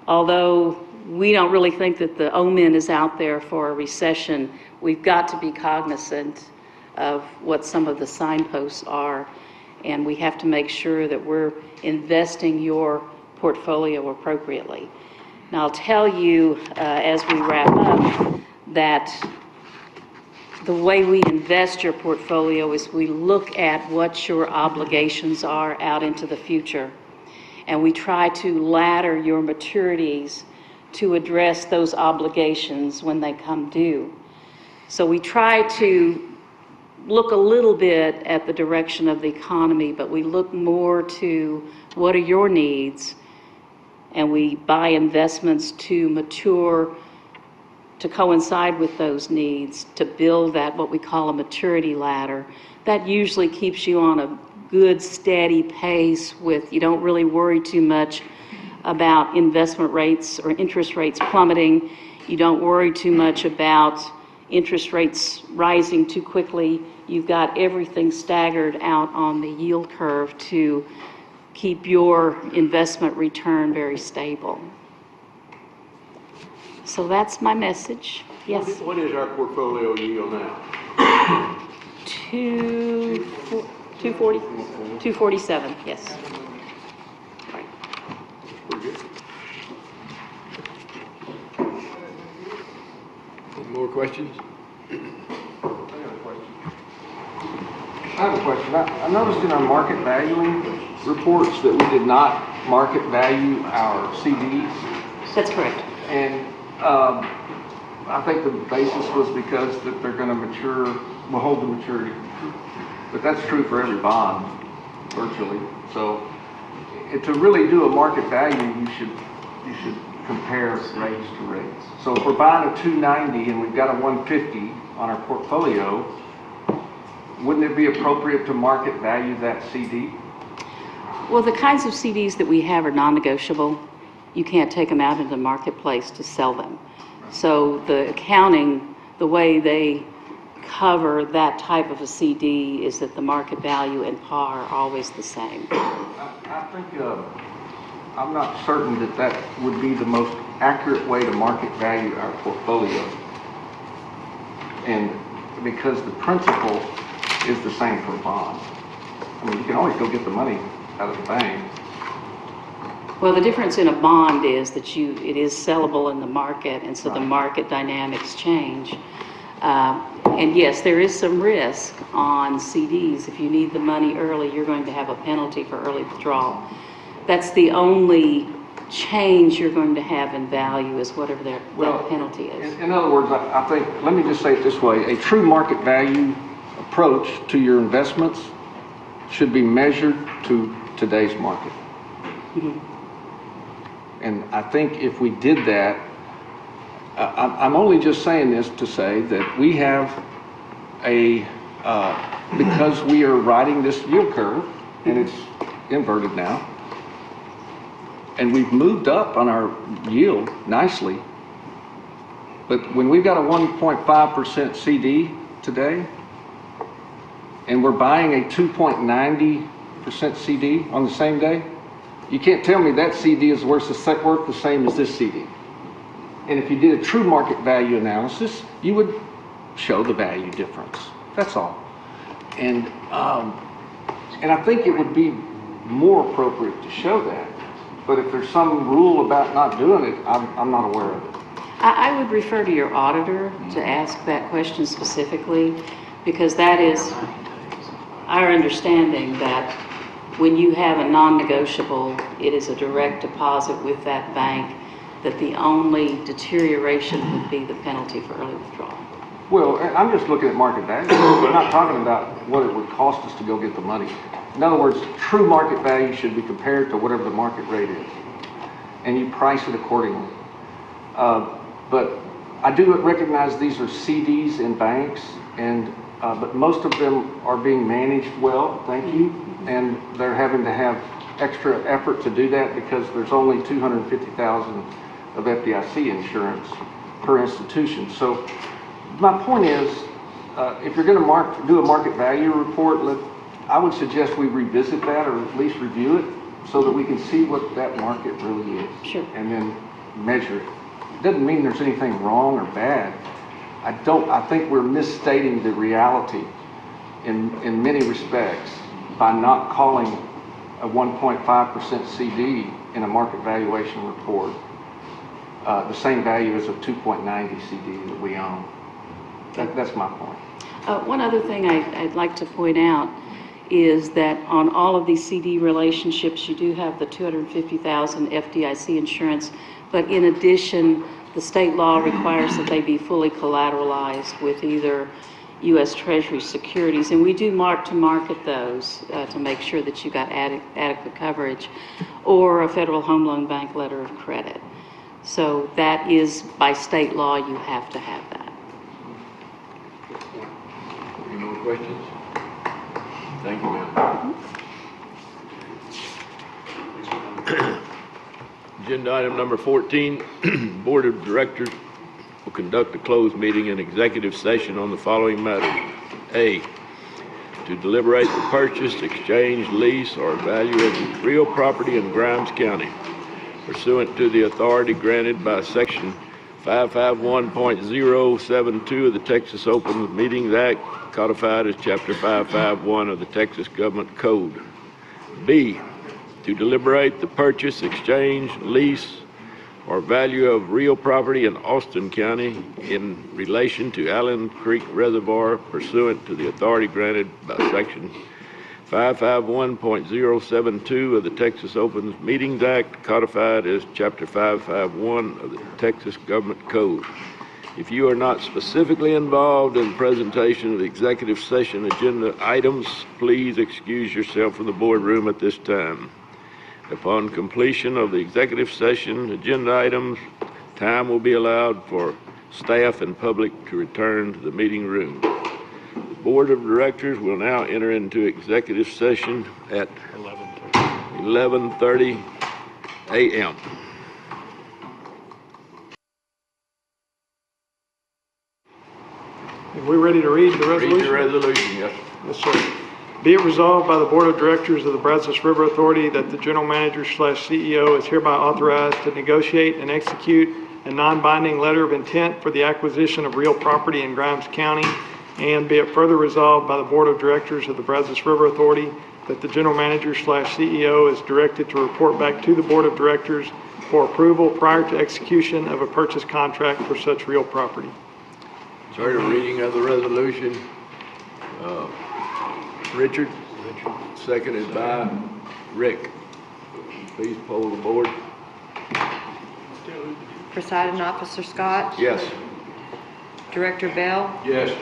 although we don't really think that the omen is out there for a recession, we've got to be cognizant of what some of the signposts are. and we have to make sure that we're investing your portfolio appropriately. Now, I'll tell you as we wrap up that the way we invest your portfolio is we look at what your obligations are out into the future, and we try to ladder your maturities to address those obligations when they come due. So we try to look a little bit at the direction of the economy, but we look more to what are your needs, and we buy investments to mature, to coincide with those needs, to build that, what we call a maturity ladder. That usually keeps you on a good, steady pace with, you don't really worry too much about investment rates or interest rates plummeting. You don't worry too much about interest rates rising too quickly. You've got everything staggered out on the yield curve to keep your investment return very stable. So that's my message. Yes? What is our portfolio yield now? 240, 247, yes. Right. Pretty good. Any more questions? I have a question. I noticed in our market valuing reports that we did not market value our CDs. That's correct. And I think the basis was because that they're going to mature, will hold the maturity. But that's true for every bond, virtually. So to really do a market value, you should compare rates to rates. So if we're buying a 290 and we've got a 150 on our portfolio, wouldn't it be appropriate to market value that CD? Well, the kinds of CDs that we have are non-negotiable. You can't take them out into the marketplace to sell them. So the accounting, the way they cover that type of a CD is that the market value and par are always the same. I think, I'm not certain that that would be the most accurate way to market value our portfolio. And because the principal is the same for bonds. I mean, you can always go get the money out of the bank. Well, the difference in a bond is that it is sellable in the market, and so the market dynamics change. And yes, there is some risk on CDs. If you need the money early, you're going to have a penalty for early withdrawal. That's the only change you're going to have in value is whatever that penalty is. In other words, I think, let me just say it this way, a true market value approach to your investments should be measured to today's market. Mm-hmm. And I think if we did that, I'm only just saying this to say that we have because we are riding this yield curve, and it's inverted now, and we've moved up on our yield nicely, but when we've got a 1.5% CD today, and we're buying a 2.90% CD on the same day, you can't tell me that CD is worth the same as this CD. And if you did a true market value analysis, you would show the value difference. That's all. And I think it would be more appropriate to show that. But if there's some rule about not doing it, I'm not aware of it. I would refer to your auditor to ask that question specifically, because that is our understanding that when you have a non-negotiable, it is a direct deposit with that bank, that the only deterioration would be the penalty for early withdrawal. Well, I'm just looking at market value. We're not talking about what it would cost us to go get the money. In other words, true market value should be compared to whatever the market rate is, and you price it accordingly. But I do recognize these are CDs in banks, and but most of them are being managed well, thank you, and they're having to have extra effort to do that because there's only $250,000 of FDIC insurance per institution. So my point is, if you're going to do a market value report, I would suggest we revisit that, or at least review it, so that we can see what that market really is. Sure. And then measure it. It doesn't mean there's anything wrong or bad. I think we're misstating the reality in many respects by not calling a 1.5% CD in a market valuation report the same value as a 2.90 CD that we own. That's my point. One other thing I'd like to point out is that on all of these CD relationships, you do have the $250,000 FDIC insurance, but in addition, the state law requires that they be fully collateralized with either U.S. Treasury securities, and we do mark to market those to make sure that you got adequate coverage, or a Federal Home Loan Bank letter of credit. So that is, by state law, you have to have that. Any more questions? Thank you, ma'am. Agenda item number 14, Board of Directors will conduct a closed meeting and executive session on the following matters. A, to deliberate the purchase, exchange, lease, or value of real property in Grimes County pursuant to the authority granted by Section 551.072 of the Texas Open Meetings Act, codified as Chapter 551 of the Texas Government Code. B, to deliberate the purchase, exchange, lease, or value of real property in Austin County in relation to Allen Creek Reservoir pursuant to the authority granted by Section 551.072 of the Texas Open Meetings Act, codified as Chapter 551 of the Texas Government Code. If you are not specifically involved in the presentation of the executive session agenda items, please excuse yourself from the boardroom at this time. Upon completion of the executive session agenda items, time will be allowed for staff and public to return to the meeting room. The Board of Directors will now enter into executive session at 11:30 a.m. Are we ready to read the resolution? Read the resolution, yes. Yes, sir. Be it resolved by the Board of Directors of the Brazos River Authority that the General Manager/CEO is hereby authorized to negotiate and execute a non-binding letter of intent for the acquisition of real property in Grimes County, and be it further resolved by the Board of Directors of the Brazos River Authority that the General Manager/CEO is directed to report back to the Board of Directors for approval prior to execution of a purchase contract for such real property. Heard a reading of the resolution. Richard, seconded by Rick. Please poll the board. Presiding Officer Scott? Yes. Director Bell? Yes.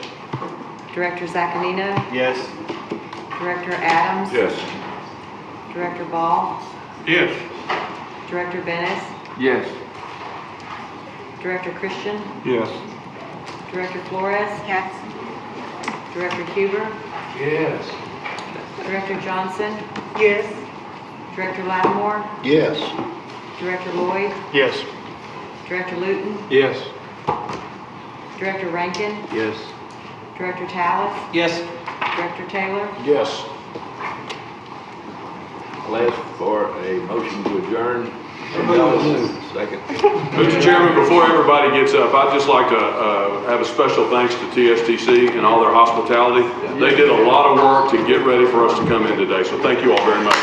Director Zaccanino? Yes. Director Adams? Yes. Director Ball? Yes. Director Bennis? Yes. Director Christian? Yes. Director Flores? Yes. Director Huber? Yes. Director Johnson? Yes. Director Lattimore? Yes. Director Lloyd? Yes. Director Luton? Yes. Director Rankin? Yes. Director Tallis? Yes. Director Taylor? Yes. I'll ask for a motion to adjourn. Second. Mr. Chairman, before everybody gets up, I'd just like to have a special thanks to TSTC and all their hospitality. They did a lot of work to get ready for us to come in today, so thank you all very much.